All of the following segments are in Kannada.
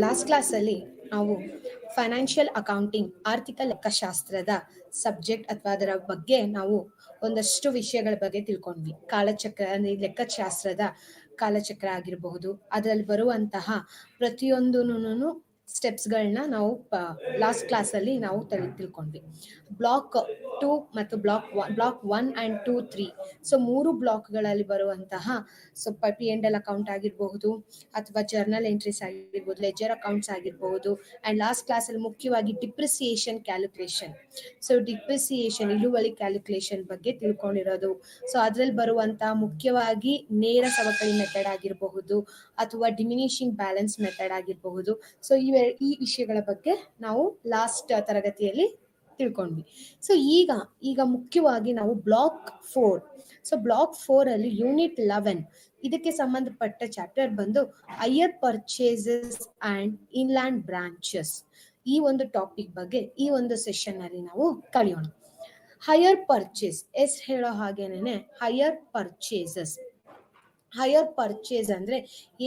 ಲಾಸ್ಟ್ ಕ್ಲಾಸಲ್ಲಿ ನಾವು ಫೈನಾನ್ಷಿಯಲ್ ಅಕೌಂಟಿಂಗ್ ಆರ್ಥಿಕ ಲೆಕ್ಕಶಾಸ್ತ್ರದ ಸಬ್ಜೆಕ್ಟ್ ಅಥವಾ ಅದರ ಬಗ್ಗೆ ನಾವು ಒಂದಷ್ಟು ವಿಷಯಗಳ ಬಗ್ಗೆ ತಿಳ್ಕೊಂಡ್ವಿ. ಕಾಲಚಕ್ರ ಅಂದ್ರೆ ಲೆಕ್ಕಶಾಸ್ತ್ರದ ಕಾಲಚಕ್ರ ಆಗಿರಬಹುದು, ಅದರಲ್ಲಿ ಬರುವಂತಹ ಪ್ರತಿಯೊಂದೂನು ಸ್ಟೆಪ್ಸ್ಗಳನ್ನ ನಾವು ಲಾಸ್ಟ್ ಕ್ಲಾಸಲ್ಲಿ ನಾವು ತಿಳ್ಕೊಂಡ್ವಿ. ಬ್ಲಾಕ್ 2 ಮತ್ತು ಬ್ಲಾಕ್ 1 and 2, 3 ಸೊ 3 ಬ್ಲಾಕ್ಗಳಲ್ಲಿ ಬರುವಂತಹ P&L ಅಕೌಂಟ್ ಆಗಿರಬಹುದು ಅಥವಾ ಜರ್ನಲ್ ಎಂಟ್ರೀಸ್ ಆಗಿರ್ಬೋದು, ಲೆಜರ್ ಅಕೌಂಟ್ಸ್ ಆಗಿರಬಹುದು. ಅಂಡ್ ಲಾಸ್ಟ್ ಕ್ಲಾಸ್ ಅಲ್ಲಿ ಮುಖ್ಯವಾಗಿ ಡಿಪ್ರಿಸಿಯೇಷನ್ ಕ್ಯಾಲ್ಕುಲೇಷನ್, ಸೊ ಡಿಪ್ರಿಸಿಯೇಷನ್ ಇಳುವರಿ ಕ್ಯಾಲ್ಕುಲೇಷನ್ ಬಗ್ಗೆ ತಿಳ್ಕೊಂಡಿರೋದು. ಸೊ ಅದ್ರಲ್ಲಿ ಬರುವಂತಹ ಮುಖ್ಯವಾಗಿ ನೇರ ಸವಕಳಿ ಮೆಥಡ್ ಆಗಿರಬಹುದು ಅಥವಾ ಡಿಮಿನಿಷಿಂಗ್ ಬ್ಯಾಲೆನ್ಸ್ ಮೆಥಡ್ ಆಗಿರಬಹುದು. ಸೊ ಈ ವಿಷಯಗಳ ಬಗ್ಗೆ ನಾವು ಲಾಸ್ಟ್ ತರಗತಿಯಲ್ಲಿ ತಿಳ್ಕೊಂಡ್ವಿ. ಸೊ ಈಗ ಮುಖ್ಯವಾಗಿ ನಾವು ಬ್ಲಾಕ್ 4, ಸೊ ಬ್ಲಾಕ್ 4 ಅಲ್ಲಿ ಯೂನಿಟ್ 11 ಇದಕ್ಕೆ ಸಂಬಂಧಪಟ್ಟ ಚಾಪ್ಟರ್ ಬಂದು higher purchases and inland branches. ಈ ಒಂದು ಟಾಪಿಕ್ ಬಗ್ಗೆ ಈ ಒಂದು ಸೆಷನ್ ಅಲ್ಲಿ ನಾವು ಕಲಿಯೋಣ. ಹೈಯರ್ ಪರ್ಚೇಸ್ ಹೇಳೋ ಹಾಗೇನೆ ಹೈಯರ್ ಪರ್ಚೇಸ್ ಅಂದ್ರೆ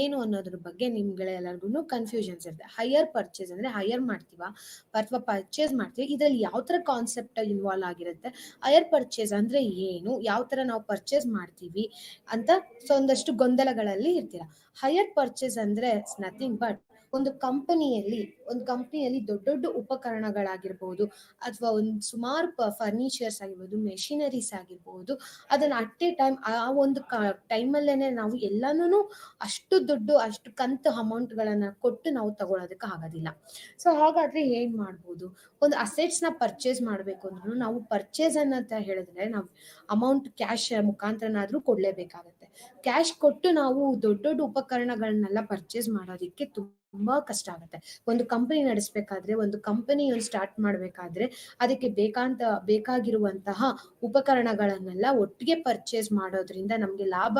ಏನು ಅನ್ನೋದ್ರ ಬಗ್ಗೆ ನಿಮ್ಗಳೆಲ್ಲರಿಗೂ ಕನ್ಫ್ಯೂಷನ್ಸ್ ಇರುತ್ತೆ. ಹೈಯರ್ ಪರ್ಚೇಸ್ ಅಂದ್ರೆ ಹೈಯರ್ ಮಾಡ್ತೀವ ಅಥವಾ ಪರ್ಚೇಸ್ ಮಾಡ್ತೀವಿ, ಇದ್ರಲ್ಲಿ ಯಾವ ತರ ಕಾನ್ಸೆಪ್ಟ್ ಇನ್ವಾಲ್ವ್ ಆಗಿರುತ್ತೆ, ಹೈಯರ್ ಪರ್ಚೇಸ್ ಅಂದ್ರೆ ಏನು, ಯಾವ ತರ ನಾವು ಪರ್ಚೇಸ್ ಮಾಡ್ತೀವಿ ಅಂತ ಒಂದಷ್ಟು ಗೊಂದಲಗಳಲ್ಲಿ ಇರ್ತೀರಾ. ಹೈಯರ್ ಪರ್ಚೇಸ್ ಅಂದ್ರೆ ನಥಿಂಗ್ ಬಟ್ ಒಂದು ಕಂಪನಿಯಲ್ಲಿ ದೊಡ್ಡ ದೊಡ್ಡ ಉಪಕರಣಗಳಾಗಿರ್ಬಹುದು ಅಥವಾ ಒಂದು ಸುಮಾರು ಫರ್ನಿಚರ್ಸ್ ಆಗಿರ್ಬೋದು, ಮೆಷಿನರೀಸ್ ಆಗಿರ್ಬಹುದು, ಅದನ್ನ ಅಟ್ ಎ ಟೈಮ್ ಆ ಒಂದು ಟೈಮಲ್ಲೇನೆ ನಾವು ಎಲ್ಲಾನು ಅಷ್ಟು ಕಂತು ಅಮೌಂಟ್ ಗಳನ್ನ ಕೊಟ್ಟು ನಾವು ತಗೊಳೋದಕ್ಕೆ ಆಗೋದಿಲ್ಲ. ಸೊ ಹಾಗಾದ್ರೆ ಏನ್ ಮಾಡ್ಬೋದು, ಒಂದು ಅಸೆಟ್ಸ್ ನ ಪರ್ಚೇಸ್ ಮಾಡ್ಬೇಕು ಅಂದ್ರೂ ನಾವು ಪರ್ಚೇಸ್ ಅನ್ನಂತ ಹೇಳಿದ್ರೆ ನಾವು ಅಮೌಂಟ್ ಕ್ಯಾಶ್ ಮುಖಾಂತರನಾದ್ರೂ ಕೊಡ್ಲೇಬೇಕಾಗತ್ತೆ. ಕ್ಯಾಶ್ ಕೊಟ್ಟು ನಾವು ದೊಡ್ಡ ದೊಡ್ಡ ಉಪಕರಣಗಳನ್ನೆಲ್ಲ ಪರ್ಚೇಸ್ ಮಾಡೋದಿಕ್ಕೆ ತುಂಬಾ ಕಷ್ಟ ಆಗುತ್ತೆ. ಒಂದು ಕಂಪನಿ ನಡೆಸಬೇಕಾದ್ರೆ, ಒಂದು ಕಂಪನಿ ಸ್ಟಾರ್ಟ್ ಮಾಡ್ಬೇಕಾದ್ರೆ ಅದಕ್ಕೆ ಬೇಕಾಗಿರುವಂತಹ ಉಪಕರಣಗಳನ್ನೆಲ್ಲ ಒಟ್ಟಿಗೆ ಪರ್ಚೇಸ್ ಮಾಡೋದ್ರಿಂದ ನಮ್ಗೆ ಲಾಭ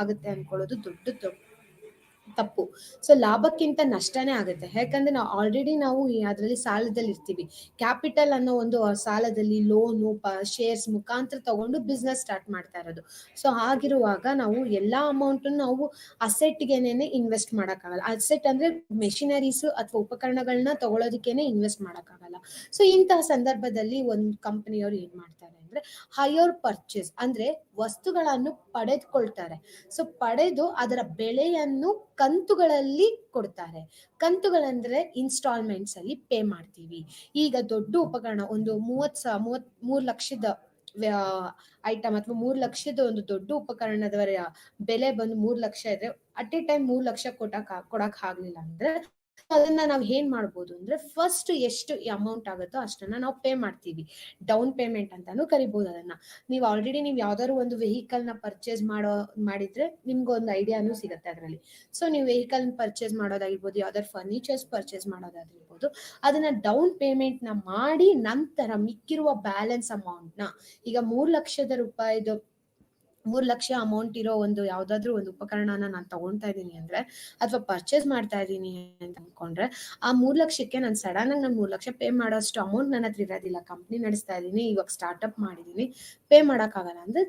ಆಗುತ್ತೆ ಅನ್ಕೊಳ್ಳೋದು ದೊಡ್ಡ ತಪ್ಪು. ಸೊ ಲಾಭಕ್ಕಿಂತ ನಷ್ಟನೇ ಆಗುತ್ತೆ. ಯಾಕಂದ್ರೆ ನಾವು ಅದರಲ್ಲಿ ಸಾಲದಲ್ಲಿ ಇರ್ತೀವಿ. ಕ್ಯಾಪಿಟಲ್ ಅನ್ನೋ ಒಂದು ಸಾಲದಲ್ಲಿ ಲೋನು ಶೇರ್ಸ್ ಮುಖಾಂತರ ತಗೊಂಡು ಬಿಸ್ನೆಸ್ ಸ್ಟಾರ್ಟ್ ಮಾಡ್ತಾ ಇರೋದು. ಸೊ ಹಾಗಿರುವಾಗ ನಾವು ಎಲ್ಲಾ ಅಮೌಂಟ್ ನಾವು ಅಸೆಟ್ಗೆನೆ ಇನ್ವೆಸ್ಟ್ ಮಾಡಕ್ಕಾಗಲ್ಲ. ಅಸೆಟ್ ಅಂದ್ರೆ ಮೆಷಿನರೀಸ್ ಅಥವಾ ಉಪಕರಣಗಳನ್ನ ತಗೊಳ್ಳೋದಕ್ಕೇನೆ ಇನ್ವೆಸ್ಟ್ ಮಾಡಕ್ಕಾಗಲ್ಲ. ಸೊ ಇಂತಹ ಸಂದರ್ಭದಲ್ಲಿ ಒಂದು ಕಂಪನಿಯವರು ಏನ್ ಮಾಡ್ತಾರೆ ಅಂದ್ರೆ ಹೈಯರ್ ಪರ್ಚೇಸ್ ಅಂದ್ರೆ ವಸ್ತುಗಳನ್ನು ಪಡೆದುಕೊಳ್ತಾರೆ. ಸೊ ಪಡೆದು ಅದರ ಬೆಲೆಯನ್ನು ಕಂತುಗಳಲ್ಲಿ ಕೊಡ್ತಾರೆ. ಕಂತುಗಳಂದ್ರೆ ಇನ್ಸ್ಟಾಲ್ಮೆಂಟ್ಸ್ ಅಲ್ಲಿ ಪೇ ಮಾಡ್ತೀವಿ. ಈಗ ದೊಡ್ಡ ಉಪಕರಣ ಒಂದು 33 ಲಕ್ಷದ ಐಟಮ್ ಅಥವಾ 3 ಲಕ್ಷದ ಒಂದು ದೊಡ್ಡ ಉಪಕರಣದವರ ಬೆಲೆ ಬಂದು 3 ಲಕ್ಷ ಇದ್ರೆ ಅಟ್ ಎ ಟೈಮ್ 3 ಲಕ್ಷ ಕೊಡಕ್ ಆಗ್ಲಿಲ್ಲ ಅಂದ್ರೆ ಅದನ್ನ ನಾವ್ ಏನ್ ಮಾಡ್ಬೋದು ಅಂದ್ರೆ ಫಸ್ಟ್ ಎಷ್ಟು ಅಮೌಂಟ್ ಆಗುತ್ತೋ ಅಷ್ಟನ್ನ ನಾವು ಪೇ ಮಾಡ್ತೀವಿ. ಡೌನ್ ಪೇಮೆಂಟ್ ಅಂತಾನು ಕರಿಬಹುದು ಅದನ್ನ. ನೀವು ಯಾವ್ದಾದ್ರು ಒಂದು ವೆಹಿಕಲ್ ನ ಪರ್ಚೇಸ್ ಮಾಡಿದ್ರೆ ನಿಮ್ಗೆ ಒಂದು ಐಡಿಯಾನು ಸಿಗುತ್ತೆ ಅದರಲ್ಲಿ. ಸೊ ನೀವು ವೆಹಿಕಲ್ ಪರ್ಚೇಸ್ ಮಾಡೋದಾಗಿರ್ಬೋದು, ಯಾವ್ದಾದ್ರು ಫರ್ನಿಚರ್ಸ್ ಪರ್ಚೇಸ್ ಮಾಡೋದಾಗಿರ್ಬೋದು, ಅದನ್ನ ಡೌನ್ ಪೇಮೆಂಟ್ ನ ಮಾಡಿ ನಂತರ ಮಿಕ್ಕಿರುವ ಬ್ಯಾಲೆನ್ಸ್ ಅಮೌಂಟ್ ನ, ಈಗ 3 ಲಕ್ಷದ ರೂಪಾಯಿದು 3 ಲಕ್ಷ ಅಮೌಂಟ್ ಇರೋ ಒಂದು ಯಾವ್ದಾದ್ರು ಒಂದು ಉಪಕರಣನ ನಾನು ತಗೊಳ್ತಾ ಇದ್ದೀನಿ ಅಂದ್ರೆ ಅಥವಾ ಪರ್ಚೇಸ್ ಮಾಡ್ತಾ ಇದ್ದೀನಿ ಅಂತ ಅನ್ಕೊಂಡ್ರೆ ಆ 3 ಲಕ್ಷಕ್ಕೆ ನಾನು ಸಡನ್ ಆಗಿ 3 ಲಕ್ಷ ಪೇ ಮಾಡೋಷ್ಟು ಅಮೌಂಟ್ ನನ್ನ ಹತ್ರ ಇರೋದಿಲ್ಲ. ಕಂಪ್ನಿ ನಡೆಸ್ತಾ ಇದ್ದೀನಿ, ಇವಾಗ ಸ್ಟಾರ್ಟ್ಅಪ್ ಮಾಡಿದೀನಿ, ಪೇ ಮಾಡಕ್ಕಾಗಲ್ಲ ಅಂದ್ರೆ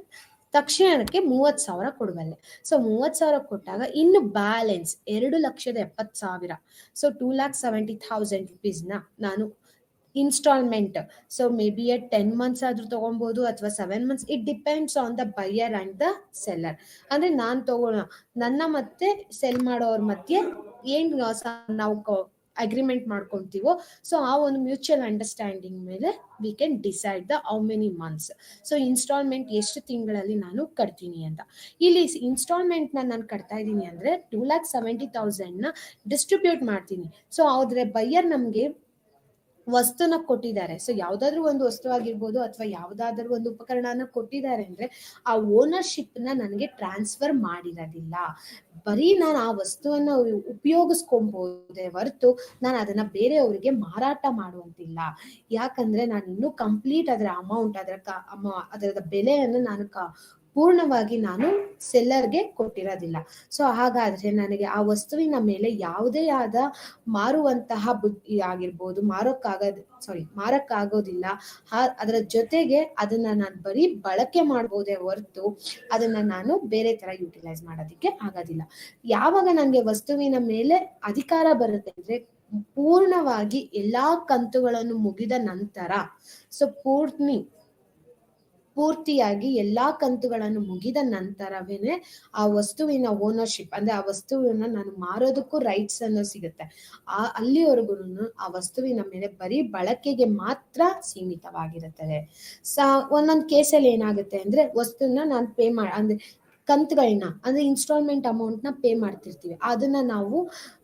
ತಕ್ಷಣಕ್ಕೆ 30,000 ಕೊಡಬಲ್ಲೆ. ಸೊ 30,000 ಕೊಟ್ಟಾಗ ಇನ್ನು ಬ್ಯಾಲೆನ್ಸ್ 2,70,000, ಸೊ 2,70,000 rupees-ನ ನಾನು installment, so maybe 10 months ಆದ್ರೂ ತಗೊಬಹುದು ಅಥವಾ 7 months, it depends on the buyer and the seller. ಅಂದ್ರೆ ನನ್ನ ಮತ್ತೆ ಸೆಲ್ ಮಾಡೋರ ಮಧ್ಯೆ ಏನ್ ನಾವು ಅಗ್ರಿಮೆಂಟ್ ಮಾಡ್ಕೊಂತೀವೋ, ಸೊ ಆ ಒಂದು ಮ್ಯೂಚುವಲ್ ಅಂಡರ್ಸ್ಟ್ಯಾಂಡಿಂಗ್ ಮೇಲೆ we can decide the how many months, so instalment ಎಷ್ಟು ತಿಂಗಳಲ್ಲಿ ನಾನು ಕಟ್ತೀನಿ ಅಂತ. ಇಲ್ಲಿ ಇನ್ಸ್ಟಾಲ್ಮೆಂಟ್ ನಾನು ಕಟ್ತಾ ಇದ್ದೀನಿ ಅಂದ್ರೆ 2,70,000 ಡಿಸ್ಟ್ರಿಬ್ಯೂಟ್ ಮಾಡ್ತೀನಿ. ಸೊ ಆದ್ರೆ ಬೈಯರ್ ನಮ್ಗೆ ವಸ್ತುನ ಕೊಟ್ಟಿದ್ದಾರೆ, ಸೊ ಯಾವ್ದಾದ್ರು ಒಂದು ವಸ್ತು ಆಗಿರ್ಬೋದು ಅಥವಾ ಯಾವ್ದಾದ್ರು ಒಂದು ಉಪಕರಣನ ಕೊಟ್ಟಿದ್ದಾರೆ ಅಂದ್ರೆ ಆ ಓನರ್ಶಿಪ್ ನ ನನಗೆ ಟ್ರಾನ್ಸ್ಫರ್ ಮಾಡಿರೋದಿಲ್ಲ. ಬರೀ ನಾನು ಆ ವಸ್ತುವನ್ನ ಉಪಯೋಗಿಸ್ಕೊಬಹುದೇ ಹೊರತು ನಾನು ಅದನ್ನ ಬೇರೆಯವರಿಗೆ ಮಾರಾಟ ಮಾಡುವಂತಿಲ್ಲ. ಯಾಕಂದ್ರೆ ನಾನು ಇನ್ನೂ ಕಂಪ್ಲೀಟ್ ಅದರ ಅಮೌಂಟ್, ಅದರ ಬೆಲೆಯನ್ನು ನಾನು ಪೂರ್ಣವಾಗಿ ನಾನು ಸೆಲ್ಲರ್ಗೆ ಕೊಟ್ಟಿರೋದಿಲ್ಲ. ಸೊ ಹಾಗಾದ್ರೆ ನನಗೆ ಆ ವಸ್ತುವಿನ ಮೇಲೆ ಯಾವುದೇ ಆದ ಮಾರುವಂತಹ ಬುದ್ಧಿ ಆಗಿರ್ಬೋದು, ಮಾರಕ್ಕಾಗೋದಿಲ್ಲ. ಅದರ ಜೊತೆಗೆ ಅದನ್ನ ನಾನು ಬರೀ ಬಳಕೆ ಮಾಡ್ಬೋದೇ ಹೊರತು ಅದನ್ನ ನಾನು ಬೇರೆ ತರ ಯುಟಿಲೈಸ್ ಮಾಡೋದಿಕ್ಕೆ ಆಗೋದಿಲ್ಲ. ಯಾವಾಗ ನನಗೆ ವಸ್ತುವಿನ ಮೇಲೆ ಅಧಿಕಾರ ಬರುತ್ತೆ ಅಂದ್ರೆ ಪೂರ್ಣವಾಗಿ ಎಲ್ಲಾ ಕಂತುಗಳನ್ನು ಮುಗಿದ ನಂತರ, ಸೊ ಪೂರ್ತಿಯಾಗಿ ಎಲ್ಲಾ ಕಂತುಗಳನ್ನು ಮುಗಿದ ನಂತರವೇನೆ ಆ ವಸ್ತುವಿನ ಓನರ್ಶಿಪ್ ಅಂದ್ರೆ ಆ ವಸ್ತುವನ್ನ ನಾನು ಮಾರೋದಕ್ಕೂ ರೈಟ್ಸ್ ಅನ್ನೋ ಸಿಗುತ್ತೆ. ಅಲ್ಲಿವರೆಗೂ ಆ ವಸ್ತುವಿನ ಮೇಲೆ ಬರೀ ಬಳಕೆಗೆ ಮಾತ್ರ ಸೀಮಿತವಾಗಿರುತ್ತದೆ. ಒಂದೊಂದು ಕೇಸಲ್ಲಿ ಏನಾಗುತ್ತೆ ಅಂದ್ರೆ ವಸ್ತುನ ನಾನು ಅಂದ್ರೆ ಕಂತುಗಳನ್ನ ಅಂದ್ರೆ ಇನ್ಸ್ಟಾಲ್ಮೆಂಟ್ ಅಮೌಂಟ್ ನ ಪೇ ಮಾಡ್ತಿರ್ತೀವಿ, ಅದನ್ನ ನಾವು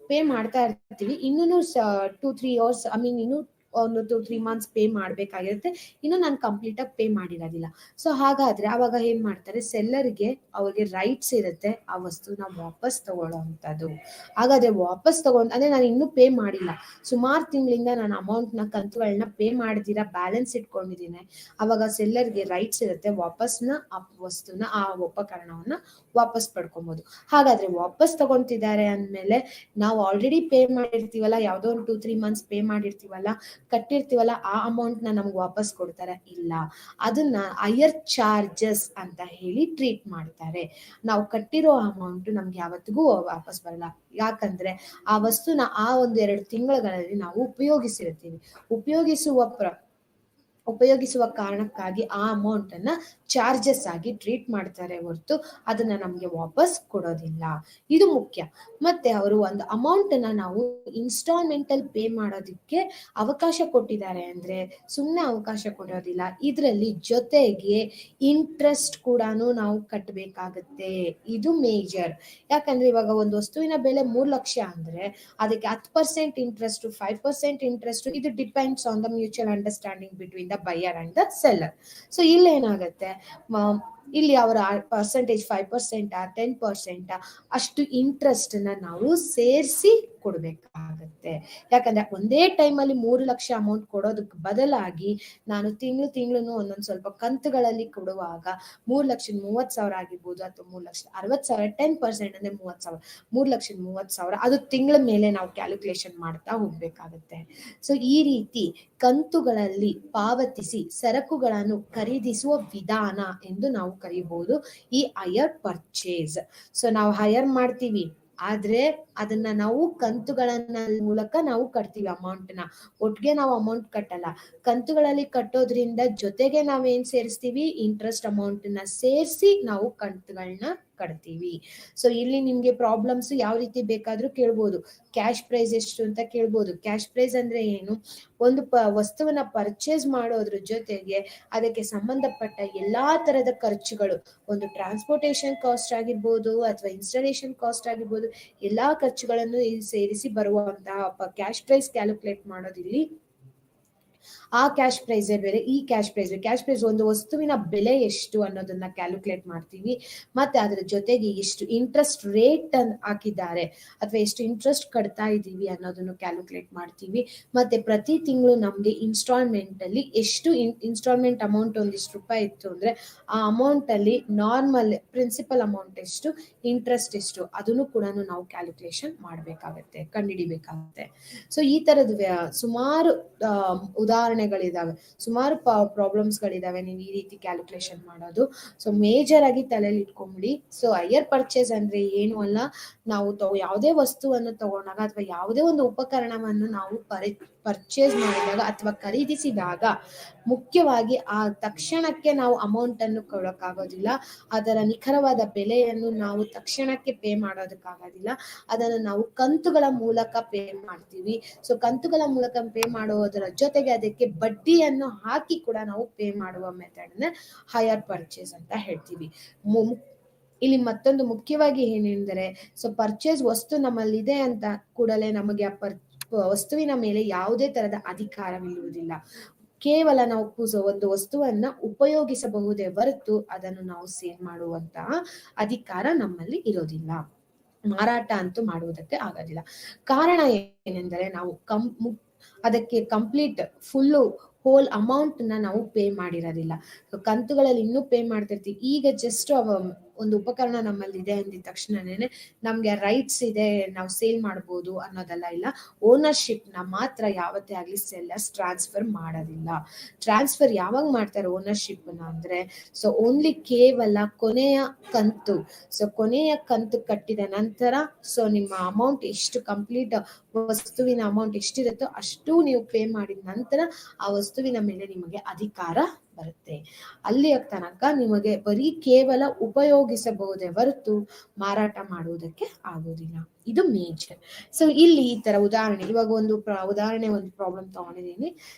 ಪೇ ಮಾಡ್ತಾ ಇರ್ತೀವಿ. ಇನ್ನೂ 2-3 years ಇನ್ನು ಒಂದು 2-3 months ಪೇ ಮಾಡ್ಬೇಕಾಗಿರುತ್ತೆ, ಇನ್ನು ನಾನು ಕಂಪ್ಲೀಟ್ ಆಗಿ ಪೇ ಮಾಡಿರೋದಿಲ್ಲ. ಸೊ ಹಾಗಾದ್ರೆ ಅವಾಗ ಏನ್ ಮಾಡ್ತಾರೆ, ಸೆಲ್ಲರ್ಗೆ ಅವ್ರಿಗೆ ರೈಟ್ಸ್ ಇರುತ್ತೆ ಆ ವಸ್ತುನ ವಾಪಸ್ ತಗೊಳ್ಳೋ ಅಂತದ್ದು. ಹಾಗಾದ್ರೆ ವಾಪಸ್ ಅಂದ್ರೆ ನಾನು ಇನ್ನೂ ಪೇ ಮಾಡಿಲ್ಲ, ಸುಮಾರು ತಿಂಗಳಿಂದ ನಾನು ಅಮೌಂಟ್ ನ ಕಂತುಗಳನ್ನ ಪೇ ಮಾಡಿದಿರಾ ಬ್ಯಾಲೆನ್ಸ್ ಇಟ್ಕೊಂಡಿದ್ದೀನಿ, ಅವಾಗ ಸೆಲ್ಲರ್ಗೆ ರೈಟ್ಸ್ ಇರುತ್ತೆ ವಾಪಸ್ನ ಆ ವಸ್ತುನ ಆ ಉಪಕರಣವನ್ನ ವಾಪಸ್ ಪಡ್ಕೊಬಹುದು. ಹಾಗಾದ್ರೆ ವಾಪಸ್ ತಗೊಂತಿದ್ದಾರೆ ಅಂದ್ಮೇಲೆ ನಾವು ಆಲ್ರೆಡಿ ಪೇ ಮಾಡಿರ್ತೀವಲ್ಲ, ಯಾವ್ದೋ ಒಂದು 2-3 months ಪೇ ಮಾಡಿರ್ತೀವಲ್ಲ, ಕಟ್ಟಿರ್ತೀವಲ್ಲ, ಆ ಅಮೌಂಟ್ ನ ನಮ್ಗೆ ವಾಪಸ್ ಕೊಡ್ತಾರೆ ಇಲ್ಲ, ಅದನ್ನ ಹೈಯರ್ ಚಾರ್ಜಸ್ ಅಂತ ಹೇಳಿ ಟ್ರೀಟ್ ಮಾಡ್ತಾರೆ. ನಾವು ಕಟ್ಟಿರೋ ಅಮೌಂಟ್ ನಮ್ಗೆ ಯಾವತ್ತಿಗೂ ವಾಪಸ್ ಬರಲ್ಲ. ಯಾಕಂದ್ರೆ ಆ ವಸ್ತುನ ಆ 1-2 ತಿಂಗಳಲ್ಲಿ ನಾವು ಉಪಯೋಗಿಸುವ ಕಾರಣಕ್ಕಾಗಿ ಆ ಅಮೌಂಟ್ ಅನ್ನ ಚಾರ್ಜಸ್ ಆಗಿ ಟ್ರೀಟ್ ಮಾಡ್ತಾರೆ ಹೊರತು ಅದನ್ನ ನಮ್ಗೆ ವಾಪಸ್ ಕೊಡೋದಿಲ್ಲ. ಇದು ಮುಖ್ಯ. ಮತ್ತೆ ಅವರು ಒಂದು ಅಮೌಂಟ್ ಅನ್ನ ನಾವು ಇನ್ಸ್ಟಾಲ್ಮೆಂಟ್ ಅಲ್ಲಿ ಪೇ ಮಾಡೋದಕ್ಕೆ ಅವಕಾಶ ಕೊಟ್ಟಿದ್ದಾರೆ ಅಂದ್ರೆ ಸುಮ್ಮನೆ ಅವಕಾಶ ಕೊಡೋದಿಲ್ಲ, ಇದರಲ್ಲಿ ಜೊತೆಗೆ ಇಂಟ್ರೆಸ್ಟ್ ಕೂಡ ನಾವು ಕಟ್ಟಬೇಕಾಗತ್ತೆ. ಇದು ಮೇಜರ್. ಯಾಕಂದ್ರೆ ಇವಾಗ ಒಂದು ವಸ್ತುವಿನ ಬೆಲೆ 3 ಲಕ್ಷ ಅಂದ್ರೆ ಅದಕ್ಕೆ 10% ಇಂಟ್ರೆಸ್ಟ್, 5% ಇಂಟ್ರೆಸ್ಟ್, ಇದು depends on the mutual understanding between the buyer and the seller. So ಇಲ್ಲಿ ಏನಾಗುತ್ತೆ, ಇಲ್ಲಿ ಅವರ ಪರ್ಸೆಂಟೇಜ್ 5% 10% ಅಷ್ಟು ಇಂಟ್ರೆಸ್ಟ್ ನ ನಾವು ಸೇರಿಸಿ ಕೊಡ್ಬೇಕಾಗತ್ತೆ. ಯಾಕಂದ್ರೆ ಒಂದೇ ಟೈಮ್ ಅಲ್ಲಿ 3 ಲಕ್ಷ ಅಮೌಂಟ್ ಕೊಡೋದಕ್ಕೆ ಬದಲಾಗಿ ನಾನು ತಿಂಗಳು ಒಂದೊಂದ್ ಸ್ವಲ್ಪ ಕಂತುಗಳಲ್ಲಿ ಕೊಡುವಾಗ 3,30,000 ಆಗಿರ್ಬೋದು ಅಥವಾ 3,60,000, 10% ಅಂದ್ರೆ 30,000, 3,30,000 ಅದು ತಿಂಗಳ ಮೇಲೆ ನಾವು ಕ್ಯಾಲ್ಕುಲೇಷನ್ ಮಾಡ್ತಾ ಹೋಗ್ಬೇಕಾಗತ್ತೆ. ಸೊ ಈ ರೀತಿ ಕಂತುಗಳಲ್ಲಿ ಪಾವತಿಸಿ ಸರಕುಗಳನ್ನು ಖರೀದಿಸುವ ವಿಧಾನ ಎಂದು ನಾವು ಕರೀಬಹುದು ಈ ಹೈಯರ್ ಪರ್ಚೇಸ್. ಸೊ ನಾವು ಹೈಯರ್ ಮಾಡ್ತೀವಿ, ಆದ್ರೆ ಅದನ್ನ ನಾವು ಕಂತುಗಳನ್ನ ಮೂಲಕ ನಾವು ಕಟ್ತೀವಿ. ಅಮೌಂಟ್ ನ ಒಟ್ಟಿಗೆ ನಾವು ಅಮೌಂಟ್ ಕಟ್ಟಲ್ಲ, ಕಂತುಗಳಲ್ಲಿ ಕಟ್ಟೋದ್ರಿಂದ ಜೊತೆಗೆ ನಾವೇನ್ ಸೇರಿಸ್ತೀವಿ, ಇಂಟ್ರೆಸ್ಟ್ ಅಮೌಂಟ್ ನ ಸೇರಿಸಿ ನಾವು ಕಂತುಗಳನ್ನ ಕಟ್ತೀವಿ. ಸೊ ಇಲ್ಲಿ ನಿಮ್ಗೆ ಪ್ರಾಬ್ಲಮ್ಸ್ ಯಾವ ರೀತಿ ಬೇಕಾದ್ರೂ ಕೇಳ್ಬೋದು. ಕ್ಯಾಶ್ ಪ್ರೈಸ್ ಎಷ್ಟು ಅಂತ ಕೇಳ್ಬೋದು. ಕ್ಯಾಶ್ ಪ್ರೈಸ್ ಅಂದ್ರೆ ಏನು, ಒಂದು ವಸ್ತುವನ್ನ ಪರ್ಚೇಸ್ ಮಾಡೋದ್ರ ಜೊತೆಗೆ ಅದಕ್ಕೆ ಸಂಬಂಧಪಟ್ಟ ಎಲ್ಲಾ ತರದ ಖರ್ಚುಗಳು, ಒಂದು ಟ್ರಾನ್ಸ್ಪೋರ್ಟೇಷನ್ ಕಾಸ್ಟ್ ಆಗಿರ್ಬೋದು ಅಥವಾ ಇನ್ಸ್ಟಾಲೇಷನ್ ಕಾಸ್ಟ್ ಆಗಿರ್ಬೋದು, ಎಲ್ಲಾ ಖರ್ಚುಗಳನ್ನು ಸೇರಿಸಿ ಬರುವಂತಹ ಕ್ಯಾಶ್ ಪ್ರೈಸ್ ಕ್ಯಾಲ್ಕುಲೇಟ್ ಮಾಡೋದಿಲ್ಲಿ ಆ ಕ್ಯಾಶ್ ಪ್ರೈಸ್ ಬೇರೆ, ಈ ಕ್ಯಾಶ್ ಪ್ರೈಸ್ ಒಂದು ವಸ್ತುವಿನ ಬೆಲೆ ಎಷ್ಟು ಅನ್ನೋದನ್ನ ಕ್ಯಾಲ್ಕುಲೇಟ್ ಮಾಡ್ತೀವಿ. ಮತ್ತೆ ಅದರ ಜೊತೆಗೆ ಎಷ್ಟು ಇಂಟ್ರೆಸ್ಟ್ ರೇಟ್ ಹಾಕಿದ್ದಾರೆ ಅಥವಾ ಎಷ್ಟು ಇಂಟ್ರೆಸ್ಟ್ ಕಟ್ತಾ ಇದ್ದೀವಿ ಅನ್ನೋದನ್ನು ಕ್ಯಾಲ್ಕುಲೇಟ್ ಮಾಡ್ತೀವಿ. ಮತ್ತೆ ಪ್ರತಿ ತಿಂಗಳು ನಮ್ಗೆ ಇನ್ಸ್ಟಾಲ್ಮೆಂಟ್ ಅಲ್ಲಿ ಎಷ್ಟು ಇನ್ಸ್ಟಾಲ್ಮೆಂಟ್ ಅಮೌಂಟ್ ಒಂದಿಷ್ಟು ರೂಪಾಯಿ ಇತ್ತು ಅಂದ್ರೆ ಆ ಅಮೌಂಟ್ ಅಲ್ಲಿ ನಾರ್ಮಲ್ ಪ್ರಿನ್ಸಿಪಲ್ ಅಮೌಂಟ್ ಎಷ್ಟು, ಇಂಟ್ರೆಸ್ಟ್ ಎಷ್ಟು, ಅದನ್ನು ಕೂಡ ನಾವು ಕ್ಯಾಲ್ಕುಲೇಷನ್ ಮಾಡ್ಬೇಕಾಗತ್ತೆ, ಕಂಡುಹಿಡಿಬೇಕಾಗತ್ತೆ. ಸೊ ಈ ತರದ ಸುಮಾರು ಉದಾಹರಣೆಗಳಿದಾವೆ, ಸುಮಾರು ಪ್ರಾಬ್ಲಮ್ಸ್ ಗಳಿದಾವೆ ನೀವು ಈ ರೀತಿ ಕ್ಯಾಲ್ಕುಲೇಷನ್ ಮಾಡೋದು. ಸೊ ಮೇಜರ್ ಆಗಿ ತಲೆಯಲ್ಲಿ ಇಟ್ಕೊಂಡ್ಬಿಡಿ. ಸೊ ಹೈಯರ್ ಪರ್ಚೇಸ್ ಅಂದ್ರೆ ಏನು ಅಲ್ಲ, ನಾವು ಯಾವುದೇ ವಸ್ತುವನ್ನು ತಗೊಂಡಾಗ ಅಥವಾ ಯಾವುದೇ ಒಂದು ಉಪಕರಣವನ್ನು ನಾವು ಪರ್ಚೇಸ್ ಮಾಡಿದಾಗ ಅಥವಾ ಖರೀದಿಸಿದಾಗ ಮುಖ್ಯವಾಗಿ ಆ ತಕ್ಷಣಕ್ಕೆ ನಾವು ಅಮೌಂಟ್ ಅನ್ನು ಕೊಡೋಕ್ಕಾಗೋದಿಲ್ಲ, ಅದರ ನಿಖರವಾದ ಬೆಲೆಯನ್ನು ನಾವು ತಕ್ಷಣಕ್ಕೆ ಪೇ ಮಾಡೋದಕ್ಕಾಗೋದಿಲ್ಲ, ಅದನ್ನು ನಾವು ಕಂತುಗಳ ಮೂಲಕ ಪೇ ಮಾಡ್ತೀವಿ. ಸೊ ಕಂತುಗಳ ಮೂಲಕ ಪೇ ಮಾಡುವುದರ ಜೊತೆಗೆ ಅದಕ್ಕೆ ಬಡ್ಡಿಯನ್ನು ಹಾಕಿ ಕೂಡ ನಾವು ಪೇ ಮಾಡುವ ಮೆಥಡ್ ನ ಹೈಯರ್ ಪರ್ಚೇಸ್ ಅಂತ ಹೇಳ್ತೀವಿ. ಇಲ್ಲಿ ಮತ್ತೊಂದು ಮುಖ್ಯವಾಗಿ ಏನೆಂದರೆ, ಸೊ ಪರ್ಚೇಸ್ ವಸ್ತು ನಮ್ಮಲ್ಲಿದೆ ಅಂತ ಕೂಡಲೇ ನಮಗೆ ಆ ವಸ್ತುವಿನ ಮೇಲೆ ಯಾವುದೇ ತರದ ಅಧಿಕಾರವಿರುವುದಿಲ್ಲ. ಕೇವಲ ನಾವು ಒಂದು ವಸ್ತುವನ್ನ ಉಪಯೋಗಿಸಬಹುದೇ ಹೊರತು ಅದನ್ನು ನಾವು ಸೇಲ್ ಮಾಡುವಂತಹ ಅಧಿಕಾರ ನಮ್ಮಲ್ಲಿ ಇರೋದಿಲ್ಲ, ಮಾರಾಟ ಅಂತೂ ಮಾಡುವುದಕ್ಕೆ ಆಗೋದಿಲ್ಲ. ಕಾರಣ ಏನೆಂದರೆ ನಾವು ಅದಕ್ಕೆ ಕಂಪ್ಲೀಟ್ ಫುಲ್ಲು ಹೋಲ್ ಅಮೌಂಟ್ ನಾವು ಪೇ ಮಾಡಿರೋದಿಲ್ಲ. ಕಂತುಗಳಲ್ಲಿ ಇನ್ನೂ ಪೇ ಮಾಡ್ತಿರ್ತೀವಿ. ಈಗ ಜಸ್ಟ್ ಒಂದು ಉಪಕರಣ ನಮ್ಮಲ್ಲಿ ಇದೆ ಅಂದಿದ ತಕ್ಷಣನೇ ನಮ್ಗೆ ರೈಟ್ಸ್ ಇದೆ, ನಾವು ಸೇಲ್ ಮಾಡ್ಬೋದು ಅನ್ನೋದೆಲ್ಲ ಇಲ್ಲ. ಓನರ್ಶಿಪ್ ನ ಮಾತ್ರ ಯಾವತ್ತೇ ಆಗ್ಲಿ ಸೆಲ್ಲರ್ಸ್ ಟ್ರಾನ್ಸ್ಫರ್ ಮಾಡೋದಿಲ್ಲ. ಟ್ರಾನ್ಸ್ಫರ್ ಯಾವಾಗ ಮಾಡ್ತಾರೆ ಓನರ್ಶಿಪ್ ಅಂದ್ರೆ ಸೊ ಓನ್ಲಿ ಕೇವಲ ಕೊನೆಯ ಕಂತು, ಸೊ ಕೊನೆಯ ಕಂತು ಕಟ್ಟಿದ ನಂತರ ಸೊ ನಿಮ್ಮ ಅಮೌಂಟ್ ಎಷ್ಟು ಕಂಪ್ಲೀಟ್ ವಸ್ತುವಿನ ಅಮೌಂಟ್ ಎಷ್ಟಿರುತ್ತೋ ಅಷ್ಟು ನೀವು ಪೇ ಮಾಡಿದ ನಂತರ ಆ ವಸ್ತುವಿನ ಮೇಲೆ ನಿಮಗೆ ಅಧಿಕಾರ ಬರುತ್ತೆ. ಅಲ್ಲಿಯ ತನಕ ನಿಮಗೆ ಬರೀ ಕೇವಲ ಉಪಯೋಗಿಸಬಹುದೇ ಹೊರತು ಮಾರಾಟ ಮಾಡುವುದಕ್ಕೆ ಆಗೋದಿಲ್ಲ. ಇದು ಮೇಜರ್. ಸೊ ಇಲ್ಲಿ ಈ ತರ ಉದಾಹರಣೆ, ಇವಾಗ ಒಂದು ಉದಾಹರಣೆ ಒಂದು ಪ್ರಾಬ್ಲಮ್ ತಗೊಂಡಿದ್ದೀನಿ,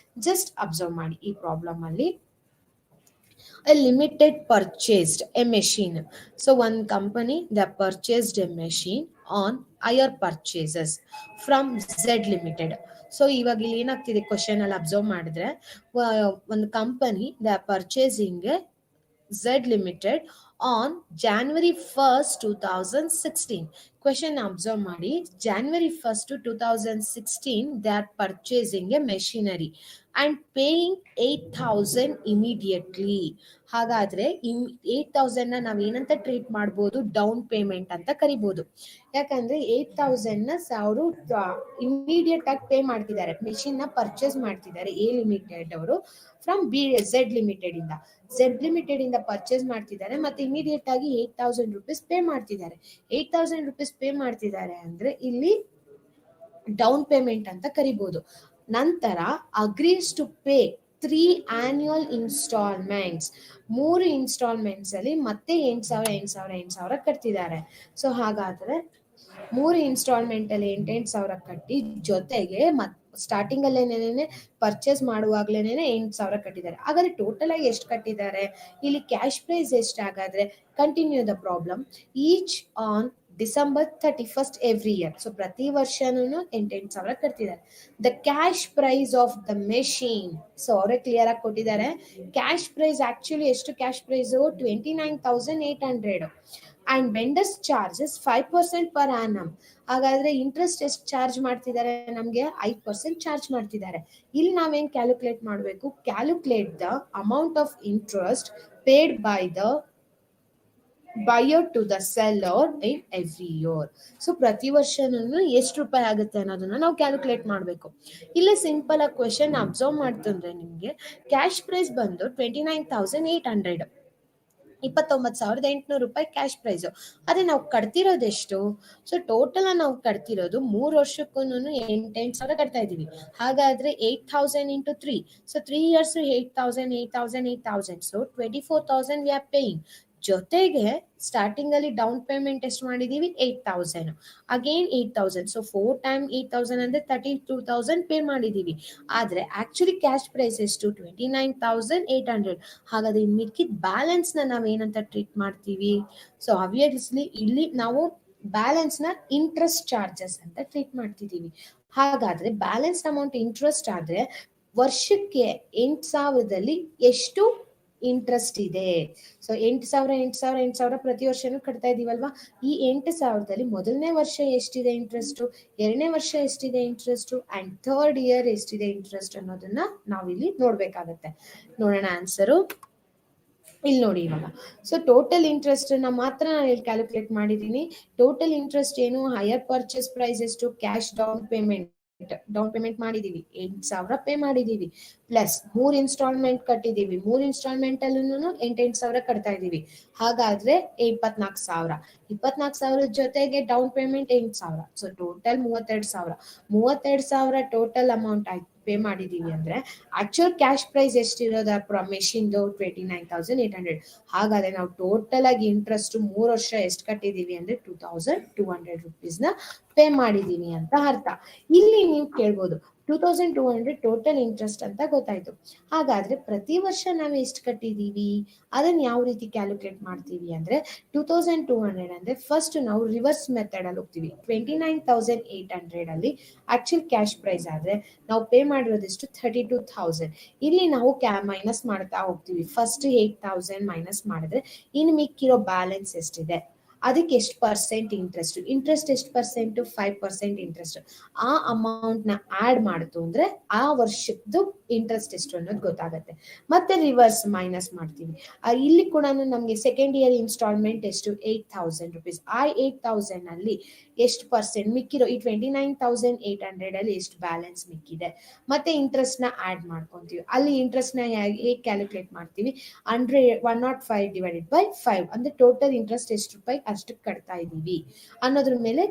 ಜಸ್ಟ್ ಅಬ್ಸರ್ವ್ ಮಾಡಿ. ಈ ಪ್ರಾಬ್ಲಮ್ ಅಲ್ಲಿ a limited purchased a machine. So one company that purchased a machine on higher purchases from Z Limited. So ಇವಾಗ ಇಲ್ಲಿ ಏನಾಗ್ತಿದೆ ಕ್ವಶನ್ ಅಲ್ಲಿ ಅಬ್ಸರ್ವ್ ಮಾಡಿದ್ರೆ ಒಂದು company the purchasing Z Limited on January 1st 2016. Question observe ಮಾಡಿ, January 1st 2016 they are purchasing a machinery and paying 8,000 immediately. ಹಾಗಾದ್ರೆ 8,000 ನಾವ್ ಏನಂತ ಟ್ರೀಟ್ ಮಾಡ್ಬೋದು, ಡೌನ್ ಪೇಮೆಂಟ್ ಅಂತ ಕರಿಬಹುದು. ಯಾಕಂದ್ರೆ 8,000 ಅವರು ಇಮಿಡಿಯೇಟ್ ಆಗಿ ಪೇ ಮಾಡ್ತಿದ್ದಾರೆ, ಮೆಷಿನ್ ನ ಪರ್ಚೇಸ್ ಮಾಡ್ತಿದ್ದಾರೆ ಎ ಲಿಮಿಟೆಡ್ ಅವರು ಫ್ರಮ್ Z ಲಿಮಿಟೆಡ್ ಇಂದ. Z ಲಿಮಿಟೆಡ್ ಇಂದ ಪರ್ಚೇಸ್ ಮಾಡ್ತಿದ್ದಾರೆ ಮತ್ತೆ ಇಮಿಡಿಯೇಟ್ ಆಗಿ 8,000 ರೂಪೀಸ್ ಪೇ ಮಾಡ್ತಿದ್ದಾರೆ. 8,000 ರೂಪೀಸ್ ಪೇ ಮಾಡ್ತಿದ್ದಾರೆ ಅಂದ್ರೆ ಇಲ್ಲಿ ಡೌನ್ ಪೇಮೆಂಟ್ ಅಂತ ಕರಿಬಹುದು. ನಂತರ agrees to pay 3 annual installments, 3 installments ಅಲ್ಲಿ ಮತ್ತೆ 8,000 ಕಟ್ತಿದ್ದಾರೆ. ಸೊ ಹಾಗಾದ್ರೆ 3 ಇನ್ಸ್ಟಾಲ್ಮೆಂಟ್ ಅಲ್ಲಿ 8,000 ಕಟ್ಟಿ ಜೊತೆಗೆ ಸ್ಟಾರ್ಟಿಂಗ್ ಅಲ್ಲೇನೆ ಪರ್ಚೇಸ್ ಮಾಡುವಾಗ್ಲೇನೆ 8,000 ಕಟ್ಟಿದ್ದಾರೆ. ಹಾಗಾದ್ರೆ ಟೋಟಲ್ ಆಗಿ ಎಷ್ಟು ಕಟ್ಟಿದ್ದಾರೆ, ಇಲ್ಲಿ ಕ್ಯಾಶ್ ಪ್ರೈಸ್ ಎಷ್ಟು? ಹಾಗಾದ್ರೆ continue the problem. Each on December 31st every year. So ಪ್ರತಿ ವರ್ಷನೂ 8,000 ಕಟ್ತಿದ್ದಾರೆ. The cash price of the machine, so ಅವರೇ ಕ್ಲಿಯರ್ ಆಗಿ ಕೊಟ್ಟಿದ್ದಾರೆ. ಕ್ಯಾಶ್ ಪ್ರೈಸ್ ಆಕ್ಚುಲಿ ಎಷ್ಟು? Cash price 29,800 and vendors charges 5% per annum. ಹಾಗಾದ್ರೆ ಇಂಟ್ರೆಸ್ಟ್ ಎಷ್ಟು ಚಾರ್ಜ್ ಮಾಡ್ತಿದ್ದಾರೆ? ನಮ್ಗೆ 5% ಚಾರ್ಜ್ ಮಾಡ್ತಿದ್ದಾರೆ. ಇಲ್ಲಿ ನಾವೇನ್ ಕ್ಯಾಲ್ಕುಲೇಟ್ ಮಾಡಬೇಕು? Calculate the amount of interest paid by the buyer to the seller in every year. So ಪ್ರತಿ ವರ್ಷನೂ ಎಷ್ಟು ರೂಪಾಯಿ ಆಗುತ್ತೆ ಅನ್ನೋದನ್ನ ನಾವು ಕ್ಯಾಲ್ಕುಲೇಟ್ ಮಾಡಬೇಕು. ಇಲ್ಲಿ ಸಿಂಪಲ್ ಆಗಿ ಕ್ವೆಶನ್ ಅಬ್ಸರ್ವ್ ಮಾಡ್ತಂದ್ರೆ ನಿಮ್ಗೆ ಕ್ಯಾಶ್ ಪ್ರೈಸ್ ಬಂದು 29,800, 29,800 ರೂಪಾಯಿ ಕ್ಯಾಶ್ ಪ್ರೈಸ್. ಅದೇ ನಾವು ಕಟ್ತಿರೋದೆಷ್ಟು? ಸೊ ಟೋಟಲ್ ನಾವು ಕಟ್ತಿರೋದು 3 ವರ್ಷಕ್ಕೂ 8,000 ಕಟ್ತಾ ಇದೀವಿ. ಹಾಗಾದ್ರೆ 8,000 into 3, so 3 years 8,000, 8,000, 8,000, so 24,000 we are paying. ಜೊತೆಗೆ ಸ್ಟಾರ್ಟಿಂಗ್ ಅಲ್ಲಿ ಡೌನ್ ಪೇಮೆಂಟ್ ಎಷ್ಟು ಮಾಡಿದೀವಿ? 8,000, ಅಗೇನ್ 8,000, ಸೊ 4 times 8,000 ಅಂದ್ರೆ 32,000 ಪೇ ಮಾಡಿದೀವಿ. ಆದ್ರೆ ಆಕ್ಚುಲಿ ಕ್ಯಾಶ್ ಪ್ರೈಸ್ ಎಷ್ಟು? 29,800. ಹಾಗಾದ್ರೆ ಮಿಕ್ಕಿದ ಬ್ಯಾಲೆನ್ಸ್ ನ ನಾವ್ ಏನಂತ ಟ್ರೀಟ್ ಮಾಡ್ತೀವಿ? ಸೊ ಆಬ್ವಿಯಸ್ಲಿ ಇಲ್ಲಿ ನಾವು ಬ್ಯಾಲೆನ್ಸ್ ನ ಇಂಟ್ರೆಸ್ಟ್ ಚಾರ್ಜಸ್ ಅಂತ ಟ್ರೀಟ್ ಮಾಡ್ತಿದೀವಿ. ಹಾಗಾದ್ರೆ ಬ್ಯಾಲೆನ್ಸ್ ಅಮೌಂಟ್ ಇಂಟ್ರೆಸ್ಟ್ ಆದ್ರೆ ವರ್ಷಕ್ಕೆ 8,000ದಲ್ಲಿ ಎಷ್ಟು ಇಂಟ್ರೆಸ್ಟ್ ಇದೆ? ಸೊ 8,000 ಪ್ರತಿ ವರ್ಷನೂ ಕಟ್ತಾ ಇದೀವಲ್ವಾ? ಈ 8,000ದಲ್ಲಿ ಮೊದಲನೇ ವರ್ಷ ಎಷ್ಟಿದೆ ಇಂಟ್ರೆಸ್ಟ್, ಎರಡನೇ ವರ್ಷ ಎಷ್ಟಿದೆ ಇಂಟ್ರೆಸ್ಟ್, ಅಂಡ್ ಥರ್ಡ್ ಇಯರ್ ಎಷ್ಟಿದೆ ಇಂಟ್ರೆಸ್ಟ್ ಅನ್ನೋದನ್ನ ನಾವಿಲ್ಲಿ ನೋಡ್ಬೇಕಾಗತ್ತೆ. ನೋಡೋಣ ಆನ್ಸರು. ಇಲ್ಲಿ ನೋಡಿ ಇವಾಗ. ಸೊ ಟೋಟಲ್ ಇಂಟ್ರೆಸ್ಟ್ ನ ಮಾತ್ರ ನಾನು ಇಲ್ಲಿ ಕ್ಯಾಲ್ಕುಲೇಟ್ ಮಾಡಿದೀನಿ. ಟೋಟಲ್ ಇಂಟ್ರೆಸ್ಟ್ ಏನು? ಹೈಯರ್ ಪರ್ಚೇಸ್ ಪ್ರೈಸ್ ಎಷ್ಟು? ಕ್ಯಾಶ್ ಡೌನ್ ಪೇಮೆಂಟ್ ಮಾಡಿದೀವಿ, 8,000 ಪೇ ಮಾಡಿದೀವಿ, ಪ್ಲಸ್ 3 ಇನ್ಸ್ಟಾಲ್ಮೆಂಟ್ ಕಟ್ಟಿದೀವಿ. 3 ಇನ್ಸ್ಟಾಲ್ಮೆಂಟ್ ಅಲ್ಲೂ 8,000 ಕಟ್ತಾ ಇದೀವಿ. ಹಾಗಾದ್ರೆ 24,000 ಜೊತೆಗೆ down payment 8,000, so total 32,000 total amount ಆಯ್ತು ಪೇ ಮಾಡಿದೀವಿ. ಅಂದ್ರೆ ಆಕ್ಚುಯಲ್ ಕ್ಯಾಶ್ ಪ್ರೈಸ್ ಎಷ್ಟಿರೋದ ಮೆಷಿನ್ದು? 29,800. ಹಾಗಾದ್ರೆ ನಾವು ಟೋಟಲ್ ಆಗಿ ಇಂಟ್ರೆಸ್ಟ್ 3 ವರ್ಷ ಎಷ್ಟು ಕಟ್ಟಿದೀವಿ ಅಂದ್ರೆ 2,200 ರೂಪೀಸ್ ನ ಪೇ ಮಾಡಿದೀವಿ ಅಂತ ಅರ್ಥ. ಇಲ್ಲಿ ನೀವು ಕೇಳ್ಬೋದು 2,200 ಟೋಟಲ್ ಇಂಟ್ರೆಸ್ಟ್ ಅಂತ ಗೊತ್ತಾಯ್ತು. ಹಾಗಾದ್ರೆ ಪ್ರತಿ ವರ್ಷ ನಾವು ಎಷ್ಟು ಕಟ್ಟಿದೀವಿ ಅದನ್ನ ಯಾವ ರೀತಿ ಕ್ಯಾಲ್ಕುಲೇಟ್ ಮಾಡ್ತೀವಿ ಅಂದ್ರೆ 2,200 ಅಂದ್ರೆ ಫಸ್ಟ್ ನಾವು ರಿವರ್ಸ್ ಮೆಥಡ್ ಅಲ್ಲಿ ಹೋಗ್ತೀವಿ. 29,800 ಅಲ್ಲಿ ಆಕ್ಚುಲ್ ಕ್ಯಾಶ್ ಪ್ರೈಸ್ ಆದ್ರೆ ನಾವು ಪೇ ಮಾಡಿರೋದೆಷ್ಟು? 32,000. ಇಲ್ಲಿ ನಾವು ಮೈನಸ್ ಮಾಡ್ತಾ ಹೋಗ್ತೀವಿ. ಫಸ್ಟ್ 8,000 ಮೈನಸ್ ಮಾಡಿದ್ರೆ ಇನ್ನು ಮಿಕ್ಕಿರೋ ಬ್ಯಾಲೆನ್ಸ್ ಎಷ್ಟಿದೆ ಅದಕ್ಕೆ ಎಷ್ಟು ಪರ್ಸೆಂಟ್ ಇಂಟ್ರೆಸ್ಟ್ ಎಷ್ಟು ಪರ್ಸೆಂಟ್ 5% ಇಂಟ್ರೆಸ್ಟ್. ಆ ಅಮೌಂಟ್ ನ ಆಡ್ ಮಾಡ್ತು ಅಂದ್ರೆ ಆ ವರ್ಷದ್ದು ಇಂಟ್ರೆಸ್ಟ್ ಎಷ್ಟು ಅನ್ನೋದು ಗೊತ್ತಾಗುತ್ತೆ. ಮತ್ತೆ ರಿವರ್ಸ್ ಮೈನಸ್ ಮಾಡ್ತೀವಿ. ಇಲ್ಲಿ ಕೂಡ ನಮ್ಗೆ ಸೆಕೆಂಡ್ ಇಯರ್ ಇನ್ಸ್ಟಾಲ್ಮೆಂಟ್ ಎಷ್ಟು 8,000 rupees. ಆ 8,000 ಅಲ್ಲಿ ಎಷ್ಟು ಪರ್ಸೆಂಟ್ ಮಿಕ್ಕಿರೋ ಈ 29,800 ಅಲ್ಲಿ ಎಷ್ಟು ಬ್ಯಾಲೆನ್ಸ್ ಮಿಕ್ಕಿದೆ. ಮತ್ತೆ ಇಂಟ್ರೆಸ್ಟ್ ನ ಆಡ್ ಮಾಡ್ಕೊಂತೀವಿ. ಅಲ್ಲಿ ಇಂಟ್ರೆಸ್ಟ್ ನ ಹೇಗೆ ಕ್ಯಾಲ್ಕುಲೇಟ್ ಮಾಡ್ತೀವಿ, 105 ಡಿವೈಡೆಡ್ ಬೈ 5 ಅಂದ್ರೆ ಟೋಟಲ್ ಇಂಟ್ರೆಸ್ಟ್ ಎಷ್ಟು ರೂಪಾಯಿ ಅಷ್ಟು ಕಟ್ತಾ ಇದೀವಿ ಅನ್ನೋದ್ರ ಮೇಲೆ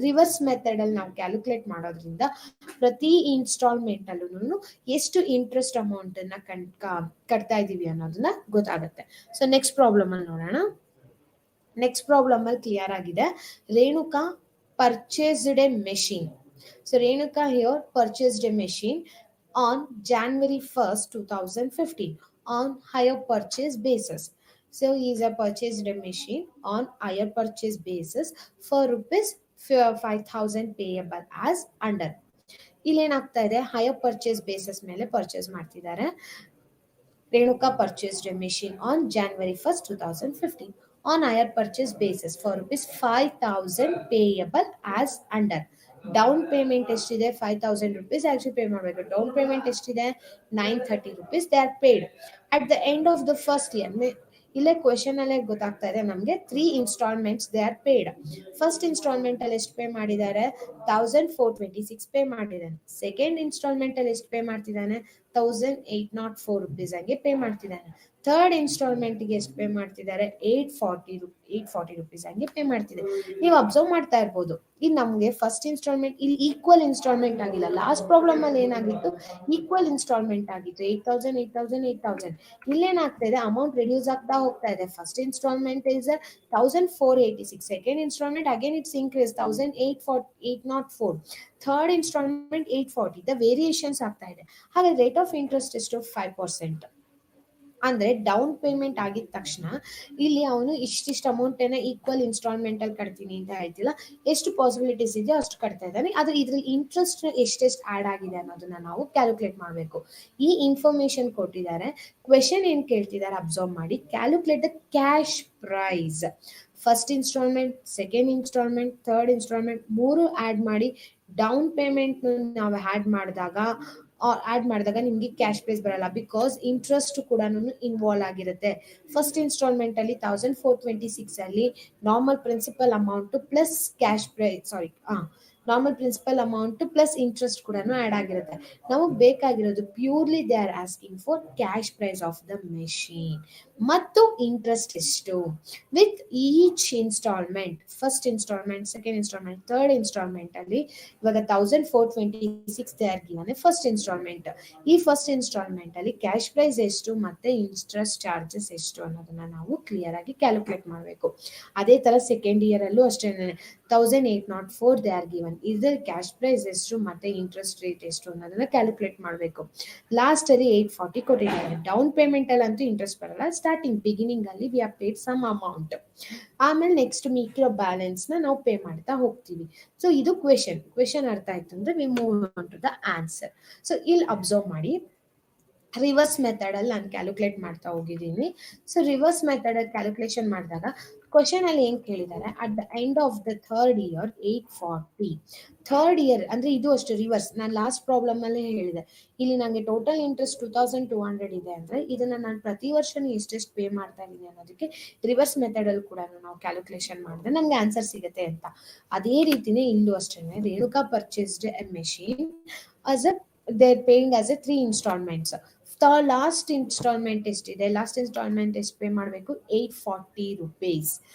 ರಿವರ್ಸ್ ಮೆಥಡ್ ಅಲ್ಲಿ ನಾವು ಕ್ಯಾಲ್ಕುಲೇಟ್ ಮಾಡೋದ್ರಿಂದ ಪ್ರತಿ ಇನ್ಸ್ಟಾಲ್ಮೆಂಟ್ ಅಲ್ಲೂ ಎಷ್ಟು ಇಂಟ್ರೆಸ್ಟ್ ಅಮೌಂಟ್ ಅನ್ನ ಕಟ್ತಾ ಇದೀವಿ ಅನ್ನೋದನ್ನ ಗೊತ್ತಾಗುತ್ತೆ. ಸೊ ನೆಕ್ಸ್ಟ್ ಪ್ರಾಬ್ಲಮ್ ಅಲ್ಲಿ ನೋಡೋಣ. ನೆಕ್ಸ್ಟ್ ಪ್ರಾಬ್ಲಮ್ ಅಲ್ಲಿ ಕ್ಲಿಯರ್ ಆಗಿದೆ. Renuka purchased a machine. So Renuka here purchased a machine on January 1st, 2015 on hire purchase basis. So he is a purchased a machine on hire purchase basis for rupees 5,000 payable as under. ಇಲ್ಲಿ ಏನಾಗ್ತಾ ಇದೆ, ಹೈಯರ್ ಪರ್ಚೇಸ್ ಬೇಸಿಸ್ ಮೇಲೆ ಪರ್ಚೇಸ್ ಮಾಡ್ತಿದ್ದಾರೆ. Renuka purchased a machine on January 1st, 2015 on hire purchase basis for rupees 5,000 payable as under. Down payment ಎಷ್ಟಿದೆ 5,000 rupees ಆಕ್ಚುಲಿ ಪೇ ಮಾಡಬೇಕು. ಡೌನ್ ಪೇಮೆಂಟ್ ಎಷ್ಟಿದೆ 930 rupees. They are paid at the end of the first year. ಇಲ್ಲೇ ಕ್ವೆಶನ್ ಅಲ್ಲೇ ಗೊತ್ತಾಗ್ತಾ ಇದೆ ನಮಗೆ 3 installments they are paid. First instalment ಅಲ್ಲಿ ಎಷ್ಟು ಪೇ ಮಾಡಿದ್ದಾರೆ 1,426 ಪೇ ಮಾಡಿದ್ದಾನೆ. ಸೆಕೆಂಡ್ ಇನ್ಸ್ಟಾಲ್ಮೆಂಟ್ ಅಲ್ಲಿ ಎಷ್ಟು ಪೇ ಮಾಡ್ತಿದ್ದಾನೆ 1,804 rupees ಹಂಗೆ ಪೇ ಮಾಡ್ತಿದ್ದಾನೆ. ಥರ್ಡ್ ಇನ್ಸ್ಟಾಲ್ಮೆಂಟ್ ಗೆ ಎಷ್ಟು ಪೇ ಮಾಡ್ತಿದ್ದಾರೆ 840 rupees ಹಂಗೆ ಪೇ ಮಾಡ್ತಿದೆ. ನೀವು ಅಬ್ಸರ್ವ್ ಮಾಡ್ತಾ ಇರ್ಬೋದು, ಇದು ನಮ್ಗೆ ಫಸ್ಟ್ ಇನ್ಸ್ಟಾಲ್ಮೆಂಟ್ ಇಲ್ಲಿ ಈಕ್ವಲ್ ಇನ್ಸ್ಟಾಲ್ಮೆಂಟ್ ಆಗಿಲ್ಲ. ಲಾಸ್ಟ್ ಪ್ರಾಬ್ಲಮ್ ಅಲ್ಲಿ ಏನಾಗಿತ್ತು, ಈಕ್ವಲ್ ಇನ್ಸ್ಟಾಲ್ಮೆಂಟ್ ಆಗಿತ್ತು 8,000 8,000 8,000. ಇಲ್ಲೇನಾಗ್ತಾ ಇದೆ, ಅಮೌಂಟ್ ರಿಡ್ಯೂಸ್ ಆಗ್ತಾ ಹೋಗ್ತಾ ಇದೆ. First instalment is 1,486. Second instalment again it's increase 1,804. Third instalment 840. The variations ಆಗ್ತಾ ಇದೆ. ಹಾಗೆ ರೇಟ್ ಆಫ್ ಇಂಟ್ರೆಸ್ಟ್ ಎಷ್ಟು 5%. ಅಂದ್ರೆ ಡೌನ್ ಪೇಮೆಂಟ್ ಆಗಿದ ತಕ್ಷಣ ಇಲ್ಲಿ ಅವನು ಇಷ್ಟಿಷ್ಟು ಅಮೌಂಟ್ ಅನ್ನ ಈಕ್ವಲ್ ಇನ್ಸ್ಟಾಲ್ಮೆಂಟ್ ಅಲ್ಲಿ ಕಟ್ತೀನಿ ಅಂತ ಹೇಳ್ತಿಲ್ಲ, ಎಷ್ಟು ಪಾಸಿಬಿಲಿಟೀಸ್ ಇದೆಯೋ ಅಷ್ಟು ಕಟ್ತಾ ಇದ್ದಾನೆ. ಆದ್ರೆ ಇದ್ರಲ್ಲಿ ಇಂಟ್ರೆಸ್ಟ್ ಎಷ್ಟೆಷ್ಟು ಆಡ್ ಆಗಿದೆ ಅನ್ನೋದನ್ನ ನಾವು ಕ್ಯಾಲ್ಕುಲೇಟ್ ಮಾಡಬೇಕು. ಈ ಇನ್ಫಾರ್ಮೇಶನ್ ಕೊಟ್ಟಿದ್ದಾರೆ. ಕ್ವೆಶನ್ ಏನ್ ಕೇಳ್ತಿದ್ದಾರೆ ಅಬ್ಸರ್ವ್ ಮಾಡಿ. Calculate the cash price. First installment, second installment, third installment ಮೂರು ಆಡ್ ಮಾಡಿ ಡೌನ್ ಪೇಮೆಂಟ್ ನಾವು ಆಡ್ ಮಾಡಿದಾಗ ನಿಮ್ಗೆ ಕ್ಯಾಶ್ ಪ್ರೈಸ್ ಬರಲ್ಲ, ಬಿಕಾಸ್ ಇಂಟ್ರೆಸ್ಟ್ ಕೂಡ ಇನ್ವಾಲ್ವ್ ಆಗಿರುತ್ತೆ. ಫಸ್ಟ್ ಇನ್ಸ್ಟಾಲ್ಮೆಂಟ್ ಅಲ್ಲಿ 1,426 ಅಲ್ಲಿ normal principal amount plus cash price normal principal amount plus interest ಕೂಡ ಆಡ್ ಆಗಿರುತ್ತೆ. ನಮಗೆ ಬೇಕಾಗಿರೋದು purely they are asking for cash price of the machine ಮತ್ತು ಇಂಟ್ರೆಸ್ಟ್ ಎಷ್ಟು with each installment. First installment, second installment, third instalment ಅಲ್ಲಿ ಇವಾಗ 1,426 they are given first instalment. ಈ ಫಸ್ಟ್ ಇನ್ಸ್ಟಾಲ್ಮೆಂಟ್ ಅಲ್ಲಿ ಕ್ಯಾಶ್ ಪ್ರೈಸ್ ಎಷ್ಟು ಮತ್ತೆ ಇಂಟ್ರೆಸ್ಟ್ ಚಾರ್ಜಸ್ ಎಷ್ಟು ಅನ್ನೋದನ್ನ ನಾವು ಕ್ಲಿಯರ್ ಆಗಿ ಕ್ಯಾಲ್ಕುಲೇಟ್ ಮಾಡಬೇಕು. ಅದೇ ತರ ಸೆಕೆಂಡ್ ಇಯರ್ ಅಲ್ಲೂ ಅಷ್ಟೇ 1,804 ದೇ ಆರ್ ಗಿವನ್. ಇದ್ರ ಕ್ಯಾಶ್ ಪ್ರೈಸ್ ಎಷ್ಟು ಮತ್ತೆ ಇಂಟ್ರೆಸ್ಟ್ ರೇಟ್ ಎಷ್ಟು ಅನ್ನೋದನ್ನ ಕ್ಯಾಲ್ಕುಲೇಟ್ ಮಾಡಬೇಕು. ಲಾಸ್ಟ್ ಅಲ್ಲಿ 840 ಕೊಟ್ಟಿದ್ದಾರೆ. ಡೌನ್ ಪೇಮೆಂಟ್ ಅಲ್ಲಿ ಅಂತೂ ಇಂಟ್ರೆಸ್ಟ್ ಬರಲ್ಲ. ಸ್ಟಾರ್ಟಿಂಗ್ ಬಿಗಿನಿಂಗ್ ಅಲ್ಲಿ we are paid some amount. ಆಮೇಲೆ ನೆಕ್ಸ್ಟ್ ಮಿಕ್ಕಿರೋ ಬ್ಯಾಲೆನ್ಸ್ ನ ನಾವು ಪೇ ಮಾಡ್ತಾ ಹೋಗ್ತೀವಿ. ಸೊ ಇದು ಕ್ವೆಶನ್ ಅರ್ಥ ಆಯ್ತು ಅಂದ್ರೆ we move on to the answer. So ಇಲ್ಲಿ ಅಬ್ಸರ್ವ್ ಮಾಡಿ, ರಿವರ್ಸ್ ಮೆಥಡ್ ಅಲ್ಲಿ ನಾನು ಕ್ಯಾಲ್ಕುಲೇಟ್ ಮಾಡ್ತಾ ಹೋಗಿದ್ದೀನಿ. ಸೊ ರಿವರ್ಸ್ ಮೆಥಡ್ ಅಲ್ಲಿ ಕ್ಯಾಲ್ಕುಲೇಷನ್ ಮಾಡಿದಾಗ ಕ್ವಶನ್ ಅಲ್ಲಿ ಏನ್ ಕೇಳಿದ್ದಾರೆ, at the end of the third year 840. Third year ಅಂದ್ರೆ ಇದು ಅಷ್ಟು ರಿವರ್ಸ್. ನಾನು ಲಾಸ್ಟ್ ಪ್ರಾಬ್ಲಮ್ ಅಲ್ಲೇ ಹೇಳಿದೆ, ಇಲ್ಲಿ ನನಗೆ ಟೋಟಲ್ ಇಂಟ್ರೆಸ್ಟ್ 2,200 ಇದೆ ಅಂದ್ರೆ ಇದನ್ನ ನಾನು ಪ್ರತಿ ವರ್ಷನೂ ಎಷ್ಟೆಷ್ಟು ಪೇ ಮಾಡ್ತಾ ಇದ್ದೀನಿ ಅನ್ನೋದಕ್ಕೆ ರಿವರ್ಸ್ ಮೆಥಡ್ ಅಲ್ಲಿ ಕೂಡ ನಾವು ಕ್ಯಾಲ್ಕುಲೇಷನ್ ಮಾಡಿದ್ರೆ ನಮ್ಗೆ ಆನ್ಸರ್ ಸಿಗುತ್ತೆ ಅಂತ. ಅದೇ ರೀತಿನೇ ಇಲ್ಲೂ ಅಷ್ಟೇ. Renuka purchased A machine as a they're paying as a 3 installments. Last instalment ಎಷ್ಟಿದೆ, ಲಾಸ್ಟ್ ಇನ್ಸ್ಟಾಲ್ಮೆಂಟ್ ಎಷ್ಟು ಪೇ ಮಾಡಬೇಕು 840 rupees.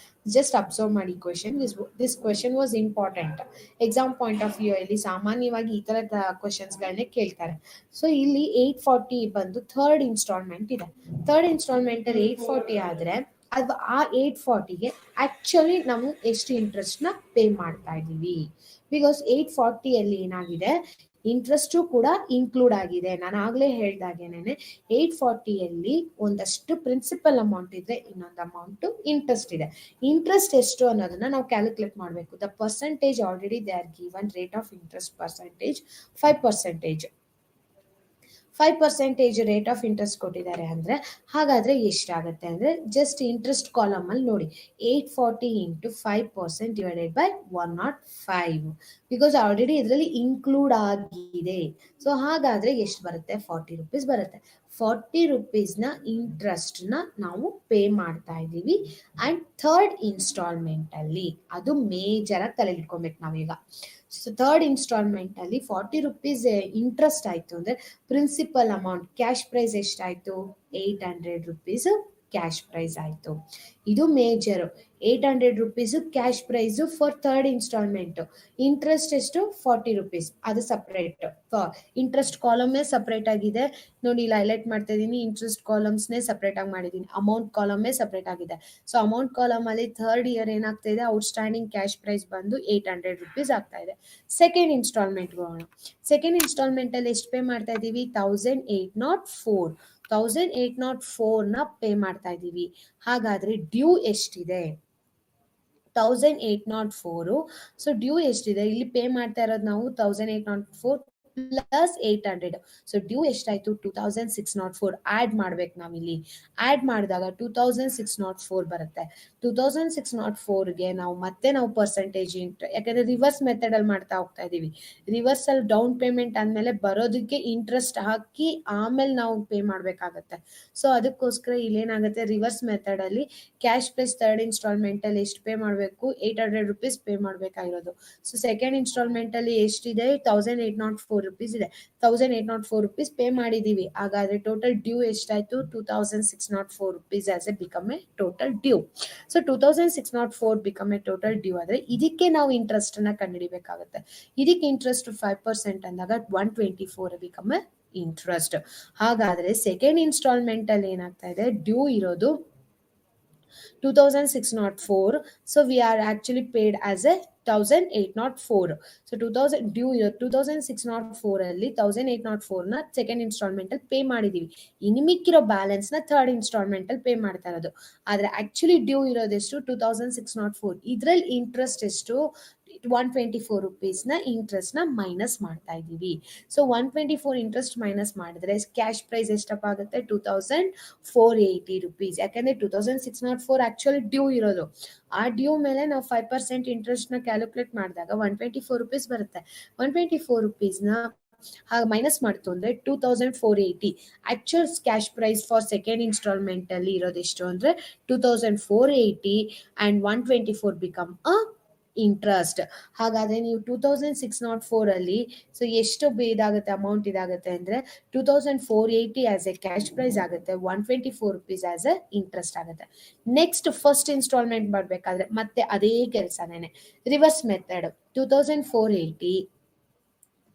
ಜಸ್ಟ್ ಅಬ್ಸರ್ವ್ ಮಾಡಿ question. This question was important. Exam point of view ಅಲ್ಲಿ ಸಾಮಾನ್ಯವಾಗಿ ಈ ತರದ ಕ್ವೆಶನ್ಸ್ ಗಳನ್ನೇ ಕೇಳ್ತಾರೆ. ಸೊ ಇಲ್ಲಿ 840 ಬಂದು ಥರ್ಡ್ ಇನ್ಸ್ಟಾಲ್ಮೆಂಟ್ ಇದೆ. ಥರ್ಡ್ ಇನ್ಸ್ಟಾಲ್ಮೆಂಟ್ ಅಲ್ಲಿ 840 ಆದ್ರೆ ಅದು ಆ 840ಗೆ ಆಕ್ಚುಲಿ ನಾವು ಎಷ್ಟು ಇಂಟ್ರೆಸ್ಟ್ ನ ಪೇ ಮಾಡ್ತಾ ಇದೀವಿ. ಬಿಕಾಸ್ 840 ಅಲ್ಲಿ ಏನಾಗಿದೆ, ಇಂಟ್ರೆಸ್ಟ್ ಕೂಡ ಇನ್ಕ್ಲೂಡ್ ಆಗಿದೆ. ನಾನು ಆಗ್ಲೇ ಹೇಳ್ದಾಗೇನೆ 840 ಅಲ್ಲಿ ಒಂದಷ್ಟು ಪ್ರಿನ್ಸಿಪಲ್ ಅಮೌಂಟ್ ಇದೆ, ಇನ್ನೊಂದು ಅಮೌಂಟ್ ಇಂಟ್ರೆಸ್ಟ್ ಇದೆ. ಇಂಟ್ರೆಸ್ಟ್ ಎಷ್ಟು ಅನ್ನೋದನ್ನ ನಾವು ಕ್ಯಾಲ್ಕುಲೇಟ್ ಮಾಡಬೇಕು. The percentage already they are given. Rate of interest percentage 5%. 5% rate of interest ಕೊಟ್ಟಿದ್ದಾರೆ ಅಂದ್ರೆ ಹಾಗಾದ್ರೆ ಎಷ್ಟಾಗುತ್ತೆ ಅಂದ್ರೆ ಜಸ್ಟ್ ಇಂಟ್ರೆಸ್ಟ್ ಕಾಲಮ್ ಅಲ್ಲಿ ನೋಡಿ 840 into 5% divided by 105 because already ಇದರಲ್ಲಿ ಇನ್ಕ್ಲೂಡ್ ಆಗಿದೆ. ಸೊ ಹಾಗಾದ್ರೆ ಎಷ್ಟು ಬರುತ್ತೆ 40 ರುಪೀಸ್ ಬರುತ್ತೆ. 40 ರುಪೀಸ್ನ ಇಂಟ್ರೆಸ್ಟ್ನ ನಾವು ಪೇ ಮಾಡ್ತಾ ಇದ್ದೀವಿ ಅಂಡ್ ಥರ್ಡ್ ಇನ್ಸ್ಟಾಲ್ಮೆಂಟ್ ಅಲ್ಲಿ ಅದು ಮೇಜರ್ ಆಗಿ ತಲೆ ಇಟ್ಕೊಬೇಕು ನಾವೀಗ. ಸೊ ಥರ್ಡ್ ಇನ್ಸ್ಟಾಲ್ಮೆಂಟ್ ಅಲ್ಲಿ 40 ರುಪೀಸ್ ಇಂಟ್ರೆಸ್ಟ್ ಆಯ್ತು ಅಂದ್ರೆ ಪ್ರಿನ್ಸಿಪಲ್ ಅಮೌಂಟ್ ಕ್ಯಾಶ್ ಪ್ರೈಸ್ ಎಷ್ಟಾಯ್ತು 800 ರುಪೀಸ್ ಕ್ಯಾಶ್ ಪ್ರೈಸ್ ಆಯ್ತು. ಇದು major 800 rupees cash price for third installment. Interest ಎಷ್ಟು 40 ರುಪೀಸ್ ಅದು ಸಪ್ರೇಟ್. ಇಂಟ್ರೆಸ್ಟ್ ಕಾಲಮ್ ಸಪ್ರೇಟ್ ಆಗಿದೆ ನೋಡಿ, ಇಲ್ಲಿ ಹೈಲೈಟ್ ಮಾಡ್ತಾ ಇದೀನಿ. ಇಂಟ್ರೆಸ್ಟ್ ಕಾಲಮ್ಸ್ ನೇ ಸಪ್ರೇಟ್ ಆಗಿ ಮಾಡಿದೀನಿ, ಅಮೌಂಟ್ ಕಾಲಮ್ ಸಪ್ರೇಟ್ ಆಗಿದೆ. ಸೊ ಅಮೌಂಟ್ ಕಾಲಮ್ ಅಲ್ಲಿ ಥರ್ಡ್ ಇಯರ್ ಏನಾಗ್ತಾ ಇದೆ ಔಟ್ಸ್ಟ್ಯಾಂಡಿಂಗ್ ಕ್ಯಾಶ್ ಪ್ರೈಸ್ ಬಂದು 800 ರುಪೀಸ್ ಆಗ್ತಾ ಇದೆ. ಸೆಕೆಂಡ್ ಇನ್ಸ್ಟಾಲ್ಮೆಂಟ್ ಹೋಗೋಣ. ಸೆಕೆಂಡ್ ಇನ್ಸ್ಟಾಲ್ಮೆಂಟ್ ಅಲ್ಲಿ ಎಷ್ಟು ಪೇ ಮಾಡ್ತಾ ಇದೀವಿ 1804 ನ ಪೇ ಮಾಡ್ತಾ ಇದೀವಿ. ಹಾಗಾದ್ರೆ ಡ್ಯೂ ಎಷ್ಟಿದೆ 1804. ಸೊ ಡ್ಯೂ ಎಷ್ಟಿದೆ ಇಲ್ಲಿ ಪೇ ಮಾಡ್ತಾ ಇರೋದು ನಾವು 1804 ಪ್ಲಸ್ 800. ಸೊ ಡ್ಯೂ ಎಷ್ಟಾಯ್ತು 2604 ಆಡ್ ಮಾಡ್ಬೇಕು ನಾವಿಲ್ಲಿ. ಆಡ್ ಮಾಡಿದಾಗ 2604 ಬರುತ್ತೆ. 2604ಗೆ ನಾವು ಪರ್ಸೆಂಟೇಜ್ ಯಾಕಂದ್ರೆ ರಿವರ್ಸ್ ಮೆಥಡ್ ಅಲ್ಲಿ ಮಾಡ್ತಾ ಹೋಗ್ತಾ ಇದೀವಿ. ರಿವರ್ಸ್ ಅಲ್ಲಿ ಡೌನ್ ಪೇಮೆಂಟ್ ಆದ್ಮೇಲೆ ಬರೋದಕ್ಕೆ ಇಂಟ್ರೆಸ್ಟ್ ಹಾಕಿ ಆಮೇಲೆ ನಾವು ಪೇ ಮಾಡ್ಬೇಕಾಗತ್ತೆ. ಸೊ ಅದಕ್ಕೋಸ್ಕರ ಇಲ್ಲಿ ಏನಾಗುತ್ತೆ ರಿವರ್ಸ್ ಮೆಥಡ್ ಅಲ್ಲಿ ಕ್ಯಾಶ್ ಪ್ರೈಸ್ ಥರ್ಡ್ ಇನ್ಸ್ಟಾಲ್ಮೆಂಟ್ ಅಲ್ಲಿ ಎಷ್ಟು ಪೇ ಮಾಡಬೇಕು 800 ರುಪೀಸ್ ಪೇ ಮಾಡ್ಬೇಕಾಗಿರೋದು. ಸೊ ಸೆಕೆಂಡ್ ಇನ್ಸ್ಟಾಲ್ಮೆಂಟ್ ಅಲ್ಲಿ ಎಷ್ಟಿದೆ 1804 ರುಪೀಸ್ ಇದೆ. 1804 ರುಪೀಸ್ ಪೇ ಮಾಡಿದೀವಿ. ಹಾಗಾದ್ರೆ ಟೋಟಲ್ ಡ್ಯೂ ಎಷ್ಟಾಯ್ತು 2604 rupees as a become a total due. So 2604 become a total due ಆದ್ರೆ ಇದಕ್ಕೆ ನಾವು ಇಂಟ್ರೆಸ್ಟ್ ಅನ್ನ ಕಂಡುಹಿಡಿಬೇಕಾಗುತ್ತೆ. ಇದಕ್ಕೆ ಇಂಟ್ರೆಸ್ಟ್ 5% ಅಂದಾಗ 124 ಬಿಕಮ್ ಎ ಇಂಟ್ರೆಸ್ಟ್. ಹಾಗಾದ್ರೆ ಸೆಕೆಂಡ್ ಇನ್ಸ್ಟಾಲ್ಮೆಂಟ್ ಅಲ್ಲಿ ಏನಾಗ್ತಾ ಇದೆ ಡ್ಯೂ ಇರೋದು 2604. So we are actually paid as a 1804. So 2000 due 2604 ಅಲ್ಲಿ 1804 ನ ಸೆಕೆಂಡ್ ಇನ್ಸ್ಟಾಲ್ಮೆಂಟ್ ಅಲ್ಲಿ ಪೇ ಮಾಡಿದೀವಿ. ಇನ್ನು ಮಿಕ್ಕಿರೋ ಬ್ಯಾಲೆನ್ಸ್ ನ ಥರ್ಡ್ ಇನ್ಸ್ಟಾಲ್ಮೆಂಟ್ ಅಲ್ಲಿ ಪೇ ಮಾಡ್ತಾ ಇರೋದು. ಆದ್ರೆ ಆಕ್ಚುಲಿ ಡ್ಯೂ ಇರೋದೆಷ್ಟು 2604. ಇದ್ರಲ್ಲಿ ಇಂಟ್ರೆಸ್ಟ್ ಎಷ್ಟು 124 ರುಪೀಸ್ ನ ಇಂಟ್ರೆಸ್ಟ್ ನ ಮೈನಸ್ ಮಾಡ್ತಾ ಇದೀವಿ. ಸೊ 124 ಇಂಟ್ರೆಸ್ಟ್ ಮೈನಸ್ ಮಾಡಿದ್ರೆ ಕ್ಯಾಶ್ ಪ್ರೈಸ್ ಎಷ್ಟಪ್ಪ ಆಗುತ್ತೆ 2480 ರುಪೀಸ್. ಯಾಕಂದ್ರೆ 2604 ಆಕ್ಚುಲಿ ಡ್ಯೂ ಇರೋದು. ಆ ಡ್ಯೂ ಮೇಲೆ ನಾವು 5% ಇಂಟ್ರೆಸ್ಟ್ ನ ಕ್ಯಾಲ್ಕುಲೇಟ್ ಮಾಡಿದಾಗ 124 ರುಪೀಸ್ ಬರುತ್ತೆ. 124 ರುಪೀಸ್ ನ ಮೈನಸ್ ಮಾಡ್ತು ಅಂದ್ರೆ 2480. Actual cash price for second instalment ಅಲ್ಲಿ ಇರೋದೆಷ್ಟು ಅಂದ್ರೆ 2480 ಅಂಡ್ 124 ಬಿಕಮ್ ಅ ಇಂಟ್ರೆಸ್ಟ್. ಹಾಗಾದ್ರೆ ನೀವು 2604 ಅಲ್ಲಿ ಸೊ ಎಷ್ಟು ಇದಾಗುತ್ತೆ ಅಮೌಂಟ್ ಇದಾಗುತ್ತೆ ಅಂದ್ರೆ 2480 ಆಸ್ ಎ ಕ್ಯಾಶ್ ಪ್ರೈಸ್ ಆಗುತ್ತೆ, 124 ರುಪೀಸ್ ಆಸ್ ಎ ಇಂಟ್ರೆಸ್ಟ್ ಆಗುತ್ತೆ. ನೆಕ್ಸ್ಟ್ ಫಸ್ಟ್ ಇನ್ಸ್ಟಾಲ್ಮೆಂಟ್ ಮಾಡ್ಬೇಕಾದ್ರೆ ಮತ್ತೆ ಅದೇ ಕೆಲಸನೇನೆ reverse method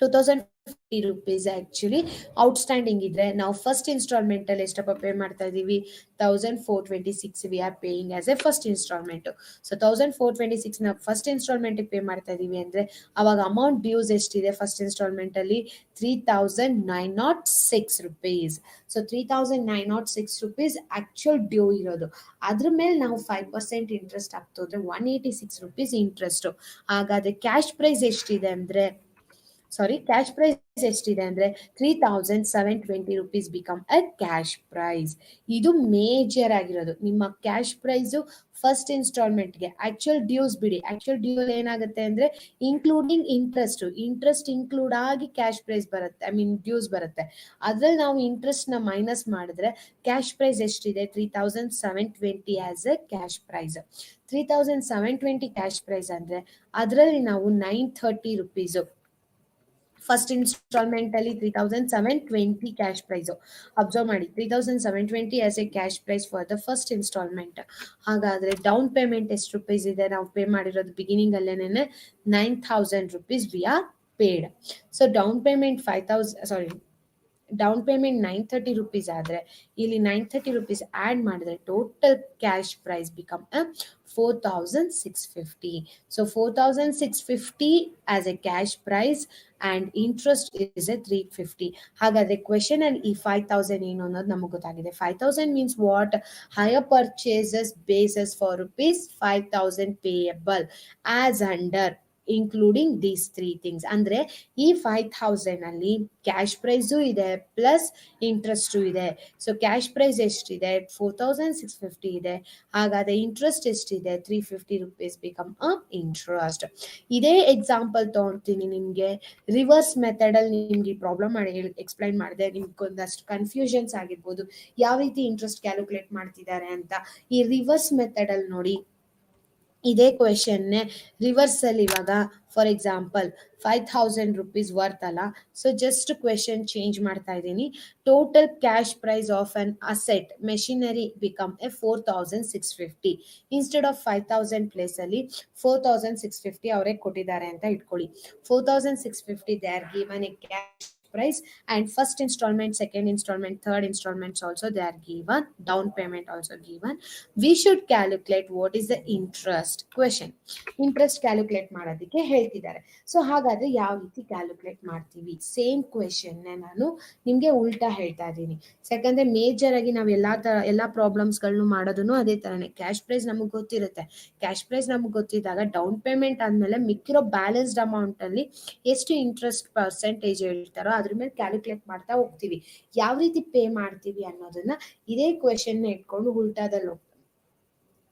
2050 rupees actually outstanding ಇದ್ರೆ ನಾವು ಫಸ್ಟ್ ಇನ್ಸ್ಟಾಲ್ಮೆಂಟ್ ಅಲ್ಲಿ ಎಷ್ಟಪ್ಪ ಪೇ ಮಾಡ್ತಾ ಇದೀವಿ 1426 we are paying as a first instalment. So 1426 ನ ಫಸ್ಟ್ ಇನ್ಸ್ಟಾಲ್ಮೆಂಟ್ ಪೇ ಮಾಡ್ತಾ ಇದೀವಿ ಅಂದ್ರೆ ಅವಾಗ ಅಮೌಂಟ್ ಡ್ಯೂಸ್ ಎಷ್ಟಿದೆ ಫಸ್ಟ್ ಇನ್ಸ್ಟಾಲ್ಮೆಂಟ್ ಅಲ್ಲಿ 3906 rupees. So 3906 rupees actual due ಇರೋದು. ಅದ್ರ ಮೇಲೆ ನಾವು 5% ಇಂಟ್ರೆಸ್ಟ್ ಹಾಕ್ತೋದ್ರೆ 186 ರುಪೀಸ್ ಇಂಟ್ರೆಸ್ಟ್. ಹಾಗಾದ್ರೆ ಕ್ಯಾಶ್ ಪ್ರೈಸ್ ಎಷ್ಟಿದೆ ಅಂದ್ರೆ ಕ್ಯಾಶ್ ಪ್ರೈಸ್ ಎಷ್ಟಿದೆ ಅಂದ್ರೆ 3720 rupees become a cash price. ಇದು ಮೇಜರ್ ಆಗಿರೋದು ನಿಮ್ಮ ಕ್ಯಾಶ್ ಪ್ರೈಸ್ ಫಸ್ಟ್ ಇನ್ಸ್ಟಾಲ್ಮೆಂಟ್ಗೆ. ಆಕ್ಚುಯಲ್ ಡ್ಯೂಸ್ ಬಿಡಿ, ಆಕ್ಚುಯಲ್ ಡ್ಯೂ ಏನಾಗುತ್ತೆ ಅಂದ್ರೆ ಇನ್ಕ್ಲೂಡಿಂಗ್ ಇಂಟ್ರೆಸ್ಟ್ ಇನ್ಕ್ಲೂಡ್ ಆಗಿ ಕ್ಯಾಶ್ ಪ್ರೈಸ್ ಬರುತ್ತೆ, ಐ ಮೀನ್ ಡ್ಯೂಸ್ ಬರುತ್ತೆ. ಅದ್ರಲ್ಲಿ ನಾವು ಇಂಟ್ರೆಸ್ಟ್ ನ ಮೈನಸ್ ಮಾಡಿದ್ರೆ ಕ್ಯಾಶ್ ಪ್ರೈಸ್ ಎಷ್ಟಿದೆ 3720 as a cash price. 3720 cash price ಅಂದ್ರೆ ಅದರಲ್ಲಿ ನಾವು 930 ರುಪೀಸ್ ಫಸ್ಟ್ ಇನ್ಸ್ಟಾಲ್ಮೆಂಟ್ ಅಲ್ಲಿ 3720 ಕ್ಯಾಶ್ ಪ್ರೈಸ್. ಅಬ್ಸರ್ವ್ ಮಾಡಿ 3720 as a cash price for the first installment. ಹಾಗಾದ್ರೆ ಡೌನ್ ಪೇಮೆಂಟ್ ಎಷ್ಟು ರುಪೀಸ್ ಇದೆ ನಾವು ಪೇ ಮಾಡಿರೋದು ಬಿಗಿನಿಂಗ್ ಅಲ್ಲೇನೆ 9000 rupees we are paid. So down payment 930 rupees ಆದ್ರೆ ಇಲ್ಲಿ 930 ರುಪೀಸ್ ಆಡ್ ಮಾಡಿದ್ರೆ total cash price become 4650. So 4650 as a cash price and interest is 350. ಹಾಗಾದ್ರೆ ಕ್ವೆಶನ್ ಅಲ್ಲಿ ಈ 5000 ಏನು ಅನ್ನೋದು ನಮಗೆ ಗೊತ್ತಾಗಿದೆ. 5000 means what? Higher purchases basis for rupees 5000 payable as under including these 3 things. ಅಂದ್ರೆ ಈ 5,000 ಅಲ್ಲಿ ಕ್ಯಾಶ್ ಪ್ರೈಸು ಇದೆ ಪ್ಲಸ್ ಇಂಟ್ರೆಸ್ಟು ಇದೆ. ಸೊ ಕ್ಯಾಶ್ ಪ್ರೈಸ್ ಎಷ್ಟಿದೆ 4,650 ಇದೆ. ಹಾಗಾದ್ರೆ ಇಂಟ್ರೆಸ್ಟ್ ಎಷ್ಟಿದೆ 350 rupees ಬಿಕಮ್ ಅ ಇಂಟ್ರೆಸ್ಟ್. ಇದೇ ಎಕ್ಸಾಂಪಲ್ ತಗೊಳ್ತೀನಿ ನಿಮ್ಗೆ ರಿವರ್ಸ್ ಮೆಥಡ್ ಅಲ್ಲಿ ನಿಮ್ಗೆ ಪ್ರಾಬ್ಲಮ್ ಮಾಡಿ ಎಕ್ಸ್ಪ್ಲೈನ್ ಮಾಡಿದೆ. ನಿಮ್ಗೆ ಒಂದಷ್ಟು ಕನ್ಫ್ಯೂಷನ್ಸ್ ಆಗಿರ್ಬೋದು ಯಾವ ರೀತಿ ಇಂಟ್ರೆಸ್ಟ್ ಕ್ಯಾಲ್ಕುಲೇಟ್ ಮಾಡ್ತಿದ್ದಾರೆ ಅಂತ. ಈ ರಿವರ್ಸ್ ಮೆಥಡ್ ಅಲ್ಲಿ ನೋಡಿ ಇದೇ ಕ್ವೆಶನ್ನೇ ರಿವರ್ಸ್ ಅಲ್ಲಿ ಇವಾಗ ಫಾರ್ ಎಕ್ಸಾಂಪಲ್ 5,000 rupees ವರ್ತ್ ಅಲ್ಲ. ಸೊ ಜಸ್ಟ್ ಕ್ವೆಶನ್ ಚೇಂಜ್ ಮಾಡ್ತಾ ಇದ್ದೀನಿ. Total cash price of an asset machinery become 4,650. Instead of 5,000 place ಅಲ್ಲಿ 4,650 ಅವರೇ ಕೊಟ್ಟಿದ್ದಾರೆ ಅಂತ ಇಟ್ಕೊಳ್ಳಿ. 4,650 they are given a cash price, and first installment, second installment, third installments also they are given, down payment also given. We should calculate what is the interest. Question interest calculate ಮಾಡೋದಕ್ಕೆ ಹೇಳ್ತಿದ್ದಾರೆ. ಸೊ ಹಾಗಾದ್ರೆ ಯಾವ ರೀತಿ ಕ್ಯಾಲ್ಕುಲೇಟ್ ಮಾಡ್ತೀವಿ? ಸೇಮ್ ಕ್ವೆಶನ್ ನಾನು ನಿಮ್ಗೆ ಉಲ್ಟಾ ಹೇಳ್ತಾ ಇದ್ದೀನಿ. ಯಾಕಂದ್ರೆ ಮೇಜರ್ ಆಗಿ ನಾವು ಎಲ್ಲಾ ಪ್ರಾಬ್ಲಮ್ಸ್ ಗಳನ್ನು ಮಾಡೋದನ್ನು ಅದೇ ತರನೇ. ಕ್ಯಾಶ್ ಪ್ರೈಸ್ ನಮಗೆ ಗೊತ್ತಿರುತ್ತೆ. ಕ್ಯಾಶ್ ಪ್ರೈಸ್ ನಮಗೆ ಗೊತ್ತಿದ್ದಾಗ ಡೌನ್ ಪೇಮೆಂಟ್ ಆದ್ಮೇಲೆ ಮಿಕ್ಕಿರೋ ಬ್ಯಾಲೆನ್ಸ್ಡ್ ಅಮೌಂಟ್ ಅಲ್ಲಿ ಎಷ್ಟು ಇಂಟ್ರೆಸ್ಟ್ ಪರ್ಸೆಂಟೇಜ್ ಹೇಳ್ತಾರೋ ಅದ್ರ ಮೇಲೆ ಕ್ಯಾಲ್ಕುಲೇಟ್ ಮಾಡ್ತಾ ಹೋಗ್ತೀವಿ. ಯಾವ ರೀತಿ ಪೇ ಮಾಡ್ತೀವಿ ಅನ್ನೋದನ್ನ ಇದೇ ಕ್ವೆಶನ್ ಇಟ್ಕೊಂಡು ಉಲ್ಟಾದಲ್ಲಿ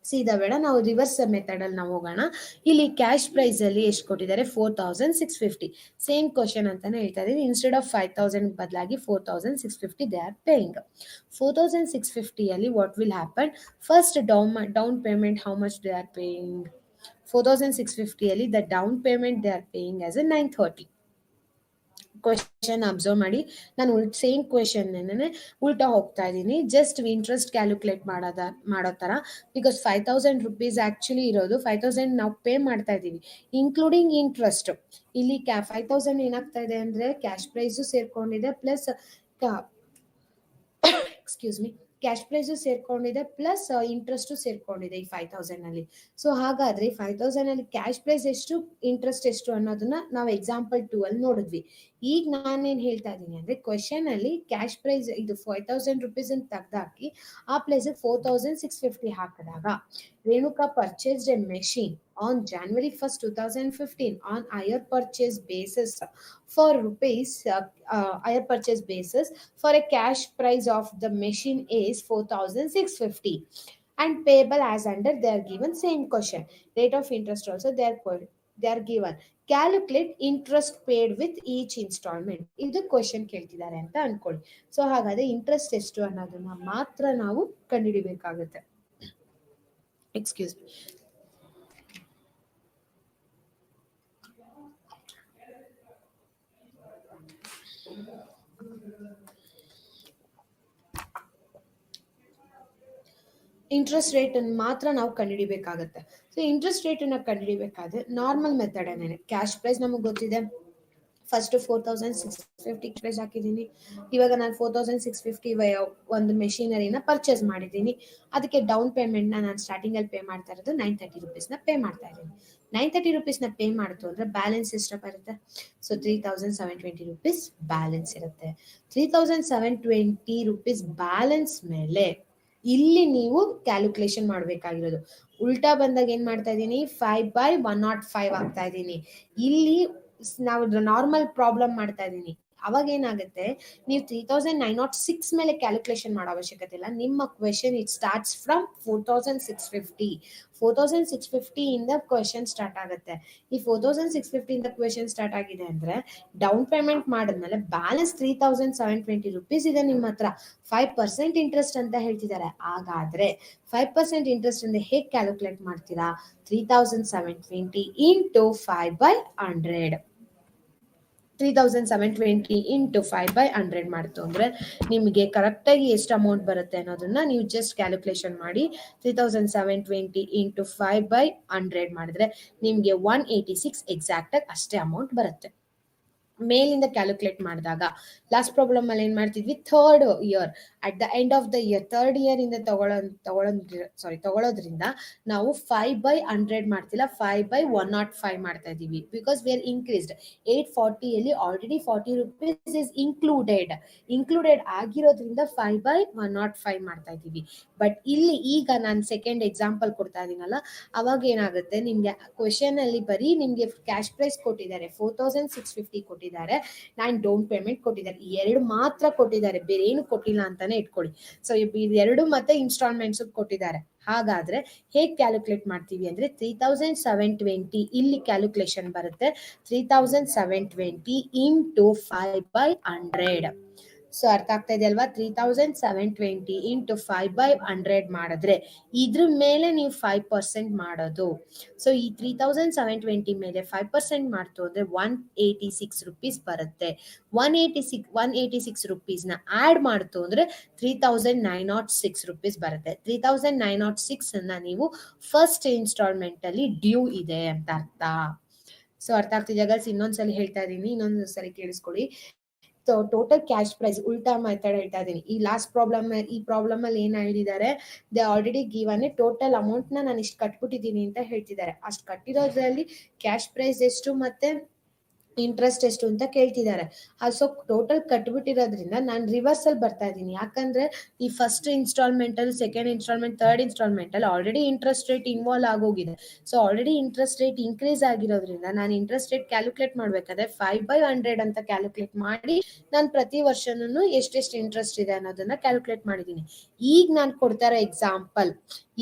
ಸೀದಾ ಬೇಡ, ನಾವು ರಿವರ್ಸ್ ಮೆಥಡ್ ಅಲ್ಲಿ ನಾವು ಹೋಗೋಣ. ಇಲ್ಲಿ ಕ್ಯಾಶ್ ಪ್ರೈಸ್ ಅಲ್ಲಿ ಎಷ್ಟು ಕೊಟ್ಟಿದ್ದಾರೆ 4,650. ಸೇಮ್ ಕ್ವಶನ್ ಅಂತಾನೆ ಹೇಳ್ತಾ ಇದೀನಿ. ಇನ್ಸ್ಟೆಡ್ ಆಫ್ 5,000 ಬದಲಾಗಿ 4,650 ದೇ ಆರ್ ಪೇಯಿಂಗ್. 4,650 ಅಲ್ಲಿ what will happen? First down payment how much they are paying? 4,650 ಅಲ್ಲಿ the down payment they are paying as A 930. Question observe ಮಾಡಿ. ನಾನು ಸೇಮ್ ಕ್ವೆಶನ್ ಉಲ್ಟಾ ಹೋಗ್ತಾ ಇದ್ದೀನಿ. ಜಸ್ಟ್ ಇಂಟ್ರೆಸ್ಟ್ ಕ್ಯಾಲ್ಕುಲೇಟ್ ಮಾಡೋ ತರ. ಬಿಕಾಸ್ 5,000 rupees ಆಕ್ಚುಲಿ ಇರೋದು 5,000 ನಾವು ಪೇ ಮಾಡ್ತಾ ಇದೀವಿ ಇನ್ಕ್ಲೂಡಿಂಗ್ ಇಂಟ್ರೆಸ್ಟ್. ಇಲ್ಲಿ 5,000 ಏನಾಗ್ತಾ ಇದೆ ಅಂದ್ರೆ ಕ್ಯಾಶ್ ಪ್ರೈಸು ಸೇರ್ಕೊಂಡಿದೆ plus excuse me cash price ಸೇರ್ಕೊಂಡಿದೆ ಪ್ಲಸ್ ಇಂಟ್ರೆಸ್ಟ್ ಸೇರ್ಕೊಂಡಿದೆ ಈ 5,000 ಅಲ್ಲಿ. ಸೊ ಹಾಗಾದ್ರೆ 5,000 ಅಲ್ಲಿ ಕ್ಯಾಶ್ ಪ್ರೈಸ್ ಎಷ್ಟು ಇಂಟ್ರೆಸ್ಟ್ ಎಷ್ಟು ಅನ್ನೋದನ್ನ ನಾವು ಎಕ್ಸಾಂಪಲ್ 2 ಅಲ್ಲಿ ನೋಡಿದ್ವಿ. ಈಗ ನಾನೇನ್ ಹೇಳ್ತಾ ಇದ್ದೀನಿ ಅಂದ್ರೆ ಕ್ವೆಶನ್ ಅಲ್ಲಿ ಕ್ಯಾಶ್ ಪ್ರೈಸ್ ಇದು 5,000 rupees ಅಂತ ತೆಗ್ದಾಕಿ ಆ ಪ್ಲೇಸ್ 4,650 ಹಾಕಿದಾಗ Renuka purchased A machine on January 1st, 2015 on hire purchase basis for rupees hire purchase basis for a cash price of the machine is 4,650 and payable as under they are given. Same question, rate of interest also they are given. Calculate interest paid with each installment. ಇದು ಕ್ವೆಶನ್ ಕೇಳ್ತಿದ್ದಾರೆ ಅಂತ ಅನ್ಕೊಳ್ಳಿ. ಸೊ ಹಾಗಾದ್ರೆ ಇಂಟ್ರೆಸ್ಟ್ ಎಷ್ಟು ಅನ್ನೋದನ್ನ ಮಾತ್ರ ನಾವು ಕಂಡುಹಿಡಿಬೇಕಾಗುತ್ತೆ. Excuse me. ಇಂಟ್ರೆಸ್ಟ್ ರೇಟ್ ಅನ್ನು ಮಾತ್ರ ನಾವು ಕಂಡುಹಿಡಿಬೇಕಾಗತ್ತೆ. ಸೊ ಇಂಟ್ರೆಸ್ಟ್ ರೇಟ್ ಅನ್ನ ಕಂಡುಹಿಡಿಬೇಕಾದ್ರೆ ನಾರ್ಮಲ್ ಮೆಥಡ್ ಏನೇನೆ. ಕ್ಯಾಶ್ ಪ್ರೈಸ್ ನಮಗೆ ಗೊತ್ತಿದೆ. ಫಸ್ಟ್ 4,650 ಪ್ರೈಸ್ ಹಾಕಿದ್ದೀನಿ. ಇವಾಗ ನಾನು 4,650 ಒಂದು ಮೆಷಿನರಿನ ಪರ್ಚೇಸ್ ಮಾಡಿದ್ದೀನಿ. ಅದಕ್ಕೆ ಡೌನ್ ಪೇಮೆಂಟ್ ನಾನು ಸ್ಟಾರ್ಟಿಂಗ್ ಅಲ್ಲಿ ಪೇ ಮಾಡ್ತಾ ಇರೋದು 930 rupees ಪೇ ಮಾಡ್ತಾ ಇದ್ದೀನಿ. 930 rupees ಪೇ ಮಾಡ್ತು ಅಂದ್ರೆ ಬ್ಯಾಲೆನ್ಸ್ ಎಷ್ಟು ಬರುತ್ತೆ? ಸೊ 3,720 rupees ಬ್ಯಾಲೆನ್ಸ್ ಇರುತ್ತೆ. 3,720 rupees ಬ್ಯಾಲೆನ್ಸ್ ಮೇಲೆ ಇಲ್ಲಿ ನೀವು ಕ್ಯಾಲ್ಕುಲೇಷನ್ ಮಾಡ್ಬೇಕಾಗಿರೋದು. ಉಲ್ಟಾ ಬಂದಾಗ ಏನ್ ಮಾಡ್ತಾ ಇದ್ದೀನಿ 5/105 ಆಗ್ತಾ ಇದ್ದೀನಿ. ಇಲ್ಲಿ ನಾವು ನಾರ್ಮಲ್ ಪ್ರಾಬ್ಲಮ್ ಮಾಡ್ತಾ ಇದ್ದೀನಿ. ಅವಾಗ ಏನಾಗುತ್ತೆ, ನೀವು 3,906 ಮೇಲೆ ಕ್ಯಾಲ್ಕುಲೇಷನ್ ಮಾಡೋ ಅವಶ್ಯಕತೆ ಇಲ್ಲ. ನಿಮ್ಮ ಕ್ವೆಶನ್ ಇಟ್ ಸ್ಟಾರ್ಟ್ಸ್ ಫ್ರಮ್ 4,650. 4,650 ಇಂದ ಕ್ವೆಶನ್ ಸ್ಟಾರ್ಟ್ ಆಗುತ್ತೆ. ಈ 4,650 ಇಂದ ಕ್ವೆಶನ್ ಸ್ಟಾರ್ಟ್ ಆಗಿದೆ ಅಂದ್ರೆ ಡೌನ್ ಪೇಮೆಂಟ್ ಮಾಡಿದ್ಮೇಲೆ ಬ್ಯಾಲೆನ್ಸ್ 3,720 rupees ಇದೆ ನಿಮ್ಮ ಹತ್ರ. 5% ಇಂಟ್ರೆಸ್ಟ್ ಅಂತ ಹೇಳ್ತಿದ್ದಾರೆ. ಹಾಗಾದ್ರೆ 5% ಇಂಟ್ರೆಸ್ಟ್ ಅಂದ್ರೆ ಹೇಗೆ ಕ್ಯಾಲ್ಕುಲೇಟ್ ಮಾಡ್ತೀರಾ? 3,720 into 5/100. 3,720 into 5/100 ಮಾಡ್ತು ಅಂದ್ರೆ ನಿಮಗೆ ಕರೆಕ್ಟ್ ಆಗಿ ಎಷ್ಟು ಅಮೌಂಟ್ ಬರುತ್ತೆ ಅನ್ನೋದನ್ನ ನೀವು ಜಸ್ಟ್ ಕ್ಯಾಲ್ಕುಲೇಷನ್ ಮಾಡಿ. 3,720 into 5/100 ಮಾಡಿದ್ರೆ ನಿಮ್ಗೆ 186 ಎಕ್ಸಾಕ್ಟ್ ಆಗಿ ಅಷ್ಟೇ ಅಮೌಂಟ್ ಬರುತ್ತೆ. ಮೇಲಿಂದ ಕ್ಯಾಲ್ಕುಲೇಟ್ ಮಾಡಿದಾಗ ಲಾಸ್ಟ್ ಪ್ರಾಬ್ಲಮ್ ಅಲ್ಲಿ ಏನ್ ಮಾಡ್ತಿದ್ವಿ, third year at the end of the year third year ಇಂದ ತಗೊಳ್ಳೋದ್ರಿಂದ ನಾವು 5/100 ಮಾಡ್ತಿಲ್ಲ, 5/105 ಮಾಡ್ತಾ ಇದೀವಿ. ಬಿಕಾಸ್ ವಿ ಆರ್ ಇನ್ಕ್ರೀಸ್ಡ್ 840 ಅಲ್ಲಿ ಆಲ್ರೆಡಿ 40 rupees ಇಸ್ ಇನ್ಕ್ಲೂಡೆಡ್ ಆಗಿರೋದ್ರಿಂದ 5/105 ಮಾಡ್ತಾ ಇದೀವಿ. ಬಟ್ ಇಲ್ಲಿ ಈಗ ನಾನು ಸೆಕೆಂಡ್ ಎಕ್ಸಾಂಪಲ್ ಕೊಡ್ತಾ ಇದೀನಲ್ಲ, ಅವಾಗ ಏನಾಗುತ್ತೆ, ನಿಮ್ಗೆ ಕ್ವೆಶನ್ ಅಲ್ಲಿ ಬರೀ ನಿಮ್ಗೆ ಕ್ಯಾಶ್ ಪ್ರೈಸ್ ಕೊಟ್ಟಿದ್ದಾರೆ 4650 ಕೊಟ್ಟಿದ್ದಾರೆ, ನಾನು ಡೌನ್ ಪೇಮೆಂಟ್ ಕೊಟ್ಟಿದ್ದಾರೆ, ಎರಡು ಮಾತ್ರ ಕೊಟ್ಟಿದ್ದಾರೆ, ಬೇರೆ ಏನು ಕೊಟ್ಟಿಲ್ಲ ಅಂತಾನೆ ಇಟ್ಕೊಳ್ಳಿ. ಸೊ ಎರಡು ಮತ್ತೆ ಇನ್ಸ್ಟಾಲ್ಮೆಂಟ್ಸ್ ಕೊಟ್ಟಿದ್ದಾರೆ. ಹಾಗಾದ್ರೆ ಹೇಗ್ ಕ್ಯಾಲ್ಕುಲೇಟ್ ಮಾಡ್ತೀವಿ ಅಂದ್ರೆ 3720 ಇಲ್ಲಿ ಕ್ಯಾಲ್ಕುಲೇಷನ್ ಬರುತ್ತೆ. 3720 ಇಂಟು 5/100. ಸೊ ಅರ್ಥ ಆಗ್ತಾ ಇದೆ ಅಲ್ವಾ? 3720 ಇಂಟು 5/100 ಮಾಡಿದ್ರೆ ಇದ್ರ ಮೇಲೆ ನೀವು 5% ಮಾಡೋದು. ಸೊ ಈ 3720 ಮೇಲೆ 5% ಮಾಡ್ತು ಅಂದ್ರೆ 186 rupees ಬರುತ್ತೆ. 186 rupees ನ ಆಡ್ ಮಾಡ್ತು ಅಂದ್ರೆ 3906 rupees ಬರುತ್ತೆ. 3906 ಅನ್ನ ನೀವು ಫಸ್ಟ್ ಇನ್ಸ್ಟಾಲ್ಮೆಂಟ್ ಅಲ್ಲಿ ಡ್ಯೂ ಇದೆ ಅಂತ ಅರ್ಥ. ಸೊ ಅರ್ಥ ಆಗ್ತಿದೆ ಗರ್ಲ್ಸ್? ಇನ್ನೊಂದ್ಸಲಿ ಹೇಳ್ತಾ ಇದೀನಿ, ಇನ್ನೊಂದ್ಸರಿ ಕೇಳಿಸ್ಕೊಳ್ಳಿ. ಟೋಟಲ್ ಕ್ಯಾಶ್ ಪ್ರೈಸ್ ಉಲ್ಟಾ ಮೆಥಡ್ ಹೇಳ್ತಾ ಇದೀನಿ. ಈ ಲಾಸ್ಟ್ ಪ್ರಾಬ್ಲಮ್ ಅಲ್ಲಿ ಏನ್ ಹೇಳಿದ್ದಾರೆ, they already given total amount ನ ನಾನು ಇಷ್ಟು ಕಟ್ಬಿಟ್ಟಿದ್ದೀನಿ ಅಂತ ಹೇಳ್ತಿದ್ದಾರೆ. ಅಷ್ಟು ಕಟ್ಟಿರೋದ್ರಲ್ಲಿ ಕ್ಯಾಶ್ ಪ್ರೈಸ್ ಎಷ್ಟು ಮತ್ತೆ ಇಂಟ್ರೆಸ್ಟ್ ಎಷ್ಟು ಅಂತ ಕೇಳ್ತಿದ್ದಾರೆ. ಸೊ ಟೋಟಲ್ ಕಟ್ಬಿಟ್ಟಿರೋದ್ರಿಂದ ನಾನು ರಿವರ್ಸ್ ಅಲ್ಲಿ ಬರ್ತಾ ಇದ್ದೀನಿ. ಯಾಕಂದ್ರೆ ಈ ಫಸ್ಟ್ ಇನ್ಸ್ಟಾಲ್ಮೆಂಟ್ ಅಲ್ಲಿ, ಸೆಕೆಂಡ್ ಇನ್ಸ್ಟಾಲ್ಮೆಂಟ್, ಥರ್ಡ್ ಇನ್ಸ್ಟಾಲ್ಮೆಂಟ್ ಅಲ್ಲಿ ಆಲ್ರೆಡಿ ಇಂಟ್ರೆಸ್ಟ್ ರೇಟ್ ಇನ್ವಾಲ್ವ್ ಆಗೋಗಿದೆ. So already interest rate increase ಆಗಿರೋದ್ರಿಂದ ನಾನು ಇಂಟ್ರೆಸ್ಟ್ ರೇಟ್ ಕ್ಯಾಲ್ಕುಲೇಟ್ ಮಾಡ್ಬೇಕಾದ್ರೆ 5/100 ಅಂತ ಕ್ಯಾಲ್ಕುಲೇಟ್ ಮಾಡಿ ನಾನು ಪ್ರತಿ ವರ್ಷನೂ ಎಷ್ಟೆಷ್ಟು ಇಂಟ್ರೆಸ್ಟ್ ಇದೆ ಅನ್ನೋದನ್ನ ಕ್ಯಾಲ್ಕುಲೇಟ್ ಮಾಡಿದ್ದೀನಿ. ಈಗ ನಾನು ಕೊಡ್ತಾ ಇರೋ ಎಕ್ಸಾಂಪಲ್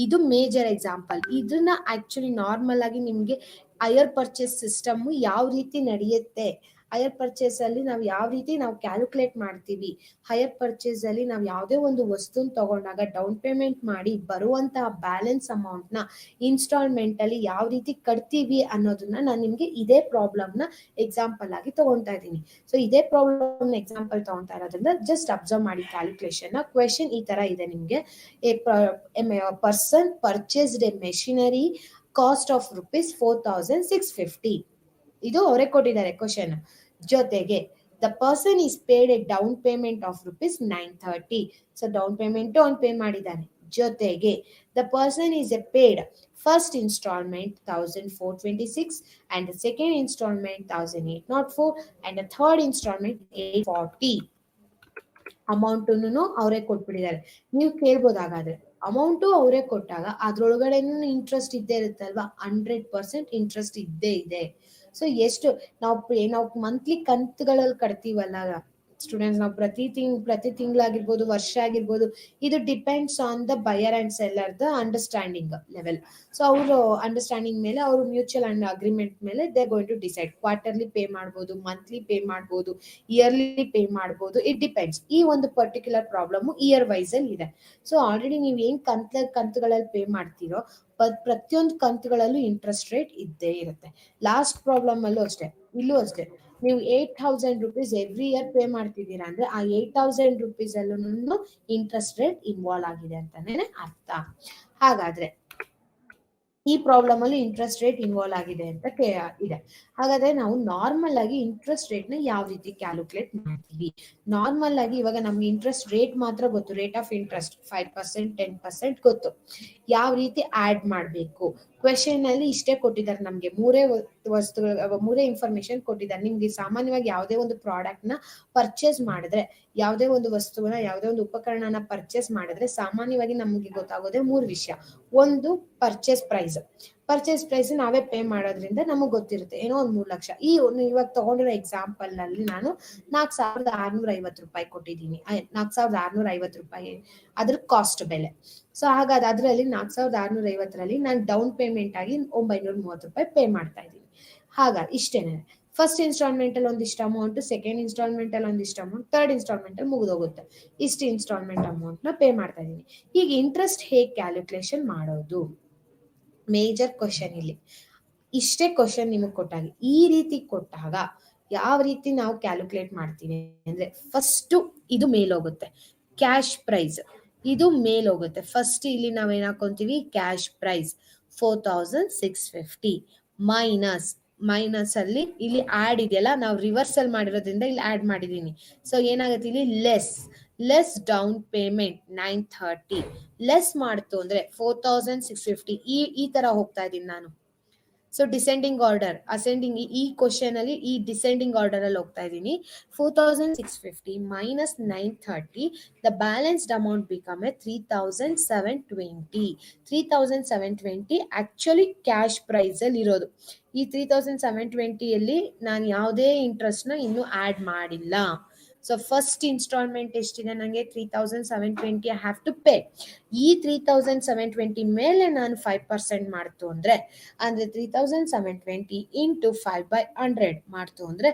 ಇದು ಮೇಜರ್ ಎಕ್ಸಾಂಪಲ್. ಇದನ್ನ ಆಕ್ಚುಲಿ ನಾರ್ಮಲ್ ಆಗಿ ನಿಮ್ಗೆ ಹೈಯರ್ ಪರ್ಚೇಸ್ ಸಿಸ್ಟಮ್ ಯಾವ ರೀತಿ ನಡೆಯುತ್ತೆ, ಹೈಯರ್ ಪರ್ಚೇಸ್ ಅಲ್ಲಿ ನಾವು ಯಾವ ರೀತಿ ನಾವು ಕ್ಯಾಲ್ಕುಲೇಟ್ ಮಾಡ್ತೀವಿ, ಹೈಯರ್ ಪರ್ಚೇಸ್ ಅಲ್ಲಿ ನಾವು ಯಾವುದೇ ಒಂದು ವಸ್ತುನ ತಗೊಂಡಾಗ ಡೌನ್ ಪೇಮೆಂಟ್ ಮಾಡಿ ಬರುವಂತಹ ಬ್ಯಾಲೆನ್ಸ್ ಅಮೌಂಟ್ ನ ಇನ್ಸ್ಟಾಲ್ಮೆಂಟ್ ಅಲ್ಲಿ ಯಾವ ರೀತಿ ಕಟ್ತೀವಿ ಅನ್ನೋದನ್ನ ನಾನು ನಿಮ್ಗೆ ಇದೇ ಪ್ರಾಬ್ಲಮ್ ನ ಎಕ್ಸಾಂಪಲ್ ಆಗಿ ತಗೊಂತಾ ಇದ್ದೀನಿ. ಸೊ ಇದೇ ಪ್ರಾಬ್ಲಮ್ ಎಕ್ಸಾಂಪಲ್ ತಗೊಂತಾ ಇರೋದ್ರಿಂದ ಜಸ್ಟ್ ಅಬ್ಸರ್ವ್ ಮಾಡಿ ಕ್ಯಾಲ್ಕುಲೇಷನ್. ಕ್ವೆಶನ್ ಈ ತರ ಇದೆ ನಿಮ್ಗೆ, person purchased A machinery cost of rupees 4650. ಇದು ಅವರೇ ಕೊಟ್ಟಿದ್ದಾರೆ ಕ್ವಶನ್. ಜೊತೆಗೆ the person is paid A down payment of rupees 930. So down payment ಅವ್ನು ಪೇ ಮಾಡಿದ್ದಾನೆ. ಜೊತೆಗೆ the person is A paid first instalment 1426 and second instalment 1804 and third instalment 840. Amount ಅವರೇ ಕೊಟ್ಬಿಟ್ಟಿದ್ದಾರೆ. ನೀವು ಕೇಳ್ಬೋದು, ಹಾಗಾದ್ರೆ ಅಮೌಂಟು ಅವರೇ ಕೊಟ್ಟಾಗ ಅದ್ರೊಳಗಡೆ ಇಂಟ್ರೆಸ್ಟ್ ಇದ್ದೇ ಇರುತ್ತಲ್ವಾ? 100% ಇಂಟ್ರೆಸ್ಟ್ ಇದ್ದೇ ಇದೆ. ಸೊ ಎಷ್ಟು ನಾವು ಮಂತ್ಲಿ ಕಂತುಗಳಲ್ಲಿ ಕಟ್ತೀವಲ್ಲ ಸ್ಟೂಡೆಂಟ್ಸ್, ನಾವು ಪ್ರತಿ ತಿಂಗಳಾಗಿರ್ಬೋದು, ವರ್ಷ ಆಗಿರ್ಬೋದು, ಇದು depends on the buyer and seller the understanding level. So ಅವರು ಅಂಡರ್ಸ್ಟ್ಯಾಂಡಿಂಗ್ ಮೇಲೆ, ಅವರು ಮ್ಯೂಚುವಲ್ ಅಂಡ್ ಅಗ್ರಿಮೆಂಟ್ ಮೇಲೆ they going to decide. Quarterly pay ಮಾಡ್ಬೋದು, ಮಂತ್ಲಿ ಪೇ ಮಾಡ್ಬೋದು, ಇಯರ್ಲಿ ಪೇ ಮಾಡ್ಬೋದು, ಇಟ್ ಡಿಪೆಂಡ್ಸ್. ಈ ಒಂದು ಪರ್ಟಿಕ್ಯುಲರ್ ಪ್ರಾಬ್ಲಮ್ ಇಯರ್ ವೈಸ್ ಅಲ್ಲಿ ಇದೆ. ಸೊ ಆಲ್ರೆಡಿ ನೀವು ಏನ್ ಕಂತುಗಳಲ್ಲಿ ಪೇ ಮಾಡ್ತೀರೋ ಪ್ರತಿಯೊಂದು ಕಂತುಗಳಲ್ಲೂ ಇಂಟ್ರೆಸ್ಟ್ ರೇಟ್ ಇದ್ದೇ ಇರುತ್ತೆ. ಲಾಸ್ಟ್ ಪ್ರಾಬ್ಲಮ್ ಅಲ್ಲೂ ಅಷ್ಟೇ, ಇಲ್ಲೂ ಅಷ್ಟೇ. ನೀವು 8000 rupees ಎವ್ರಿ ಇಯರ್ ಪೇ ಮಾಡ್ತಿದ್ದೀರಾ ಅಂದ್ರೆ ಆ 8000 rupees ಅಲ್ಲೂ ಇಂಟ್ರೆಸ್ಟ್ ರೇಟ್ ಇನ್ವಾಲ್ವ್ ಆಗಿದೆ ಅಂತಾನೆ ಅರ್ಥ. ಹಾಗಾದ್ರೆ ಈ ಪ್ರಾಬ್ಲಮ್ ಅಲ್ಲಿ ಇಂಟ್ರೆಸ್ಟ್ ರೇಟ್ ಇನ್ವಾಲ್ವ್ ಆಗಿದೆ ಅಂತ ಇದೆ. ಹಾಗಾದ್ರೆ ನಾವು ನಾರ್ಮಲ್ ಆಗಿ ಇಂಟ್ರೆಸ್ಟ್ ರೇಟ್ ನ ಯಾವ ರೀತಿ ಕ್ಯಾಲ್ಕುಲೇಟ್ ಮಾಡ್ತೀವಿ? ನಾರ್ಮಲ್ ಆಗಿ ಇವಾಗ ನಮ್ಗೆ ಇಂಟ್ರೆಸ್ಟ್ ರೇಟ್ ಮಾತ್ರ ಗೊತ್ತು, ರೇಟ್ ಆಫ್ ಇಂಟ್ರೆಸ್ಟ್ 5%, 10% ಗೊತ್ತು. ಯಾವ ರೀತಿ ಆಡ್ ಮಾಡ್ಬೇಕು? ಕ್ವೆಶನ್ ಅಲ್ಲಿ ಇಷ್ಟೇ ಕೊಟ್ಟಿದ್ದಾರೆ ನಮ್ಗೆ, ಮೂರೇ ಇನ್ಫಾರ್ಮೇಶನ್ ಕೊಟ್ಟಿದ್ದಾರೆ. ನಿಮ್ಗೆ ಸಾಮಾನ್ಯವಾಗಿ ಯಾವುದೇ ಒಂದು ಪ್ರಾಡಕ್ಟ್ ನ ಪರ್ಚೇಸ್ ಮಾಡಿದ್ರೆ, ಯಾವುದೇ ಒಂದು ವಸ್ತುವನ್ನ, ಯಾವುದೇ ಒಂದು ಉಪಕರಣನ ಪರ್ಚೇಸ್ ಮಾಡಿದ್ರೆ ಸಾಮಾನ್ಯವಾಗಿ ನಮ್ಗೆ ಗೊತ್ತಾಗೋದೇ 3 ವಿಷಯ. ಒಂದು ಪರ್ಚೇಸ್ ಪ್ರೈಸ್ ನಾವೇ ಪೇ ಮಾಡೋದ್ರಿಂದ ನಮಗ್ ಗೊತ್ತಿರುತ್ತೆ, ಏನೋ ಒಂದು 3 ಲಕ್ಷ. ಇವಾಗ ತಗೊಂಡಿರೋ ಎಕ್ಸಾಂಪಲ್ ನಲ್ಲಿ ನಾನು 4650 ರೂಪಾಯಿ ಕೊಟ್ಟಿದ್ದೀನಿ. 4650 ರೂಪಾಯಿ ಅದ್ರ ಕಾಸ್ಟ್ ಬೆಲೆ. ಸೊ ಹಾಗಾದ್ರೆ ಅದರಲ್ಲಿ 4650ರಲ್ಲಿ ನಾನು ಡೌನ್ ಪೇಮೆಂಟ್ ಆಗಿ 930 ರೂಪಾಯಿ ಪೇ ಮಾಡ್ತಾ ಇದ್ದೀನಿ. ಹಾಗಾಗಿ ಇಷ್ಟೇನೆ. ಫಸ್ಟ್ ಇನ್ಸ್ಟಾಲ್ಮೆಂಟ್ ಅಲ್ಲಿ ಒಂದಿಷ್ಟು ಅಮೌಂಟ್, ಸೆಕೆಂಡ್ ಇನ್ಸ್ಟಾಲ್ಮೆಂಟ್ ಅಲ್ಲಿ ಒಂದಿಷ್ಟು ಅಮೌಂಟ್, ಥರ್ಡ್ ಇನ್ಸ್ಟಾಲ್ಮೆಂಟ್ ಅಲ್ಲಿ ಮುಗಿದೋಗುತ್ತೆ. ಇಷ್ಟು ಇನ್ಸ್ಟಾಲ್ಮೆಂಟ್ ಅಮೌಂಟ್ ನ ಪೇ ಮಾಡ್ತಾ ಇದ್ದೀನಿ. ಈಗ ಇಂಟ್ರೆಸ್ಟ್ ಹೇಗೆ ಕ್ಯಾಲ್ಕುಲೇಷನ್ ಮಾಡೋದು? ಮೇಜರ್ ಕ್ವಶನ್ ಇಲ್ಲಿ. ಇಷ್ಟೇ ಕ್ವಶನ್ ನಿಮಗೆ ಕೊಟ್ಟಾಗ, ಈ ರೀತಿ ಕೊಟ್ಟಾಗ ಯಾವ ರೀತಿ ನಾವು ಕ್ಯಾಲ್ಕುಲೇಟ್ ಮಾಡ್ತೀವಿ ಅಂದ್ರೆ, ಫಸ್ಟ್ ಇದು ಮೇಲೋಗುತ್ತೆ, ಕ್ಯಾಶ್ ಪ್ರೈಸ್ ಇದು ಮೇಲೋಗುತ್ತೆ. ಫಸ್ಟ್ ಇಲ್ಲಿ ನಾವೇನ್ ಹಾಕೊಂತೀವಿ, ಕ್ಯಾಶ್ ಪ್ರೈಸ್ 4650 ಮೈನಸ್ ಮೈನಸ್ ಅಲ್ಲಿ ಇಲ್ಲಿ ಆಡ್ ಇದೆಯಲ್ಲ, ನಾವು ರಿವರ್ಸಲ್ ಮಾಡಿರೋದ್ರಿಂದ ಇಲ್ಲಿ ಆಡ್ ಮಾಡಿದೀನಿ. ಸೊ ಏನಾಗುತ್ತೆ ಇಲ್ಲಿ ಲೆಸ್ ಡೌನ್ ಪೇಮೆಂಟ್ 930 ಲೆಸ್ ಮಾಡ್ತು ಅಂದ್ರೆ 4650 ಈ ತರ ಹೋಗ್ತಾ ಇದೀನಿ ನಾನು. ಸೊ ಡಿಸೆಂಡಿಂಗ್ ಆರ್ಡರ್, ಅಸೆಂಡಿಂಗ್ ಈ ಕ್ವಶನ್ ಅಲ್ಲಿ ಈ ಡಿಸೆಂಡಿಂಗ್ ಆರ್ಡರ್ ಅಲ್ಲಿ ಹೋಗ್ತಾ ಇದ್ದೀನಿ. 4650 minus 930, the balanced amount become a 3720. 3720 actually cash price ಅಲ್ಲಿ ಇರೋದು. ಈ 3720 ಅಲ್ಲಿ ನಾನು ಯಾವುದೇ ಇಂಟ್ರೆಸ್ಟ್ ನ ಇನ್ನು ಆಡ್ ಮಾಡಿಲ್ಲ. ಸೊ ಫಸ್ಟ್ ಇನ್ಸ್ಟಾಲ್ಮೆಂಟ್ ಎಷ್ಟಿದೆ ನನಗೆ 3720 ಐ ಹ್ಯಾವ್ ಟು ಪೇ. ಈ 3720 ಮೇಲೆ ನಾನು 5% ಮಾಡ್ತು ಅಂದ್ರೆ 3720 ಇಂಟು 5/100 ಮಾಡ್ತು ಅಂದ್ರೆ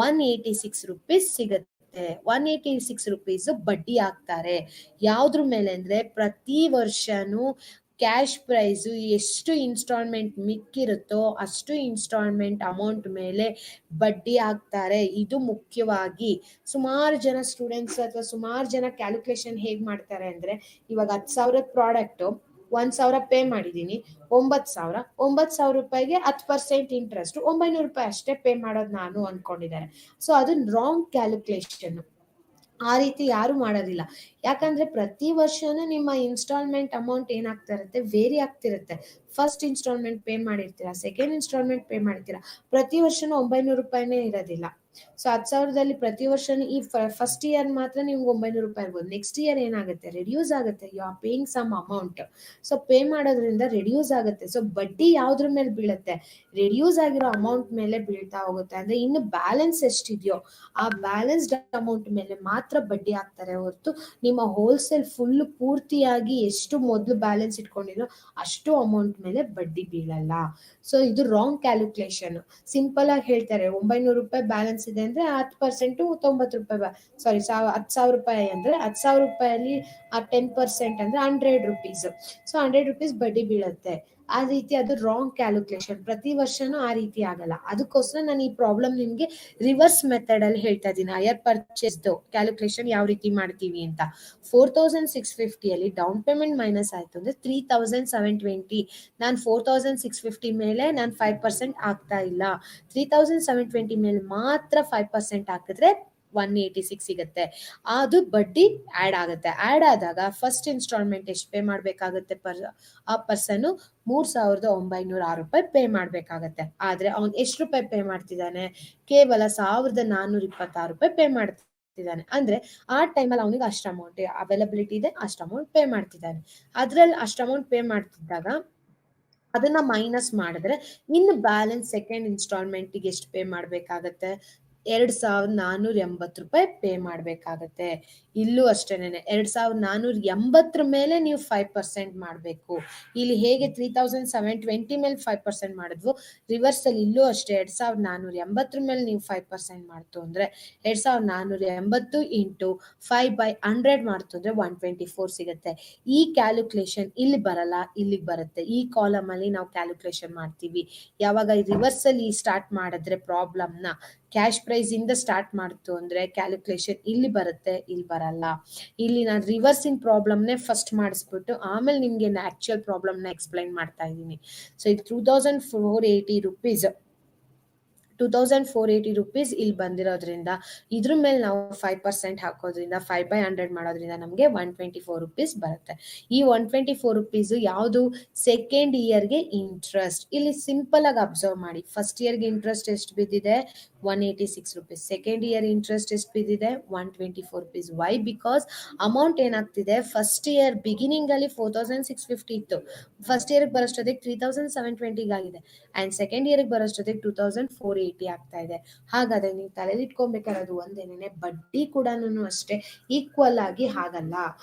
186 ರುಪೀಸ್ ಸಿಗುತ್ತೆ. 186 ರುಪೀಸ್ ಬಡ್ಡಿ ಹಾಕ್ತಾರೆ. ಯಾವ್ದ್ರ ಮೇಲೆ ಅಂದ್ರೆ ಪ್ರತಿ ವರ್ಷನೂ ಕ್ಯಾಶ್ ಪ್ರೈಸ್ ಎಷ್ಟು ಇನ್ಸ್ಟಾಲ್ಮೆಂಟ್ ಮಿಕ್ಕಿರುತ್ತೋ ಅಷ್ಟು ಇನ್ಸ್ಟಾಲ್ಮೆಂಟ್ ಅಮೌಂಟ್ ಮೇಲೆ ಬಡ್ಡಿ ಹಾಕ್ತಾರೆ. ಇದು ಮುಖ್ಯವಾಗಿ ಸುಮಾರು ಜನ ಸ್ಟೂಡೆಂಟ್ಸ್ ಅಥವಾ ಸುಮಾರು ಜನ ಕ್ಯಾಲ್ಕುಲೇಷನ್ ಹೇಗ್ ಮಾಡ್ತಾರೆ ಅಂದ್ರೆ, ಇವಾಗ 10,000 ಪ್ರಾಡಕ್ಟ್ 1,000 ಪೇ ಮಾಡಿದೀನಿ, 9,000 ರೂಪಾಯಿಗೆ 10% ಇಂಟ್ರೆಸ್ಟ್ 900 ರೂಪಾಯಿ ಅಷ್ಟೇ ಪೇ ಮಾಡೋದು ನಾನು ಅನ್ಕೊಂಡಿದ್ದಾರೆ. ಸೊ ಅದು ರಾಂಗ್ ಕ್ಯಾಲ್ಕುಲೇಷನ್. ಆ ರೀತಿ ಯಾರು ಮಾಡೋದಿಲ್ಲ. ಯಾಕಂದ್ರೆ ಪ್ರತಿ ವರ್ಷನೂ ನಿಮ್ಮ ಇನ್ಸ್ಟಾಲ್ಮೆಂಟ್ ಅಮೌಂಟ್ ಏನಾಗ್ತಾ ಇರುತ್ತೆ, ವೇರಿ ಆಗ್ತಿರುತ್ತೆ. ಫಸ್ಟ್ ಇನ್ಸ್ಟಾಲ್ಮೆಂಟ್ ಪೇ ಮಾಡಿರ್ತೀರಾ, ಸೆಕೆಂಡ್ ಇನ್ಸ್ಟಾಲ್ಮೆಂಟ್ ಪೇ ಮಾಡ್ತೀರಾ, ಪ್ರತಿ ವರ್ಷನೂ 900 ರೂಪಾಯಿನೇ ಇರೋದಿಲ್ಲ. ಸೊ 10,000ದಲ್ಲಿ ಪ್ರತಿ ವರ್ಷನೂ ಈ ಫಸ್ಟ್ ಇಯರ್ ಮಾತ್ರ ನಿಮ್ಗೆ 900 ರೂಪಾಯಿ ಇರ್ಬೋದು. ನೆಕ್ಸ್ಟ್ ಇಯರ್ ಏನಾಗುತ್ತೆ, ರಿಡ್ಯೂಸ್ ಆಗುತ್ತೆ. You are paying some amount. So pay ಮಾಡೋದ್ರಿಂದ ರಿಡ್ಯೂಸ್ ಆಗುತ್ತೆ. ಸೊ ಬಡ್ಡಿ ಯಾವ್ದ್ರ ಮೇಲೆ ಬೀಳುತ್ತೆ, ರಿಡ್ಯೂಸ್ ಆಗಿರೋ ಅಮೌಂಟ್ ಮೇಲೆ ಬೀಳ್ತಾ ಹೋಗುತ್ತೆ. ಅಂದ್ರೆ ಇನ್ನು ಬ್ಯಾಲೆನ್ಸ್ ಎಷ್ಟಿದೆಯೋ ಆ ಬ್ಯಾಲೆನ್ಸ್ಡ್ ಅಮೌಂಟ್ ಮೇಲೆ ಮಾತ್ರ ಬಡ್ಡಿ ಹಾಕ್ತಾರೆ ಹೊರತು ನಿಮ್ಮ ಹೋಲ್ಸೇಲ್ ಫುಲ್ ಪೂರ್ತಿಯಾಗಿ ಎಷ್ಟು ಮೊದಲು ಬ್ಯಾಲೆನ್ಸ್ ಇಟ್ಕೊಂಡಿರೋ ಅಷ್ಟು ಅಮೌಂಟ್ ಮೇಲೆ ಬಡ್ಡಿ ಬೀಳಲ್ಲ. ಸೊ ಇದು ರಾಂಗ್ ಕ್ಯಾಲ್ಕುಲೇಷನ್. ಸಿಂಪಲ್ ಆಗಿ ಹೇಳ್ತಾರೆ 900 ರೂಪಾಯಿ ಬ್ಯಾಲೆನ್ಸ್ ಇದೆ ಅಂದ್ರೆ 10% 90 ರೂಪಾಯಿ, ಸಾರಿ 10,000 ರೂಪಾಯಿ ಅಂದ್ರೆ 10,000 ರೂಪಾಯಲ್ಲಿ 10% ಅಂದ್ರೆ 100 ರುಪೀಸ್. ಸೊ 100 ರುಪೀಸ್ ಬಡ್ಡಿ ಬೀಳುತ್ತೆ. ಆ ರೀತಿ ಅದು ರಾಂಗ್ ಕ್ಯಾಲ್ಕುಲೇಷನ್. ಪ್ರತಿ ವರ್ಷನೂ ಆ ರೀತಿ ಆಗಲ್ಲ. ಅದಕ್ಕೋಸ್ಕರ ನಾನು ಈ ಪ್ರಾಬ್ಲಮ್ ನಿಮ್ಗೆ ರಿವರ್ಸ್ ಮೆಥಡ್ ಅಲ್ಲಿ ಹೇಳ್ತಾ ಇದ್ದೀನಿ. ಹೈಯರ್ ಪರ್ಚೇಸ್ ಕ್ಯಾಲ್ಕುಲೇಷನ್ ಯಾವ ರೀತಿ ಮಾಡ್ತೀವಿ ಅಂತ. 4650 ಅಲ್ಲಿ ಡೌನ್ ಪೇಮೆಂಟ್ ಮೈನಸ್ ಆಯ್ತು ಅಂದ್ರೆ 3720. ನಾನು 4650 ಮೇಲೆ ನಾನು 5% ಆಗ್ತಾ ಇಲ್ಲ. 3720 ಮೇಲೆ ಮಾತ್ರ 5% ಹಾಕಿದ್ರೆ 186 ಸಿಗುತ್ತೆ. ಅದು ಬಡ್ಡಿ ಆಡ್ ಆಗುತ್ತೆ. ಆಡ್ ಆದಾಗ ಫಸ್ಟ್ ಇನ್ಸ್ಟಾಲ್ಮೆಂಟ್ ಎಷ್ಟು ಪೇ ಮಾಡ್ಬೇಕಾಗುತ್ತೆ, ಆ ಪರ್ಸನ್ 3,906 ರೂಪಾಯಿ ಪೇ ಮಾಡ್ಬೇಕಾಗತ್ತೆ. ಆದ್ರೆ ಅವ್ನು ಎಷ್ಟು ರೂಪಾಯಿ ಪೇ ಮಾಡ್ತಿದ್ದಾನೆ, ಕೇವಲ 1,426 ರೂಪಾಯಿ ಪೇ ಮಾಡ್ತಿದ್ದಾನೆ. ಅಂದ್ರೆ ಆ ಟೈಮಲ್ಲಿ ಅವನಿಗೆ ಅಷ್ಟು ಅಮೌಂಟ್ ಅವೈಲಬಿಲಿಟಿ ಇದೆ, ಅಷ್ಟು ಅಮೌಂಟ್ ಪೇ ಮಾಡ್ತಿದ್ದಾನೆ. ಅದ್ರಲ್ಲಿ ಅಷ್ಟು ಅಮೌಂಟ್ ಪೇ ಮಾಡ್ತಿದ್ದಾಗ ಅದನ್ನ ಮೈನಸ್ ಮಾಡಿದ್ರೆ ಇನ್ನು ಬ್ಯಾಲೆನ್ಸ್ ಸೆಕೆಂಡ್ ಇನ್ಸ್ಟಾಲ್ಮೆಂಟ್ಗೆ ಎಷ್ಟು ಪೇ ಮಾಡ್ಬೇಕಾಗತ್ತೆ, 2,480 ರೂಪಾಯಿ ಪೇ ಮಾಡ್ಬೇಕಾಗತ್ತೆ. ಇಲ್ಲೂ ಅಷ್ಟೇನೆ 2,480 ಮೇಲೆ ನೀವು 5% ಮಾಡಬೇಕು. ಇಲ್ಲಿ ಹೇಗೆ 3720 ಮೇಲೆ 5% ಮಾಡಿದ್ವು, ರಿವರ್ಸ್ ಅಲ್ಲಿ ಇಲ್ಲೂ ಅಷ್ಟೇ 2,480 ಮೇಲೆ ನೀವು 5% ಮಾಡ್ತು ಅಂದ್ರೆ 2,480 ಇಂಟು 5/100 ಮಾಡ್ತು ಅಂದ್ರೆ 124 ಸಿಗುತ್ತೆ. ಈ ಕ್ಯಾಲ್ಕುಲೇಷನ್ ಇಲ್ಲಿ ಬರಲ್ಲ, ಇಲ್ಲಿಗೆ ಬರುತ್ತೆ. ಈ ಕಾಲಮ್ ಅಲ್ಲಿ ನಾವು ಕ್ಯಾಲ್ಕುಲೇಷನ್ ಮಾಡ್ತೀವಿ. ಯಾವಾಗ ರಿವರ್ಸ್ ಅಲ್ಲಿ ಸ್ಟಾರ್ಟ್ ಮಾಡಿದ್ರೆ ಪ್ರಾಬ್ಲಮ್ ನ ಕ್ಯಾಶ್ ಪ್ರೈಸ್ ಇಂದ ಸ್ಟಾರ್ಟ್ ಮಾಡ್ತು ಅಂದ್ರೆ ಕ್ಯಾಲ್ಕುಲೇಷನ್ ಇಲ್ಲಿ ಬರುತ್ತೆ, ಇಲ್ಲಿ ಬರಲ್ಲ. ಇಲ್ಲಿ ನಾನು ರಿವರ್ಸಿಂಗ್ ಪ್ರಾಬ್ಲಮ್ನೇ ಫಸ್ಟ್ ಮಾಡಿಸ್ಬಿಟ್ಟು ಆಮೇಲೆ ನಿಮ್ಗೆ ಆಕ್ಚುಯಲ್ ಪ್ರಾಬ್ಲಮ್ ನ ಎಕ್ಸ್ಪ್ಲೈನ್ ಮಾಡ್ತಾ ಇದ್ದೀನಿ. ಸೊ ಇದು 2,480 ರೂಪೀಸ್ 2,480 ರೂಪೀಸ್ ಇಲ್ಲಿ ಬಂದಿರೋದ್ರಿಂದ ಇದ್ರ ಮೇಲೆ ನಾವು 5% ಹಾಕೋದ್ರಿಂದ 5/100 ಮಾಡೋದ್ರಿಂದ ನಮಗೆ 124 ರೂಪೀಸ್ ಬರುತ್ತೆ. ಈ 124 ರೂಪೀಸ್ ಯಾವುದು, ಸೆಕೆಂಡ್ ಇಯರ್ಗೆ ಇಂಟ್ರೆಸ್ಟ್. ಇಲ್ಲಿ ಸಿಂಪಲ್ ಆಗಿ ಅಬ್ಸರ್ವ್ ಮಾಡಿ. ಫಸ್ಟ್ ಇಯರ್ಗೆ ಇಂಟ್ರೆಸ್ಟ್ ಎಷ್ಟು ಬಿದ್ದಿದೆ, 186 ರೂಪೀಸ್. ಸೆಕೆಂಡ್ ಇಯರ್ ಇಂಟ್ರೆಸ್ಟ್ ಎಷ್ಟು ಬಿದ್ದಿದೆ, 124 ರೂಪೀಸ್. ವೈ? ಬಿಕಾಸ್ ಅಮೌಂಟ್ ಏನಾಗ್ತಿದೆ, ಫಸ್ಟ್ ಇಯರ್ ಬಿಗಿನಿಂಗ್ ಅಲ್ಲಿ 4,650 ಇತ್ತು. ಫಸ್ಟ್ ಇಯರ್ಗೆ ಬರೋಷ್ಟೊತ್ತಿಗೆ 3,720 ಆಗಿದೆ. ಅಂಡ್ ಸೆಕೆಂಡ್ ಇಯರ್ಗೆ ಬರೋಷ್ಟೊತ್ತಿಗೆ 2,480 ಆಗ್ತಾ ಇದೆ. ಹಾಗಾದ್ರೆ ನೀವು ತಲೆಯಲ್ಲಿ ಇಟ್ಕೊಬೇಕಾಗಿರೋದು ಒಂದೇನೆ, ಬಡ್ಡಿ ಕೂಡ ಅಷ್ಟೇ ಈಕ್ವಲ್ ಆಗಿ ಆಗಲ್ಲ.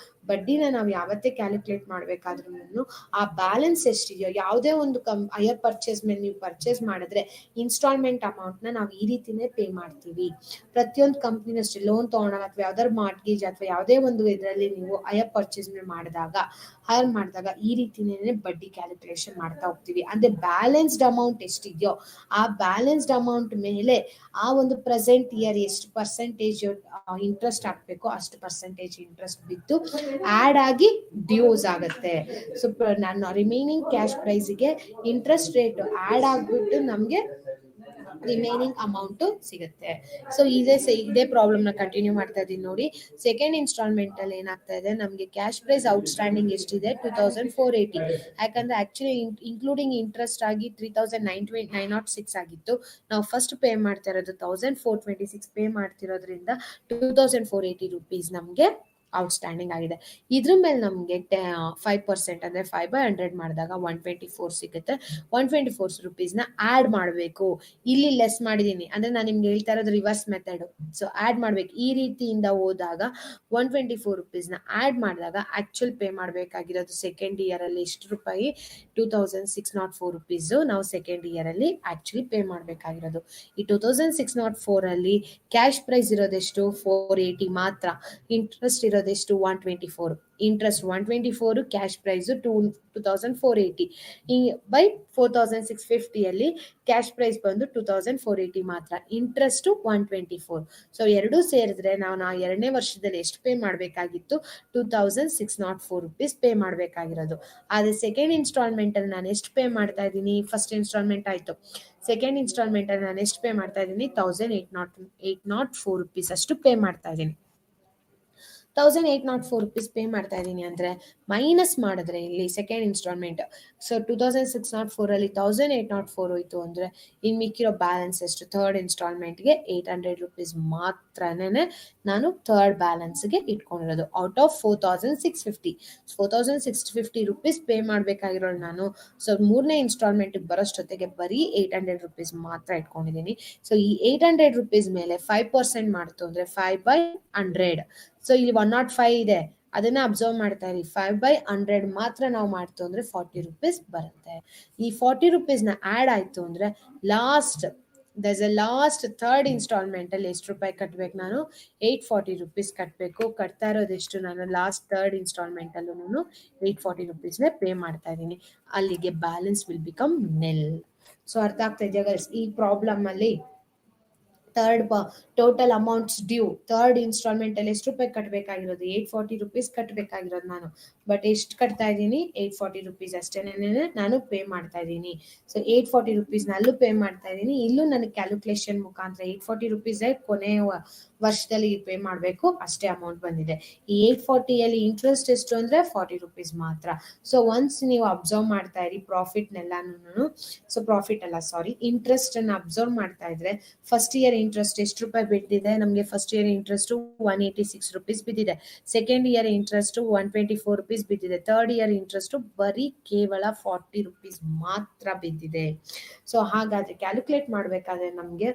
ಬಡ್ಡಿನ ನಾವು ಯಾವತ್ತೇ ಕ್ಯಾಲ್ಕುಲೇಟ್ ಮಾಡ್ಬೇಕಾದ್ರೂ ಆ ಬ್ಯಾಲೆನ್ಸ್ ಎಷ್ಟಿದೆಯೋ, ಯಾವುದೇ ಒಂದು ಹೈಯರ್ ಪರ್ಚೇಸ್ ಮೇಲೆ ನೀವು ಪರ್ಚೇಸ್ ಮಾಡಿದ್ರೆ ಇನ್ಸ್ಟಾಲ್ಮೆಂಟ್ ಅಮೌಂಟ್ ನ ನಾವು ಈ ರೀತಿನೇ ಪೇ ಮಾಡ್ತೀವಿ. ಪ್ರತಿಯೊಂದು ಕಂಪ್ನಿನ ಅಷ್ಟೇ ಲೋನ್ ತಗೊಂಡಾಗ ಅಥವಾ ಯಾವ್ದಾದ್ರು ಮಾರ್ಟ್ಗೇಜ್ ಅಥವಾ ಯಾವುದೇ ಒಂದು ಇದರಲ್ಲಿ ನೀವು ಹೈಯರ್ ಪರ್ಚೇಸ್ ಮಾಡಿದಾಗ ಈ ರೀತಿನೇ ಬಡ್ಡಿ ಕ್ಯಾಲ್ಕುಲೇಷನ್ ಮಾಡ್ತಾ ಹೋಗ್ತೀವಿ. ಅಂದ್ರೆ ಬ್ಯಾಲೆನ್ಸ್ಡ್ ಅಮೌಂಟ್ ಎಷ್ಟಿದೆಯೋ ಆ ಬ್ಯಾಲೆನ್ಸ್ಡ್ ಅಮೌಂಟ್ ಮೇಲೆ ಆ ಒಂದು ಪ್ರೆಸೆಂಟ್ ಇಯರ್ ಎಷ್ಟು ಪರ್ಸೆಂಟೇಜ್ ಇಂಟ್ರೆಸ್ಟ್ ಹಾಕ್ಬೇಕು ಅಷ್ಟು ಪರ್ಸೆಂಟೇಜ್ ಇಂಟ್ರೆಸ್ಟ್ ಬಿದ್ದು ಆಡ್ ಆಗಿ ಡ್ಯೂಸ್ ಆಗುತ್ತೆ. ಸೊ ನಾನು ರಿಮೈನಿಂಗ್ ಕ್ಯಾಶ್ ಪ್ರೈಸ್ಗೆ ಇಂಟ್ರೆಸ್ಟ್ ರೇಟ್ ಆಡ್ ಆಗ್ಬಿಟ್ಟು ನಮ್ಗೆ ರಿಮೈನಿಂಗ್ ಅಮೌಂಟ್ ಸಿಗುತ್ತೆ. ಸೊ ಇದೇ ಪ್ರಾಬ್ಲಮ್ ನ ಕಂಟಿನ್ಯೂ ಮಾಡ್ತಾ ಇದೀನಿ ನೋಡಿ. ಸೆಕೆಂಡ್ ಇನ್ಸ್ಟಾಲ್ಮೆಂಟ್ ಅಲ್ಲಿ ಏನಾಗ್ತಾ ಇದೆ, ನಮಗೆ ಕ್ಯಾಶ್ ಪ್ರೈಸ್ ಔಟ್ಸ್ಟ್ಯಾಂಡಿಂಗ್ ಎಷ್ಟಿದೆ 2480. ಯಾಕಂದ್ರೆ ಆಕ್ಚುಲಿ ಇನ್ಕ್ಲೂಡಿಂಗ್ ಇಂಟ್ರೆಸ್ಟ್ ಆಗಿ 3906 ಆಗಿತ್ತು. ನಾವು ಫಸ್ಟ್ ಪೇ ಮಾಡ್ತಾ ಇರೋದು 1426 ಪೇ ಮಾಡ್ತಿರೋದ್ರಿಂದ 2480 ರೂಪೀಸ್ ನಮ್ಗೆ ಔಟ್ಸ್ಟ್ಯಾಂಡಿಂಗ್ ಆಗಿದೆ. ಇದ್ರ ಮೇಲೆ ನಮಗೆ 5% ಅಂದ್ರೆ 5/100 ಮಾಡಿದಾಗ 124 ಸಿಗುತ್ತೆ. 124 ರೂಪೀಸ್ ನ ಆಡ್ ಮಾಡಬೇಕು. ಇಲ್ಲಿ ಲೆಸ್ ಮಾಡಿದೀನಿ ಅಂದ್ರೆ ನಾನು ನಿಮ್ಗೆ ಹೇಳ್ತಾ ಇರೋದು ರಿವರ್ಸ್ ಮೆಥಡ್. ಸೊ ಆಡ್ ಮಾಡ್ಬೇಕು. ಈ ರೀತಿಯಿಂದ ಹೋದಾಗ 124 ರೂಪೀಸ್ ನ ಆಡ್ ಮಾಡಿದಾಗ ಆಕ್ಚುಲ್ ಪೇ ಮಾಡ್ಬೇಕಾಗಿರೋದು ಸೆಕೆಂಡ್ ಇಯರ್ ಅಲ್ಲಿ ಎಷ್ಟು ರೂಪಾಯಿ, 2604 ರೂಪೀಸ್ ನಾವು ಸೆಕೆಂಡ್ ಇಯರ್ ಅಲ್ಲಿ ಆಕ್ಚುಲಿ ಪೇ ಮಾಡ್ಬೇಕಾಗಿರೋದು. ಈ 2604 ಅಲ್ಲಿ ಕ್ಯಾಶ್ ಪ್ರೈಸ್ ಇರೋದೆಷ್ಟು 480 ಮಾತ್ರ. ಇಂಟ್ರೆಸ್ಟ್ ಇರೋದೆಷ್ಟು 124. ಇಂಟ್ರೆಸ್ಟ್ 124, ಕ್ಯಾಶ್ ಪ್ರೈಸ್ 2480 ಬೈ 4650 ಅಲ್ಲಿ ಕ್ಯಾಶ್ ಪ್ರೈಸ್ ಬಂದು 2480 ಮಾತ್ರ, ಇಂಟ್ರೆಸ್ಟ್ 124. ಸೊ ಎರಡು ಸೇರಿದ್ರೆ ನಾವು ಎರಡನೇ ವರ್ಷದಲ್ಲಿ ಎಷ್ಟು ಪೇ ಮಾಡಬೇಕಾಗಿತ್ತು, 2604 ರೂಪೀಸ್ ಪೇ ಮಾಡಬೇಕಾಗಿರೋದು. ಆದ್ರೆ ಸೆಕೆಂಡ್ ಇನ್ಸ್ಟಾಲ್ಮೆಂಟ್ ಅಲ್ಲಿ ನಾನು ಎಷ್ಟು ಪೇ ಮಾಡ್ತಾ ಇದ್ದೀನಿ, ಫಸ್ಟ್ ಇನ್ಸ್ಟಾಲ್ಮೆಂಟ್ ಆಯ್ತು, ಸೆಕೆಂಡ್ ಇನ್ಸ್ಟಾಲ್ಮೆಂಟ್ ಅಲ್ಲಿ ನಾನು ಎಷ್ಟು ಪೇ ಮಾಡ್ತಾ ಇದ್ದೀನಿ, 1804 ರೂಪೀಸ್ ಅಷ್ಟು ಪೇ ಮಾಡ್ತಾ ಇದ್ದೀನಿ. 1804 ರೂಪೀಸ್ ಪೇ ಮಾಡ್ತಾ ಇದ್ದೀನಿ ಅಂದ್ರೆ ಮೈನಸ್ ಮಾಡಿದ್ರೆ ಇಲ್ಲಿ ಸೆಕೆಂಡ್ ಇನ್ಸ್ಟಾಲ್ಮೆಂಟ್, ಸೊ 2604 ಅಲ್ಲಿ 1804 ಹೋಯ್ತು ಅಂದ್ರೆ ಇನ್ ಮಿಕ್ಕಿರೋ ಬ್ಯಾಲೆನ್ಸ್ ಎಷ್ಟು, ಥರ್ಡ್ ಇನ್ಸ್ಟಾಲ್ಮೆಂಟ್ಗೆ 800 ರೂಪೀಸ್ ಮಾತ್ರನೇ ನಾನು ಥರ್ಡ್ ಬ್ಯಾಲೆನ್ಸ್ಗೆ ಇಟ್ಕೊಂಡಿರೋದು ಔಟ್ ಆಫ್ 4650 ರೂಪೀಸ್ ಪೇ ಮಾಡ್ಬೇಕಾಗಿರೋದು ನಾನು. ಸೊ ಮೂರನೇ ಇನ್ಸ್ಟಾಲ್ಮೆಂಟ್ ಬರೋಷ್ಟೊತ್ತಿಗೆ ಬರೀ 800 ರೂಪೀಸ್ ಮಾತ್ರ ಇಟ್ಕೊಂಡಿದ್ದೀನಿ. ಸೊ ಈ 800 ರೂಪೀಸ್ ಮೇಲೆ 5% ಮಾಡ್ತು ಅಂದ್ರೆ 5/100. ಸೊ ಇಲ್ಲಿ 105 ಇದೆ, ಅದನ್ನ ಅಬ್ಸರ್ವ್ ಮಾಡ್ತಾ ಇರಿ. 5/100 ಮಾತ್ರ ನಾವು ಮಾಡ್ತು ಅಂದ್ರೆ 40 ರೂಪೀಸ್ ಬರುತ್ತೆ. ಈ 40 ರೂಪೀಸ್ ನ ಆಡ್ ಆಯ್ತು ಅಂದ್ರೆ ಲಾಸ್ಟ್ ಥರ್ಡ್ ಇನ್ಸ್ಟಾಲ್ಮೆಂಟ್ ಅಲ್ಲಿ ಎಷ್ಟು ರೂಪಾಯಿ ಕಟ್ಬೇಕು, ನಾನು 840 ರೂಪೀಸ್ ಕಟ್ಬೇಕು. ಕಟ್ತಾ ಇರೋದೆಷ್ಟು, ನಾನು ಲಾಸ್ಟ್ ಥರ್ಡ್ ಇನ್ಸ್ಟಾಲ್ಮೆಂಟ್ ಅಲ್ಲೂ 840 ರೂಪೀಸ್ನೇ ಪೇ ಮಾಡ್ತಾ ಇದ್ದೀನಿ. ಅಲ್ಲಿಗೆ balance will become nil. So ಅರ್ಥ ಆಗ್ತಾ ಇದೆಯಾ ಗೈಸ್? ಈ ಪ್ರಾಬ್ಲಮ್ ಅಲ್ಲಿ total amounts due third instalment ಅಲ್ಲಿ ಎಷ್ಟು ರೂಪಾಯಿ ಕಟ್ಟಬೇಕಾಗಿರೋದು, 840 ರೂಪೀಸ್ ಕಟ್ಟಬೇಕಾಗಿರೋದು ನಾನು. ಬಟ್ ಎಷ್ಟು ಕಟ್ತಾ ಇದ್ದೀನಿ, 840 ರೂಪೀಸ್ ಅಷ್ಟೇನೆ ನಾನು ಪೇ ಮಾಡ್ತಾ ಇದ್ದೀನಿ. ಸೊ 840 ರೂಪೀಸ್ ಅಲ್ಲೂ ಪೇ ಮಾಡ್ತಾ ಇದ್ದೀನಿ. ಇಲ್ಲೂ ನನಗೆ ಕ್ಯಾಲ್ಕುಲೇಷನ್ ಮುಖಾಂತರ 840 ರೂಪೀಸ್ ಕೊನೆ ವರ್ಷದಲ್ಲಿ ಪೇ ಮಾಡಬೇಕು ಅಷ್ಟೇ ಅಮೌಂಟ್ ಬಂದಿದೆ. ಈ 840 ಅಲ್ಲಿ ಇಂಟ್ರೆಸ್ಟ್ ಎಷ್ಟು ಅಂದ್ರೆ 40 ರೂಪೀಸ್ ಮಾತ್ರ. ಸೊ ಒನ್ಸ್ ನೀವು ಅಬ್ಸರ್ವ್ ಮಾಡ್ತಾ ಇರಿ ಪ್ರಾಫಿಟ್ನೆಲ್ಲಾನು, ಸೊ ಪ್ರಾಫಿಟ್ ಅಲ್ಲ ಸಾರಿ ಇಂಟ್ರೆಸ್ಟ್ ಅನ್ನ ಅಬ್ಸರ್ವ್ ಮಾಡ್ತಾ ಇದ್ರೆ ಫಸ್ಟ್ ಇಯರ್ ಇಂಟ್ರೆಸ್ಟ್ ಎಷ್ಟು ರೂಪಾಯಿ ಬಿದ್ದಿದೆ ನಮಗೆ, ಫಸ್ಟ್ ಇಯರ್ ಇಂಟ್ರೆಸ್ಟ್ 186 ರೂಪೀಸ್ ಬಿದ್ದಿದೆ. ಸೆಕೆಂಡ್ ಇಯರ್ ಇಂಟ್ರೆಸ್ಟ್ 124 ರೂಪೀಸ್ ಬಿದ್ದಿದೆ. ಥರ್ಡ್ ಇಯರ್ ಇಂಟ್ರೆಸ್ಟ್ ಬರೀ ಕೇವಲ 40 ರೂಪೀಸ್ ಮಾತ್ರ ಬಿದ್ದಿದೆ. ಸೊ ಹಾಗಾದ್ರೆ ಕ್ಯಾಲ್ಕುಲೇಟ್ ಮಾಡ್ಬೇಕಾದ್ರೆ ನಮ್ಗೆ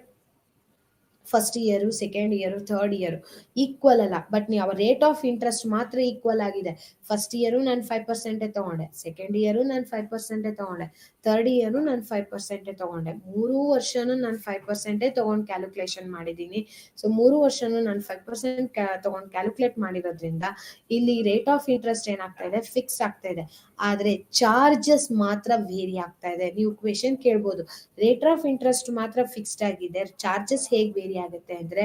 first year, second year, third year equal ಅಲ್ಲ, ಬಟ್ ನೀವು ರೇಟ್ ಆಫ್ ಇಂಟ್ರೆಸ್ಟ್ ಮಾತ್ರ ಈಕ್ವಲ್ ಆಗಿದೆ. ಫಸ್ಟ್ ಇಯರ್ ನಾನು 5% ತಗೊಂಡೆ, ಸೆಕೆಂಡ್ ಇಯರ್ ನಾನು 5% ತಗೊಂಡೆ, ಥರ್ಡ್ ಇಯರ್ ನಾನು 5% ತಗೊಂಡೆ. 3 ವರ್ಷನೂ ನಾನು 5% ತಗೊಂಡು ಕ್ಯಾಲ್ಕುಲೇಷನ್ ಮಾಡಿದ್ದೀನಿ. ಸೊ 3 ವರ್ಷನೂ ನಾನು 5% ತಗೊಂಡು ಕ್ಯಾಲ್ಕುಲೇಟ್ ಮಾಡಿರೋದ್ರಿಂದ ಇಲ್ಲಿ ರೇಟ್ ಆಫ್ ಇಂಟ್ರೆಸ್ಟ್ ಏನಾಗ್ತಾ ಇದೆ, ಫಿಕ್ಸ್ ಆಗ್ತಾ ಇದೆ. ಆದ್ರೆ ಚಾರ್ಜಸ್ ಮಾತ್ರ ವೇರಿ ಆಗ್ತಾ ಇದೆ. ನೀವು ಕ್ವೆಶನ್ ಕೇಳ್ಬೋದು, ರೇಟ್ ಆಫ್ ಇಂಟ್ರೆಸ್ಟ್ ಮಾತ್ರ ಫಿಕ್ಸ್ಡ್ ಆಗಿದೆ, ಚಾರ್ಜಸ್ ಹೇಗೆ ವೇರಿ ಆಗುತ್ತೆ ಅಂದ್ರೆ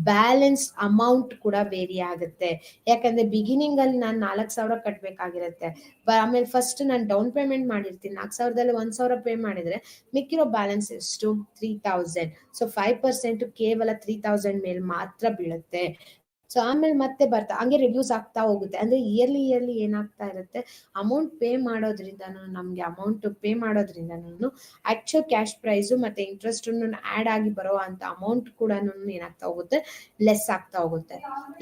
ಬ್ಯಾಲೆನ್ಸ್ ಅಮೌಂಟ್ ಕೂಡ ವೇರಿ ಆಗುತ್ತೆ. ಯಾಕಂದ್ರೆ ಬಿಗಿನಿಂಗ್ ಅಲ್ಲಿ ನಾನು 4000 ಕಟ್ಬೇಕಾಗಿರುತ್ತೆ, ಆಮೇಲೆ ಫಸ್ಟ್ ನಾನು ಡೌನ್ ಪೇಮೆಂಟ್ ಮಾಡಿರ್ತೀನಿ 4000ದಲ್ಲಿ 1000 ಪೇ ಮಾಡಿದ್ರೆ ಮಿಕ್ಕಿರೋ ಬ್ಯಾಲೆನ್ಸ್ ಎಷ್ಟು 3000. ಸೊ 5% ಕೇವಲ 3000 ಮೇಲೆ ಮಾತ್ರ ಬೀಳುತ್ತೆ. ಸೊ ಆಮೇಲೆ ಮತ್ತೆ ಬರ್ತಾ ಹಂಗೆ ರಿಡ್ಯೂಸ್ ಆಗ್ತಾ ಹೋಗುತ್ತೆ. ಅಂದ್ರೆ ಇಯರ್ಲಿ ಏನಾಗ್ತಾ ಇರುತ್ತೆ, ಅಮೌಂಟ್ ಪೇ ಮಾಡೋದ್ರಿಂದನೂ ಆಕ್ಚುಲ್ ಕ್ಯಾಶ್ ಪ್ರೈಸು ಮತ್ತೆ ಇಂಟ್ರೆಸ್ಟ್ ಆಡ್ ಆಗಿ ಬರೋ ಅಂತ ಅಮೌಂಟ್ ಕೂಡ ಏನಾಗ್ತಾ ಹೋಗುತ್ತೆ, ಲೆಸ್ ಆಗ್ತಾ ಹೋಗುತ್ತೆ.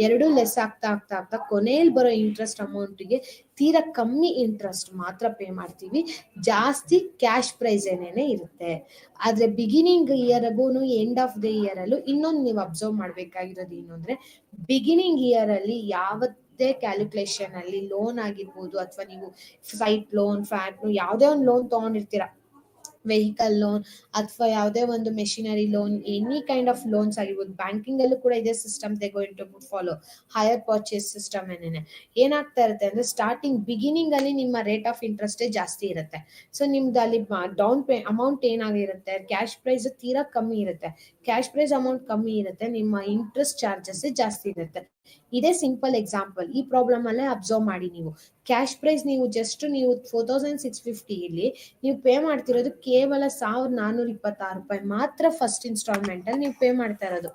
ಎರಡು ಲೆಸ್ ಆಗ್ತಾ ಕೊನೆಯಲ್ಲಿ ಬರೋ ಇಂಟ್ರೆಸ್ಟ್ ಅಮೌಂಟ್ಗೆ ತೀರಾ ಕಮ್ಮಿ ಇಂಟ್ರೆಸ್ಟ್ ಮಾತ್ರ ಪೇ ಮಾಡ್ತೀವಿ, ಜಾಸ್ತಿ ಕ್ಯಾಶ್ ಪ್ರೈಸ್ ಏನೇನೆ ಇರುತ್ತೆ. ಆದ್ರೆ ಬಿಗಿನಿಂಗ್ ಇಯರ್ಗೂ ಎಂಡ್ ಆಫ್ ದ ಇಯರ್ ಅಲ್ಲೂ ಇನ್ನೊಂದು ನೀವು ಅಬ್ಸರ್ವ್ ಮಾಡ್ಬೇಕಾಗಿರೋದು ಏನು ಅಂದ್ರೆ, ಬಿಗಿನಿಂಗ್ ಇಯರ್ ಅಲ್ಲಿ ಯಾವತ್ತೇ ಕ್ಯಾಲ್ಕುಲೇಷನ್ ಅಲ್ಲಿ ಲೋನ್ ಆಗಿರ್ಬೋದು ಅಥವಾ ನೀವು ಸೈಟ್ ಲೋನ್, ಫ್ಯಾಟ್ ಯಾವುದೇ ಒಂದು ಲೋನ್ ತಗೊಂಡಿರ್ತೀರಾ, ವೆಹಿಕಲ್ ಲೋನ್ ಅಥವಾ ಯಾವುದೇ ಒಂದು machinery loan, any kind of loans ಆಗಿರ್ಬೋದು, ಬ್ಯಾಂಕಿಂಗ್ ಅಲ್ಲೂ ಕೂಡ ಇದೇ system follow, higher purchase system ಏನಾಗ್ತಾ ಇರುತ್ತೆ ಅಂದ್ರೆ ಸ್ಟಾರ್ಟಿಂಗ್ ಬಿಗಿನಿಂಗ್ ಅಲ್ಲಿ ನಿಮ್ಮ ರೇಟ್ ಆಫ್ ಇಂಟ್ರೆಸ್ಟ್ ಜಾಸ್ತಿ ಇರುತ್ತೆ. ಸೊ ನಿಮ್ದು ಅಲ್ಲಿ ಡೌನ್ ಪೇ ಅಮೌಂಟ್ ಏನಾಗಿರುತ್ತೆ, ಕ್ಯಾಶ್ ಪ್ರೈಸ್ ತೀರಾ ಕಮ್ಮಿ ಇರುತ್ತೆ. ಕ್ಯಾಶ್ ಪ್ರೈಸ್ ಅಮೌಂಟ್ ಕಮ್ಮಿ ಇರುತ್ತೆ, ನಿಮ್ಮ ಇಂಟ್ರೆಸ್ಟ್ ಚಾರ್ಜಸ್ ಜಾಸ್ತಿ ಇರುತ್ತೆ. ಇದೇ ಸಿಂಪಲ್ ಎಕ್ಸಾಂಪಲ್. ಈ ಪ್ರಾಬ್ಲಮ್ ಅಲ್ಲೇ ಅಬ್ಸರ್ವ್ ಮಾಡಿ ನೀವು. ಕ್ಯಾಶ್ ಪ್ರೈಸ್ ನೀವು ಜಸ್ಟ್ ನೀವು 4650 ಇಲ್ಲಿ ನೀವು ಪೇ ಮಾಡ್ತಿರೋದು ಕೇವಲ 1426 ರೂಪಾಯಿ ಮಾತ್ರ ಫಸ್ಟ್ ಇನ್ಸ್ಟಾಲ್ಮೆಂಟ್ ಅಲ್ಲಿ ನೀವು ಪೇ ಮಾಡ್ತಾ ಇರೋದು.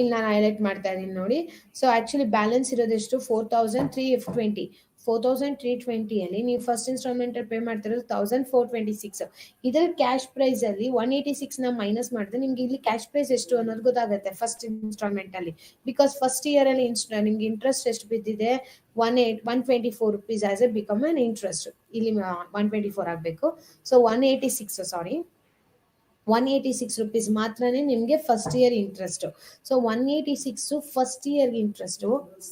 ಇಲ್ಲಿ ನಾನು ಹೈಲೈಟ್ ಮಾಡ್ತಾ ಇದ್ದೀನಿ ನೋಡಿ. ಸೊ ಆಕ್ಚುಲಿ ಬ್ಯಾಲೆನ್ಸ್ ಇರೋದೆಷ್ಟು 4320 ಅಲ್ಲಿ ನೀವು ಫಸ್ಟ್ ಇನ್ಸ್ಟಾಲ್ಮೆಂಟ್ ಪೇ ಮಾಡ್ತಿರೋದು 1426. ಇದ್ರಲ್ಲಿ ಕ್ಯಾಶ್ ಪ್ರೈಸ್ ಅಲ್ಲಿ 186 ನ ಮೈನಸ್ ಮಾಡಿದ್ರೆ ನಿಮ್ಗೆ ಇಲ್ಲಿ ಕ್ಯಾಶ್ ಪ್ರೈಸ್ ಎಷ್ಟು ಅನ್ನೋದು ಗೊತ್ತಾಗುತ್ತೆ ಫಸ್ಟ್ ಇನ್ಸ್ಟಾಲ್ಮೆಂಟ್ ಅಲ್ಲಿ. ಬಿಕಾಸ್ ಫಸ್ಟ್ ಇಯರ್ ಅಲ್ಲಿ ನಿಮ್ಗೆ ಇಂಟ್ರೆಸ್ಟ್ ಎಷ್ಟು ಬಿದ್ದಿದೆ 124 rupees as a become an interest. ಇಲ್ಲಿ 124 ಆಗಬೇಕು. ಸೊ 186 rupees ಮಾತ್ರನೇ ನಿಮಗೆ first year interest. So 186 first year interest.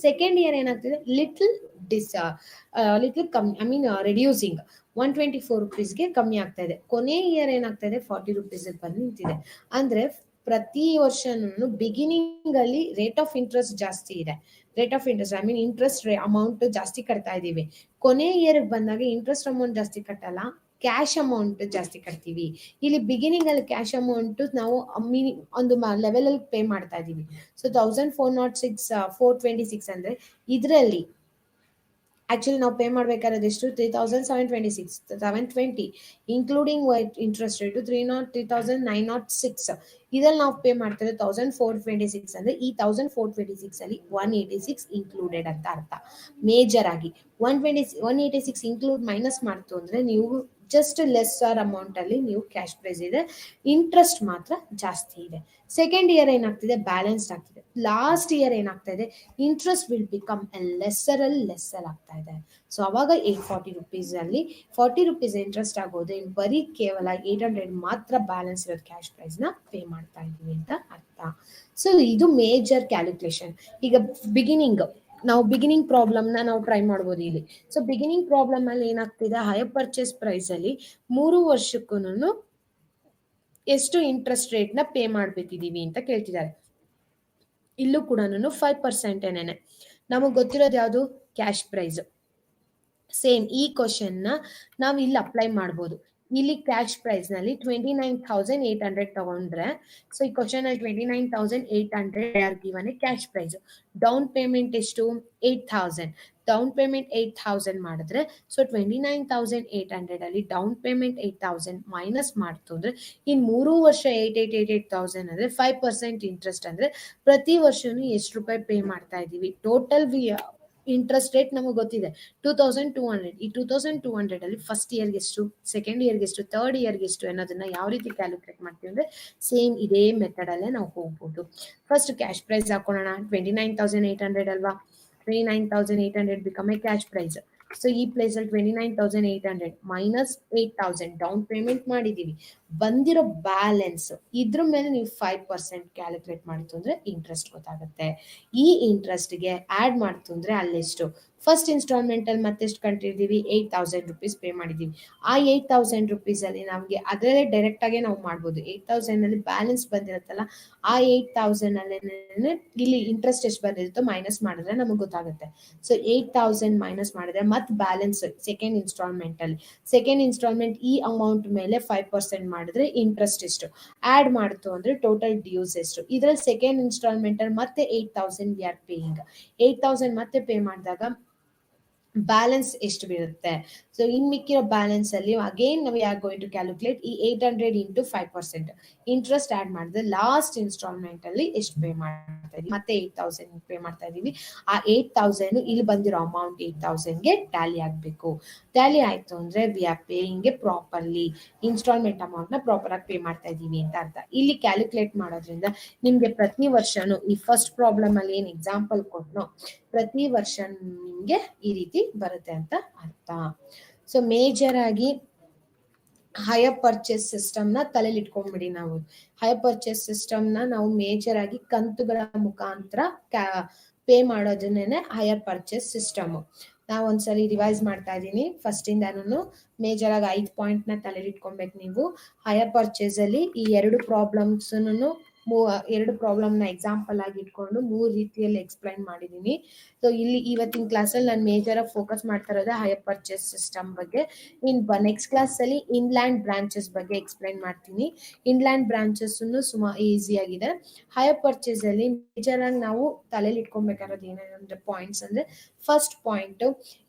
Second year ಏನಾಗ್ತಿದೆ ಲಿಟಲ್ ಕಮ್ಮಿ, ರೆಡ್ಯೂಸಿಂಗ್ 124 rupeesಗೆ ಕಮ್ಮಿ ಆಗ್ತಾ ಇದೆ. ಕೊನೆ ಇಯರ್ ಏನಾಗ್ತಾ ಇದೆ 40 rupees ಬಂದು ನಿಂತಿದೆ. ಅಂದ್ರೆ ಪ್ರತಿ ವರ್ಷನೂ ಬಿಗಿನಿಂಗ್ ಅಲ್ಲಿ ರೇಟ್ ಆಫ್ ಇಂಟ್ರೆಸ್ಟ್ ಜಾಸ್ತಿ ಇದೆ. Rate of interest interest amount ಜಾಸ್ತಿ ಕಟ್ತಾ ಇದೀವಿ. ಕೊನೆ ಇಯರ್ ಬಂದಾಗ ಇಂಟ್ರೆಸ್ಟ್ ಅಮೌಂಟ್ ಜಾಸ್ತಿ ಕಟ್ಟಲ್ಲ, ಕ್ಯಾಶ್ ಅಮೌಂಟ್ ಜಾಸ್ತಿ ಕಟ್ತೀವಿ. ಇಲ್ಲಿ ಬಿಗಿನಿಂಗ್ ಅಲ್ಲಿ ಕ್ಯಾಶ್ ಅಮೌಂಟ್ ನಾವು ಒಂದು ಲೆವೆಲ್ ಅಲ್ಲಿ ಪೇ ಮಾಡ್ತಾ ಇದೀವಿ. ಸೊ 1406 ಅಂದ್ರೆ ಇದರಲ್ಲಿ ಆಕ್ಚುಲಿ ನಾವು ಪೇ ಮಾಡ್ಬೇಕಾದ್ರೆ ಎಷ್ಟು 3720 ಇನ್ಕ್ಲೂಡಿಂಗ್ ಇಂಟ್ರೆಸ್ಟ್ ರೇಟ್ 3906. ಇದ್ರಲ್ಲಿ ನಾವು ಪೇ ಮಾಡ್ತಿರೋ 1426 ಅಂದ್ರೆ ಈ 1426 ಅಲ್ಲಿ 186 ಇನ್ಕ್ಲೂಡೆಡ್ ಅಂತ ಅರ್ಥ. ಮೇಜರ್ ಆಗಿ 186 ಇನ್ಕ್ಲೂಡ್ ಮೈನಸ್ ಮಾಡ್ತು ಅಂದ್ರೆ ನೀವು ಜಸ್ಟ್ ಲೆಸ್ಸರ್ ಅಮೌಂಟ್ ಅಲ್ಲಿ ನೀವು ಕ್ಯಾಶ್ ಪ್ರೈಸ್ ಇದೆ, ಇಂಟ್ರೆಸ್ಟ್ ಮಾತ್ರ ಜಾಸ್ತಿ ಇದೆ. ಸೆಕೆಂಡ್ ಇಯರ್ ಏನಾಗ್ತಿದೆ ಬ್ಯಾಲೆನ್ಸ್ಡ್ ಆಗ್ತಿದೆ. ಲಾಸ್ಟ್ ಇಯರ್ ಏನಾಗ್ತಾ ಇದೆ ಇಂಟ್ರೆಸ್ಟ್ ವಿಲ್ ಬಿಕಮ್ ಲೆಸ್ಸರ್ ಆಗ್ತಾ ಇದೆ. ಸೊ ಅವಾಗ 840 rupees ಅಲ್ಲಿ 40 rupees ಇಂಟ್ರೆಸ್ಟ್ ಆಗೋದು, ಬರೀ ಕೇವಲ 800 ಮಾತ್ರ ಬ್ಯಾಲೆನ್ಸ್ ಇರೋದು ಕ್ಯಾಶ್ ಪ್ರೈಸ್ ನ ಪೇ ಮಾಡ್ತಾ ಇದೀವಿ ಅಂತ ಅರ್ಥ. ಸೊ ಇದು ಮೇಜರ್ ಕ್ಯಾಲ್ಕುಲೇಷನ್. ಈಗ ಬಿಗಿನಿಂಗ್ ಪ್ರಾಬ್ಲಮ್ ನಾವು ಟ್ರೈ ಮಾಡ್ಬೋದು ಇಲ್ಲಿ. ಸೊ ಬಿಗಿನಿಂಗ್ ಪ್ರಾಬ್ಲಮ್ ಅಲ್ಲಿ ಏನಾಗ್ತಿದೆ ಹೈಯರ್ ಪರ್ಚೇಸ್ ಪ್ರೈಸ್ ಅಲ್ಲಿ 3 ವರ್ಷಕ್ಕೂ ಎಷ್ಟು ಇಂಟ್ರೆಸ್ಟ್ ರೇಟ್ ನ ಪೇ ಮಾಡ್ಬೇಕಿದೀವಿ ಅಂತ ಕೇಳ್ತಿದ್ದಾರೆ. ಇಲ್ಲೂ ಕೂಡ 5% ಏನೇನೆ. ನಮಗ್ ಗೊತ್ತಿರೋದು ಯಾವುದು ಕ್ಯಾಶ್ ಪ್ರೈಸ್. ಸೇಮ್ ಈ ಕ್ವಶನ್ ನಾವು ಇಲ್ಲಿ ಅಪ್ಲೈ ಮಾಡ್ಬೋದು. ಇಲ್ಲಿ ಕ್ಯಾಶ್ ಪ್ರೈಸ್ ನಲ್ಲಿ 29,800 ತಗೊಂಡ್ರೆ, ಸೊ ಈ ಕ್ವಶನ್ ಅಲ್ಲಿ 29,800 are given cash price. Down payment ಎಷ್ಟು 8,000. ಡೌನ್ ಪೇಮೆಂಟ್ 8,000 ಮಾಡಿದ್ರೆ ಸೊ 29,800 ಅಲ್ಲಿ ಡೌನ್ ಪೇಮೆಂಟ್ 8,000 ಮೈನಸ್ ಮಾಡ್ತು ಅಂದ್ರೆ ಇನ್ 3 ವರ್ಷ 88,000 ಅಂದ್ರೆ 5% ಇಂಟ್ರೆಸ್ಟ್ ಅಂದ್ರೆ ಪ್ರತಿ ವರ್ಷನೂ ಎಷ್ಟು ರೂಪಾಯಿ ಪೇ ಮಾಡ್ತಾ ಇದೀವಿ. ಟೋಟಲ್ ಇಂಟ್ರೆಸ್ಟ್ ರೇಟ್ ನಮಗೆ ಗೊತ್ತಿದೆ 2,200. ಈ 2,200 ಅಲ್ಲಿ ಫಸ್ಟ್ ಇಯರ್ಗೆ ಎಷ್ಟು, ಸೆಕೆಂಡ್ ಇಯರ್ಗೆ ಎಷ್ಟು, ಥರ್ಡ್ ಇಯರ್ಗೆ ಎಷ್ಟು ಅನ್ನೋದನ್ನ ಯಾವ ರೀತಿ ಕ್ಯಾಲ್ಕುಲೇಟ್ ಮಾಡ್ತೀವಿ ಅಂದ್ರೆ ಸೇಮ್ ಇದೇ ಮೆಥಡ್ ಅಲ್ಲೇ ನಾವು ಹೋಗ್ಬೋದು. ಫಸ್ಟ್ ಕ್ಯಾಶ್ ಪ್ರೈಸ್ ಹಾಕೊಳ್ಳೋಣ. 29,800 ಅಲ್ವಾ, 29,800 become a cash price. So ಈ ಪ್ಲೇಸ್ ಅಲ್ಲಿ 29,800 ಮೈನಸ್ 8,000 ಡೌನ್ ಪೇಮೆಂಟ್ ಮಾಡಿದೀವಿ. ಬಂದಿರೋ ಬ್ಯಾಲೆನ್ಸ್ ಇದ್ರ ಮೇಲೆ ನೀವು 5% ಕ್ಯಾಲ್ಕುಲೇಟ್ ಮಾಡಿತು ಅಂದ್ರೆ ಇಂಟ್ರೆಸ್ಟ್ ಗೊತ್ತಾಗುತ್ತೆ. ಈ ಇಂಟ್ರೆಸ್ಟ್ಗೆ ಆಡ್ ಮಾಡ್ತು ಅಂದ್ರೆ ಅಲ್ಲೆಷ್ಟು ಫಸ್ಟ್ ಇನ್ಸ್ಟಾಲ್ಮೆಂಟ್ ಅಲ್ಲಿ ಮತ್ತೆಷ್ಟು ಕಂಡಿದ್ದೀವಿ 8,000 rupees ಪೇ ಮಾಡಿದೀವಿ. ಆ 8,000 rupees ಅಲ್ಲಿ ನಮ್ಗೆ ಅದರಲ್ಲೇ ಡೈರೆಕ್ಟ್ ಆಗಿ ನಾವು ಮಾಡ್ಬೋದು. 8,000 ಅಲ್ಲಿ ಬ್ಯಾಲೆನ್ಸ್ ಬಂದಿರುತ್ತಲ್ಲ ಆ 8,000 ಅಲ್ಲೇ ಇಲ್ಲಿ ಇಂಟ್ರೆಸ್ಟ್ ಎಷ್ಟು ಬಂದಿರುತ್ತೋ ಮೈನಸ್ ಮಾಡಿದ್ರೆ ನಮಗೆ ಗೊತ್ತಾಗುತ್ತೆ. ಸೊ 8,000 ಮೈನಸ್ ಮಾಡಿದ್ರೆ ಮತ್ತೆ ಬ್ಯಾಲೆನ್ಸ್ ಸೆಕೆಂಡ್ ಇನ್ಸ್ಟಾಲ್ಮೆಂಟ್ ಈ ಅಮೌಂಟ್ ಮೇಲೆ 5% ಮಾಡಿದ್ರೆ ಇಂಟ್ರೆಸ್ಟ್ ಎಷ್ಟು ಆಡ್ ಮಾಡ್ತು ಅಂದ್ರೆ ಟೋಟಲ್ ಡ್ಯೂಸ್ ಎಷ್ಟು. ಇದ್ರಲ್ಲಿ ಸೆಕೆಂಡ್ ಇನ್ಸ್ಟಾಲ್ಮೆಂಟ್ ಅಲ್ಲಿ ಮತ್ತೆ 8,000 ವಿ ಆರ್ ಪೇಯಿಂಗ್. 8,000 ಮತ್ತೆ ಪೇ ಮಾಡಿದಾಗ ಬ್ಯಾಲೆನ್ಸ್ ಎಷ್ಟು ಬೀಳುತ್ತೆ. ಸೊ ಇನ್ ಮಿಕ್ಕಿರೋ ಬ್ಯಾಲೆನ್ಸ್ ಅಲ್ಲಿ ಅಗೇನ್ ನಾವು ಆರ್ ಗೋಯಿಂಗ್ ಟು ಕ್ಯಾಲ್ಕುಲೇಟ್ ಈ 800 ಇಂಟು 5% ಇಂಟ್ರೆಸ್ಟ್ ಆಡ್ ಮಾಡಿದ್ರೆ ಲಾಸ್ಟ್ ಇನ್ಸ್ಟಾಲ್ಮೆಂಟ್ ಅಲ್ಲಿ ಎಷ್ಟು ಪೇ ಮಾಡ್ತಾ ಇದೀವಿ. ಮತ್ತೆ 8,000 ಪೇ ಮಾಡ್ತಾ ಇದೀವಿ. ಆ 8,000 ಇಲ್ಲಿ ಬಂದಿರೋ ಅಮೌಂಟ್ 8,000ಗೆ ಟ್ಯಾಲಿ ಆಗ್ಬೇಕು. ಟ್ಯಾಲಿ ಆಯ್ತು ಅಂದ್ರೆ V are paying properly, instalment amount ನ ಪ್ರಾಪರ್ ಆಗಿ ಪೇ ಮಾಡ್ತಾ ಇದೀವಿ ಅಂತ ಅರ್ಥ. ಇಲ್ಲಿ ಕ್ಯಾಲ್ಕುಲೇಟ್ ಮಾಡೋದ್ರಿಂದ ನಿಮ್ಗೆ ಪ್ರತಿ ವರ್ಷನೂ ಈ ಫಸ್ಟ್ ಪ್ರಾಬ್ಲಮ್ ಅಲ್ಲಿ ಏನ್ ಎಕ್ಸಾಂಪಲ್ ಕೊಟ್ನೋ ಪ್ರತಿ ವರ್ಷ ನಿಮ್ಗೆ ಈ ರೀತಿ ಬರುತ್ತೆ ಅಂತ ಅರ್ಥ. ಸೊ ಮೇಜರ್ ಆಗಿ ಹೈಯರ್ ಪರ್ಚೇಸ್ ಸಿಸ್ಟಮ್ ನ ತಲೆಯಲ್ಲಿ ಇಟ್ಕೊಂಡ್ಬಿಡಿ. ನಾವು ಹೈಯರ್ ಪರ್ಚೇಸ್ ಸಿಸ್ಟಮ್ ನಾವು ಮೇಜರ್ ಆಗಿ ಕಂತುಗಳ ಮುಖಾಂತರ ಪೇ ಮಾಡೋದನ್ನೇ ಹೈಯರ್ ಪರ್ಚೇಸ್ ಸಿಸ್ಟಮ್. ನಾವು ಒಂದ್ಸಲಿ ರಿವೈಸ್ ಮಾಡ್ತಾ ಇದ್ದೀನಿ. ಫಸ್ಟ್ ಇಂದಾನು ಮೇಜರ್ ಆಗಿ 5 ಪಾಯಿಂಟ್ ನ ತಲೆಯಲ್ಲಿ ಇಟ್ಕೊಬೇಕು ನೀವು. ಹೈಯರ್ ಪರ್ಚೇಸ್ ಅಲ್ಲಿ ಈ 2 ಪ್ರಾಬ್ಲಮ್ಸ್ ಎರಡು ಪ್ರಾಬ್ಲಮ್ ನ ಎಕ್ಸಾಂಪಲ್ ಆಗಿ ಇಟ್ಕೊಂಡು 3 ರೀತಿಯಲ್ಲಿ ಎಕ್ಸ್ಪ್ಲೈನ್ ಮಾಡಿದೀನಿ. ಸೊ ಇಲ್ಲಿ ಇವತ್ತಿನ ಕ್ಲಾಸಲ್ಲಿ ನಾನು ಮೇಜರ್ ಆಗಿ ಫೋಕಸ್ ಮಾಡ್ತಾ ಇರೋದು ಹೈಯರ್ ಪರ್ಚೇಸ್ ಸಿಸ್ಟಮ್ ಬಗ್ಗೆ. ನೆಕ್ಸ್ಟ್ ಕ್ಲಾಸ್ ಅಲ್ಲಿ ಇನ್ಲ್ಯಾಂಡ್ ಬ್ರಾಂಚಸ್ ಬಗ್ಗೆ ಎಕ್ಸ್ಪ್ಲೈನ್ ಮಾಡ್ತೀನಿ. ಇನ್ಲ್ಯಾಂಡ್ ಬ್ರಾಂಚಸ್ ಈಸಿ ಆಗಿದೆ. ಹೈಯರ್ ಪರ್ಚೇಸ್ ಅಲ್ಲಿ ಮೇಜರ್ ಆಗಿ ನಾವು ತಲೆಯಲ್ಲಿ ಇಟ್ಕೊಬೇಕಾಗಿರೋದು ಏನೇನಂದ್ರೆ ಪಾಯಿಂಟ್ಸ್ ಅಂದ್ರೆ, ಫಸ್ಟ್ ಪಾಯಿಂಟ್,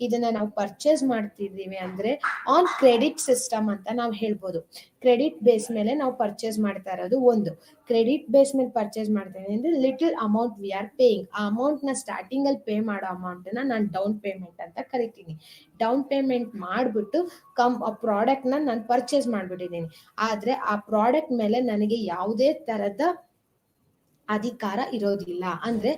ಇದನ್ನ ನಾವು ಪರ್ಚೇಸ್ ಮಾಡ್ತಿದೀವಿ ಅಂದ್ರೆ ಆನ್ ಕ್ರೆಡಿಟ್ ಸಿಸ್ಟಮ್ ಅಂತ ನಾವು ಹೇಳ್ಬೋದು. ಕ್ರೆಡಿಟ್ ಬೇಸ್ ಮೇಲೆ ನಾವು ಪರ್ಚೇಸ್ ಮಾಡ್ತಾ ಇರೋದು ಒಂದು. ಕ್ರೆಡಿಟ್ ಬೇಸ್ ಮೇಲೆ ಪರ್ಚೇಸ್ ಮಾಡ್ತೇನೆ ಅಂದ್ರೆ little amount V are paying. ಆ ಅಮೌಂಟ್ ನ ಸ್ಟಾರ್ಟಿಂಗ್ ಅಲ್ಲಿ ಪೇ ಮಾಡೋ ಅಮೌಂಟ್ ನ ನಾನು ಡೌನ್ ಪೇಮೆಂಟ್ ಅಂತ ಕರಿತೀನಿ. ಡೌನ್ ಪೇಮೆಂಟ್ ಮಾಡ್ಬಿಟ್ಟು ಪ್ರಾಡಕ್ಟ್ ನಾನು ಪರ್ಚೇಸ್ ಮಾಡ್ಬಿಟ್ಟಿದ್ದೀನಿ. ಆದ್ರೆ ಆ ಪ್ರಾಡಕ್ಟ್ ಮೇಲೆ ನನಗೆ ಯಾವುದೇ ತರದ ಅಧಿಕಾರ ಇರೋದಿಲ್ಲ. ಅಂದ್ರೆ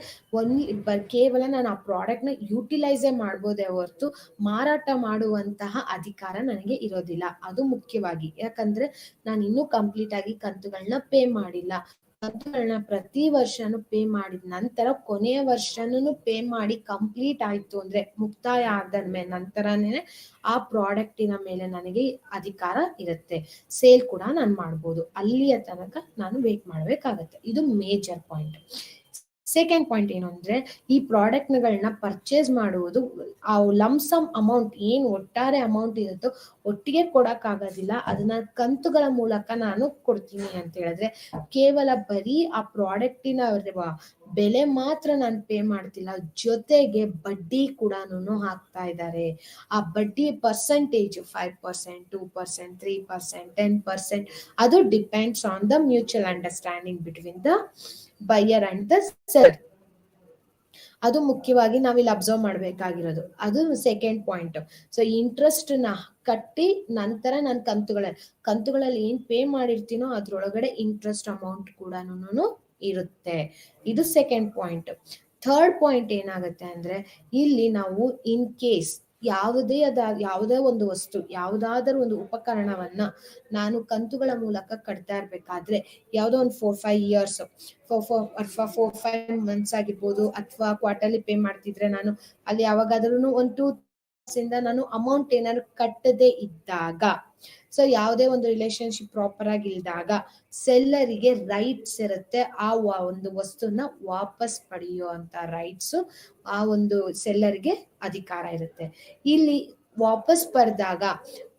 ಕೇವಲ ನಾನು ಆ ಪ್ರಾಡಕ್ಟ್ ನ ಯುಟಿಲೈಸೇ ಮಾಡ್ಬೋದೇ ಹೊರತು ಮಾರಾಟ ಮಾಡುವಂತಹ ಅಧಿಕಾರ ನನಗೆ ಇರೋದಿಲ್ಲ. ಅದು ಮುಖ್ಯವಾಗಿ, ಯಾಕಂದ್ರೆ ನಾನು ಇನ್ನೂ ಕಂಪ್ಲೀಟ್ ಆಗಿ ಕಂತುಗಳನ್ನ ಪೇ ಮಾಡಿಲ್ಲ. ಕಂತುಗಳನ್ನ ಪ್ರತಿ ವರ್ಷನೂ ಪೇ ಮಾಡಿದ ನಂತರ ಕೊನೆಯ ವರ್ಷನೂ ಪೇ ಮಾಡಿ ಕಂಪ್ಲೀಟ್ ಆಯ್ತು ಅಂದ್ರೆ, ಮುಕ್ತಾಯ ಆದ್ಮೇಲೆ ನಂತರನೇ ಆ ಪ್ರಾಡಕ್ಟಿನ ಮೇಲೆ ನನಗೆ ಅಧಿಕಾರ ಇರುತ್ತೆ. ಸೇಲ್ ಕೂಡ ನಾನು ಮಾಡ್ಬೋದು. ಅಲ್ಲಿಯ ತನಕ ನಾನು ವೇಟ್ ಮಾಡ್ಬೇಕಾಗತ್ತೆ. ಇದು ಮೇಜರ್ ಪಾಯಿಂಟ್. ಸೆಕೆಂಡ್ ಪಾಯಿಂಟ್ ಏನು ಅಂದ್ರೆ, ಈ ಪ್ರಾಡಕ್ಟ್ಗಳನ್ನ ಪರ್ಚೇಸ್ ಮಾಡುವುದು ಆ ಲಂಸಮ್ ಅಮೌಂಟ್ ಏನು ಒಟ್ಟಾರೆ ಅಮೌಂಟ್ ಇರುತ್ತೋ ಒಟ್ಟಿಗೆ ಕೊಡಕ್ಕಾಗೋದಿಲ್ಲ. ಅದನ್ನ ಕಂತುಗಳ ಮೂಲಕ ನಾನು ಕೊಡ್ತೀನಿ ಅಂತ ಹೇಳಿದ್ರೆ, ಕೇವಲ ಬರೀ ಆ ಪ್ರಾಡಕ್ಟಿನ ಬೆಲೆ ಮಾತ್ರ ನಾನು ಪೇ ಮಾಡ್ತಿಲ್ಲ, ಜೊತೆಗೆ ಬಡ್ಡಿ ಕೂಡ ಹಾಕ್ತಾ ಇದ್ದಾರೆ. ಆ ಬಡ್ಡಿ ಪರ್ಸೆಂಟೇಜ್ 5%, 2%, 3%, 10%, ಅದು depends on the mutual understanding between the buyer and the seller. ಅದು ಮುಖ್ಯವಾಗಿ ನಾವಿಲ್ಲಿ ಅಬ್ಸರ್ವ್ ಮಾಡ್ಬೇಕಾಗಿರೋದು. ಅದು ಸೆಕೆಂಡ್ ಪಾಯಿಂಟ್. ಸೊ ಇಂಟ್ರೆಸ್ಟ್ ನ ಕಟ್ಟಿ ನಂತರ ನಾನು ಕಂತುಗಳಲ್ಲಿ ಏನ್ ಪೇ ಮಾಡಿರ್ತೀನೋ ಅದ್ರೊಳಗಡೆ ಇಂಟ್ರೆಸ್ಟ್ ಅಮೌಂಟ್ ಕೂಡ ಇರುತ್ತೆ. ಇದು ಸೆಕೆಂಡ್ ಪಾಯಿಂಟ್. ಥರ್ಡ್ ಪಾಯಿಂಟ್ ಏನಾಗುತ್ತೆ ಅಂದ್ರೆ, ಇಲ್ಲಿ ನಾವು ಇನ್ ಕೇಸ್ ಯಾವುದೇ ಒಂದು ವಸ್ತು, ಯಾವುದಾದರೂ ಒಂದು ಉಪಕರಣವನ್ನ ನಾನು ಕಂತುಗಳ ಮೂಲಕ ಕಟ್ತಾ ಇರ್ಬೇಕಾದ್ರೆ, ಯಾವುದೋ ಒಂದು 4-5 ಇಯರ್ಸ್, 4-5 ಮಂತ್ಸ್ ಆಗಿರ್ಬೋದು, ಅಥವಾ ಕ್ವಾರ್ಟರ್ಲಿ ಪೇ ಮಾಡ್ತಿದ್ರೆ ನಾನು ಅಲ್ಲಿ ಯಾವಾಗಾದ್ರೂ ಒಂದು 2 ಇಂದ ನಾನು ಅಮೌಂಟ್ ಏನಾದ್ರು ಕಟ್ಟದೇ ಇದ್ದಾಗ, ಸೊ ಯಾವುದೇ ಒಂದು ರಿಲೇಶನ್ಶಿಪ್ ಪ್ರಾಪರ್ ಆಗಿ ಇಲ್ದಾಗ ಸೆಲ್ಲರಿಗೆ ರೈಟ್ಸ್ ಇರುತ್ತೆ. ಆ ಒಂದು ವಸ್ತುನ ವಾಪಸ್ ಪಡೆಯೋ ಅಂತ ರೈಟ್ಸ್ ಆ ಒಂದು ಸೆಲ್ಲರ್ಗೆ ಅಧಿಕಾರ ಇರುತ್ತೆ. ಇಲ್ಲಿ ವಾಪಸ್ ಪಡೆದಾಗ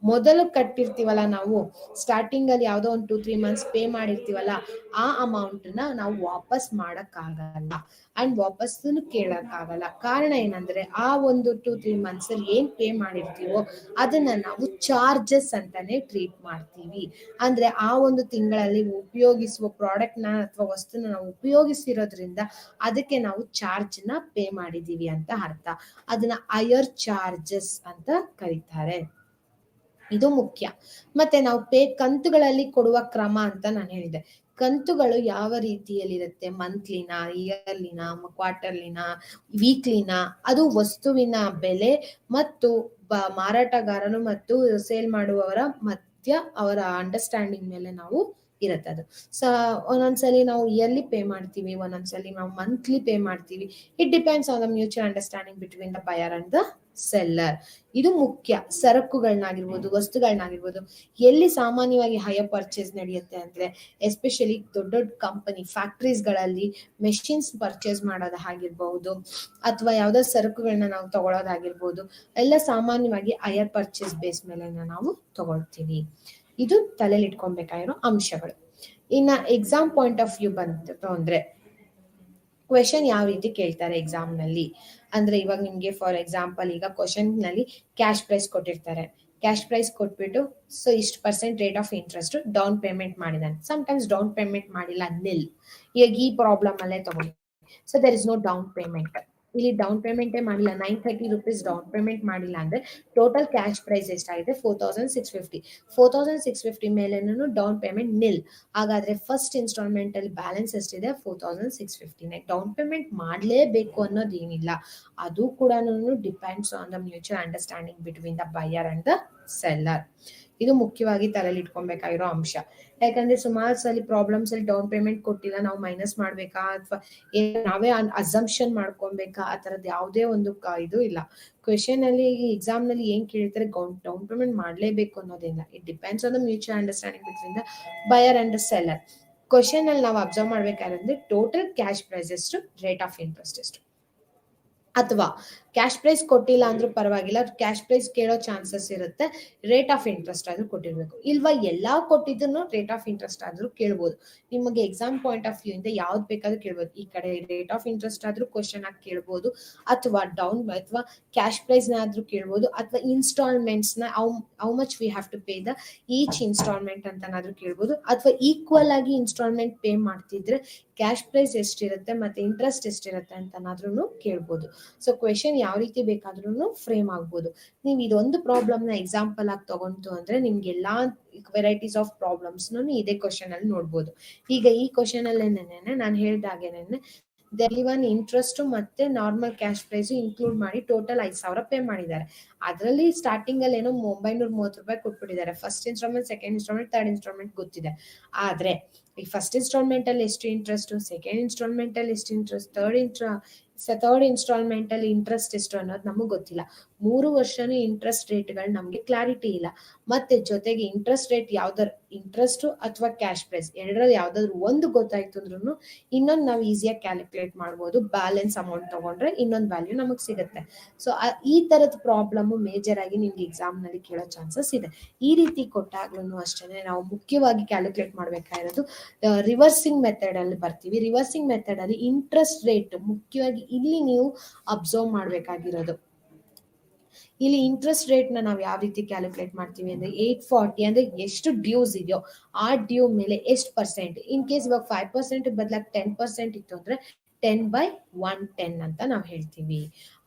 ಮೊದಲು ಕಟ್ಟಿರ್ತೀವಲ್ಲ ನಾವು ಸ್ಟಾರ್ಟಿಂಗ್ ಅಲ್ಲಿ ಯಾವ್ದೋ ಒಂದು 2-3 ಮಂತ್ಸ್ ಪೇ ಮಾಡಿರ್ತೀವಲ್ಲ, ಆ ಅಮೌಂಟ್ ನಾವು ವಾಪಸ್ ಮಾಡಕ್ಕಾಗಲ್ಲ ಅಂಡ್ ವಾಪಸ್ಸನ್ನು ಕೇಳಕ್ಕಾಗಲ್ಲ. ಕಾರಣ ಏನಂದ್ರೆ, ಆ ಒಂದು 2-3 ಮಂತ್ಸ್ ಅಲ್ಲಿ ಏನ್ ಪೇ ಮಾಡಿರ್ತೀವೋ ಅದನ್ನ ನಾವು ಚಾರ್ಜಸ್ ಅಂತಾನೆ ಟ್ರೀಟ್ ಮಾಡ್ತೀವಿ. ಅಂದ್ರೆ ಆ ಒಂದು ತಿಂಗಳಲ್ಲಿ ಉಪಯೋಗಿಸುವ ಪ್ರಾಡಕ್ಟ್ ನ ಅಥವಾ ವಸ್ತುನ ನಾವು ಉಪಯೋಗಿಸಿರೋದ್ರಿಂದ ಅದಕ್ಕೆ ನಾವು ಚಾರ್ಜ್ ನ ಪೇ ಮಾಡಿದೀವಿ ಅಂತ ಅರ್ಥ. ಅದನ್ನ ಹೈಯರ್ ಚಾರ್ಜಸ್ ಅಂತ ಕರೀತಾರೆ. ಇದು ಮುಖ್ಯ. ಮತ್ತೆ ನಾವು ಕಂತುಗಳಲ್ಲಿ ಕೊಡುವ ಕ್ರಮ ಅಂತ ನಾನು ಹೇಳಿದೆ. ಕಂತುಗಳು ಯಾವ ರೀತಿಯಲ್ಲಿರುತ್ತೆ, ಮಂತ್ಲಿನ, ಇಯರ್ಲಿನ, ಕ್ವಾರ್ಟರ್ಲಿನ, ವೀಕ್ಲಿನ, ಅದು ವಸ್ತುವಿನ ಬೆಲೆ ಮತ್ತು ಮಾರಾಟಗಾರನು ಮತ್ತು ಸೇಲ್ ಮಾಡುವವರ ಮಧ್ಯ ಅವರ ಅಂಡರ್ಸ್ಟ್ಯಾಂಡಿಂಗ್ ಮೇಲೆ ನಾವು ಇರುತ್ತೆ. ಅದು ಒಂದೊಂದ್ಸಲಿ ನಾವು ಇಯರ್ಲಿ ಪೇ ಮಾಡ್ತೀವಿ, ಒಂದೊಂದ್ಸಲಿ ನಾವು ಮಂತ್ಲಿ ಪೇ ಮಾಡ್ತೀವಿ. It depends on the mutual understanding between the buyer and the seller. ಇದು ಮುಖ್ಯ. ಸರಕುಗಳನ್ನಾಗಿರ್ಬೋದು, ವಸ್ತುಗಳನ್ನಾಗಿರ್ಬೋದು, ಎಲ್ಲಿ ಸಾಮಾನ್ಯವಾಗಿ ಹೈಯರ್ ಪರ್ಚೇಸ್ ನಡೆಯುತ್ತೆ ಅಂದ್ರೆ, ಎಸ್ಪೆಷಲಿ ದೊಡ್ಡ ದೊಡ್ಡ ಕಂಪನಿ ಫ್ಯಾಕ್ಟ್ರೀಸ್ ಗಳಲ್ಲಿ ಮೆಷಿನ್ಸ್ ಪರ್ಚೇಸ್ ಮಾಡೋದಾಗಿರ್ಬಹುದು, ಅಥವಾ ಯಾವ್ದೋ ಸರಕುಗಳನ್ನ ನಾವು ತಗೊಳ್ಳೋದಾಗಿರ್ಬೋದು, ಎಲ್ಲ ಸಾಮಾನ್ಯವಾಗಿ ಹೈಯರ್ ಪರ್ಚೇಸ್ ಬೇಸ್ ಮೇಲೆ ನಾವು ತಗೊಳ್ತೀವಿ. ಇದು ತಲೆಯಲ್ಲಿ ಇಟ್ಕೊಬೇಕಾಗಿರೋ ಅಂಶಗಳು. ಇನ್ನ ಎಕ್ಸಾಮ್ ಪಾಯಿಂಟ್ ಆಫ್ ವ್ಯೂ ಬಂತು ಅಂದ್ರೆ, ಕ್ವೆಶನ್ ಯಾವ ರೀತಿ ಕೇಳ್ತಾರೆ ಎಕ್ಸಾಮ್ ನಲ್ಲಿ ಅಂದ್ರೆ, ಇವಾಗ ನಿಮ್ಗೆ ಫಾರ್ ಎಕ್ಸಾಂಪಲ್ ಈಗ ಕ್ವೆಶನ್ ನಲ್ಲಿ ಕ್ಯಾಶ್ ಪ್ರೈಸ್ ಕೊಟ್ಟಿರ್ತಾರೆ. ಕ್ಯಾಶ್ ಪ್ರೈಸ್ ಕೊಟ್ಬಿಟ್ಟು ಸೊ ಇಷ್ಟು % rate of interest down payment ಮಾಡಿದಾನೆ. ಸಮ್ಟೈಮ್ಸ್ ಡೌನ್ ಪೇಮೆಂಟ್ ಮಾಡಿಲ್ಲ, ನಿಲ್. ಈಗ ಈ ಪ್ರಾಬ್ಲಮ್ ಅಲ್ಲೇ ತಗೊಳ್ಳಿ. So there is no down payment. ಇಲ್ಲಿ ಡೌನ್ ಪೇಮೆಂಟೇ ಮಾಡಿಲ್ಲ, 930 rupees ಡೌನ್ ಪೇಮೆಂಟ್ ಮಾಡಿಲ್ಲ ಅಂದ್ರೆ ಟೋಟಲ್ ಕ್ಯಾಶ್ ಪ್ರೈಸ್ ಎಷ್ಟಾಗಿದೆ, 4650. 4650 ಮೇಲೇನು ಡೌನ್ ಪೇಮೆಂಟ್ ನಿಲ್. ಹಾಗಾದ್ರೆ ಫಸ್ಟ್ ಇನ್ಸ್ಟಾಲ್ಮೆಂಟ್ ಅಲ್ಲಿ ಬ್ಯಾಲೆನ್ಸ್ ಎಷ್ಟಿದೆ, 4650. ಡೌನ್ ಪೇಮೆಂಟ್ ಮಾಡ್ಲೇಬೇಕು ಅನ್ನೋದೇನಿಲ್ಲ. ಅದು ಕೂಡ depends on the mutual understanding between the buyer and the seller. ಇದು ಮುಖ್ಯವಾಗಿ ತಲೆಯಲ್ಲಿ ಇಟ್ಕೊಬೇಕಾಗಿರೋ ಅಂಶ. ಯಾಕಂದ್ರೆ ಸುಮಾರು ಸಲ ಪ್ರಾಬ್ಲಮ್ಸ್ ಅಲ್ಲಿ ಡೌನ್ ಪೇಮೆಂಟ್ ಕೊಟ್ಟಿಲ್ಲ, ನಾವು ಮೈನಸ್ ಮಾಡ್ಬೇಕಾ ಅಥವಾ ನಾವೇ ಅಸಂಪ್ಷನ್ ಮಾಡ್ಕೊಬೇಕಾ, ಆ ತರದ್ ಯಾವುದೇ ಒಂದು ಇದು ಇಲ್ಲ. ಕ್ವೆಶನ್ ಅಲ್ಲಿ ಎಕ್ಸಾಮ್ ನಲ್ಲಿ ಏನ್ ಕೇಳ್ತಾರೆ, ಡೌನ್ ಪೇಮೆಂಟ್ ಮಾಡ್ಲೇಬೇಕು ಅನ್ನೋದಿಲ್ಲ. It depends on the mutual understanding between the buyer and the seller. Question ಅಲ್ಲಿ ನಾವು ಅಬ್ಸರ್ವ್ ಮಾಡ್ಬೇಕಾದ್ರೆ ಟೋಟಲ್ ಕ್ಯಾಶ್ ಪ್ರೈಸ್ ಎಷ್ಟು, ರೇಟ್ ಆಫ್ ಇಂಟ್ರೆಸ್ಟ್ ಎಷ್ಟು. ಅಥವಾ ಕ್ಯಾಶ್ ಪ್ರೈಸ್ ಕೊಟ್ಟಿಲ್ಲ ಅಂದ್ರೂ ಪರವಾಗಿಲ್ಲ, ಕ್ಯಾಶ್ ಪ್ರೈಸ್ ಕೇಳೋ ಚಾನ್ಸಸ್ ಇರುತ್ತೆ, ರೇಟ್ ಆಫ್ ಇಂಟ್ರೆಸ್ಟ್ ಆದ್ರೂ ಕೊಟ್ಟಿರ್ಬೇಕು. ಇಲ್ವಾ ಎಲ್ಲಾ ಕೊಟ್ಟಿದ್ದನ್ನು ರೇಟ್ ಆಫ್ ಇಂಟ್ರೆಸ್ಟ್ ಆದ್ರೂ ಕೇಳ್ಬೋದು. ನಿಮಗೆ ಎಕ್ಸಾಮ್ ಪಾಯಿಂಟ್ ಆಫ್ ವ್ಯೂ ಇಂದ ಯಾವ್ದು ಬೇಕಾದ್ರೂ ಕೇಳ್ಬೋದು. ಈ ಕಡೆ ರೇಟ್ ಆಫ್ ಇಂಟ್ರೆಸ್ಟ್ ಆದ್ರೂ ಕ್ವಶನ್ ಆಗಿ ಕೇಳ್ಬೋದು, ಅಥವಾ ಅಥವಾ ಕ್ಯಾಶ್ ಪ್ರೈಸ್ ನ ಆದ್ರೂ ಕೇಳ್ಬೋದು, ಅಥವಾ ಇನ್ಸ್ಟಾಲ್ಮೆಂಟ್ಸ್ ನ how much we have to pay the each installment ಅಂತನಾದ್ರೂ ಕೇಳ್ಬೋದು. ಅಥವಾ ಈಕ್ವಲ್ ಆಗಿ ಇನ್ಸ್ಟಾಲ್ಮೆಂಟ್ ಪೇ ಮಾಡ್ತಿದ್ರೆ ಕ್ಯಾಶ್ ಪ್ರೈಸ್ ಎಷ್ಟಿರುತ್ತೆ ಮತ್ತೆ ಇಂಟ್ರೆಸ್ಟ್ ಎಷ್ಟಿರುತ್ತೆ ಅಂತನಾದ್ರೂ ಕೇಳ್ಬೋದು. ಸೊ ಕ್ವೆಶನ್ ಯಾವ ರೀತಿ ಬೇಕಾದ್ರೂ ಫ್ರೇಮ್ ಆಗ್ಬೋದು. ನೀವು ಇದೊಂದು ಪ್ರಾಬ್ಲಮ್ ನ ಎಕ್ಸಾಂಪಲ್ ಆಗಿ ತಗೊಂತು ಅಂದ್ರೆ ನಿಮ್ಗೆ ಎಲ್ಲಾ ವೆರೈಟೀಸ್ ಆಫ್ ಪ್ರಾಬ್ಲಮ್ಸ್ ಇದೇ ಕ್ವಶನ್ ಅಲ್ಲಿ ನೋಡ್ಬೋದು. ಈಗ ಈ ಕ್ವಶನ್ ಅಲ್ಲೇನೆ ನಾನು ಹೇಳ್ದಾಗೇನೆ ಒನ್ ಇಂಟ್ರೆಸ್ಟ್ ಮತ್ತೆ ನಾರ್ಮಲ್ ಕ್ಯಾಶ್ ಪ್ರೈಸ್ ಇನ್ಕ್ಲೂಡ್ ಮಾಡಿ ಟೋಟಲ್ 5,000 ಪೇ ಮಾಡಿದ್ದಾರೆ. ಅದರಲ್ಲಿ ಸ್ಟಾರ್ಟಿಂಗ್ ಅಲ್ಲಿ ಏನೋ 930 ರೂಪಾಯಿ ಕೊಟ್ಬಿಟ್ಟಿದ್ದಾರೆ. First installment, second installment, third installment ಗೊತ್ತಿದೆ. ಆದ್ರೆ ಈ ಫಸ್ಟ್ ಇನ್ಸ್ಟಾಲ್ಮೆಂಟ್ ಅಲ್ಲಿ ಎಷ್ಟು ಇಂಟ್ರೆಸ್ಟ್, ಸೆಕೆಂಡ್ ಇನ್ಸ್ಟಾಲ್ಮೆಂಟ್ ಅಲ್ಲಿ ಎಷ್ಟು ಇಂಟ್ರೆಸ್ಟ್, ಥರ್ಡ್ ಇನ್ಸ್ಟಾಲ್ಮೆಂಟ್ ಅಲ್ಲಿ ಇಂಟ್ರೆಸ್ಟ್ ಎಷ್ಟು ಅನ್ನೋದು ನಮಗೆ ಗೊತ್ತಿಲ್ಲ. 3 ವರ್ಷನೂ ಇಂಟ್ರೆಸ್ಟ್ ರೇಟ್ಗಳು ನಮ್ಗೆ ಕ್ಲಾರಿಟಿ ಇಲ್ಲ. ಮತ್ತೆ ಜೊತೆಗೆ ಇಂಟ್ರೆಸ್ಟ್ ರೇಟ್ ಯಾವ್ದಾರು ಇಂಟ್ರೆಸ್ಟ್ ಅಥವಾ ಕ್ಯಾಶ್ ಪ್ರೈಸ್ ಎರಡರಲ್ಲಿ ಯಾವ್ದಾದ್ರು ಒಂದು ಗೊತ್ತಾಯ್ತು ಅಂದ್ರೂ ಇನ್ನೊಂದು ನಾವು ಈಸಿಯಾಗಿ ಕ್ಯಾಲ್ಕುಲೇಟ್ ಮಾಡ್ಬೋದು. ಬ್ಯಾಲೆನ್ಸ್ ಅಮೌಂಟ್ ತಗೊಂಡ್ರೆ ಇನ್ನೊಂದು ವ್ಯಾಲ್ಯೂ ನಮಗ್ ಸಿಗುತ್ತೆ. ಸೊ ಈ ತರದ ಪ್ರಾಬ್ಲಮ್ ಮೇಜರ್ ಆಗಿ ನಿಮ್ಗೆ ಎಕ್ಸಾಮ್ ನಲ್ಲಿ ಕೇಳೋ ಚಾನ್ಸಸ್ ಇದೆ. ಈ ರೀತಿ ಕೊಟ್ಟಾಗ್ಲೂ ಅಷ್ಟೇ ನಾವು ಮುಖ್ಯವಾಗಿ ಕ್ಯಾಲ್ಕುಲೇಟ್ ಮಾಡ್ಬೇಕಾಗಿರೋದು ರಿವರ್ಸಿಂಗ್ ಮೆಥಡ್ ಅಲ್ಲಿ ಬರ್ತೀವಿ. ರಿವರ್ಸಿಂಗ್ ಮೆಥಡ್ ಅಲ್ಲಿ ಇಂಟ್ರೆಸ್ಟ್ ರೇಟ್ ಮುಖ್ಯವಾಗಿ ಇಲ್ಲಿ ನೀವು ಅಬ್ಸರ್ವ್ ಮಾಡ್ಬೇಕಾಗಿರೋದು. ಇಲ್ಲಿ ಇಂಟ್ರೆಸ್ಟ್ ರೇಟ್ ನಾವು ಯಾವ ರೀತಿ ಕ್ಯಾಲ್ಕುಲೇಟ್ ಮಾಡ್ತೀವಿ ಅಂದ್ರೆ 840 ಅಂದ್ರೆ ಎಷ್ಟು ಡ್ಯೂಸ್ ಇದೆಯೋ ಆ ಡ್ಯೂ ಮೇಲೆ ಎಷ್ಟು ಪರ್ಸೆಂಟ್. ಇನ್ ಕೇಸ್ ಇವಾಗ 5% ಬದಲಾಗಿ 10% ಇತ್ತು ಅಂದ್ರೆ 10/110 ಅಂತ ನಾವು ಹೇಳ್ತೀವಿ.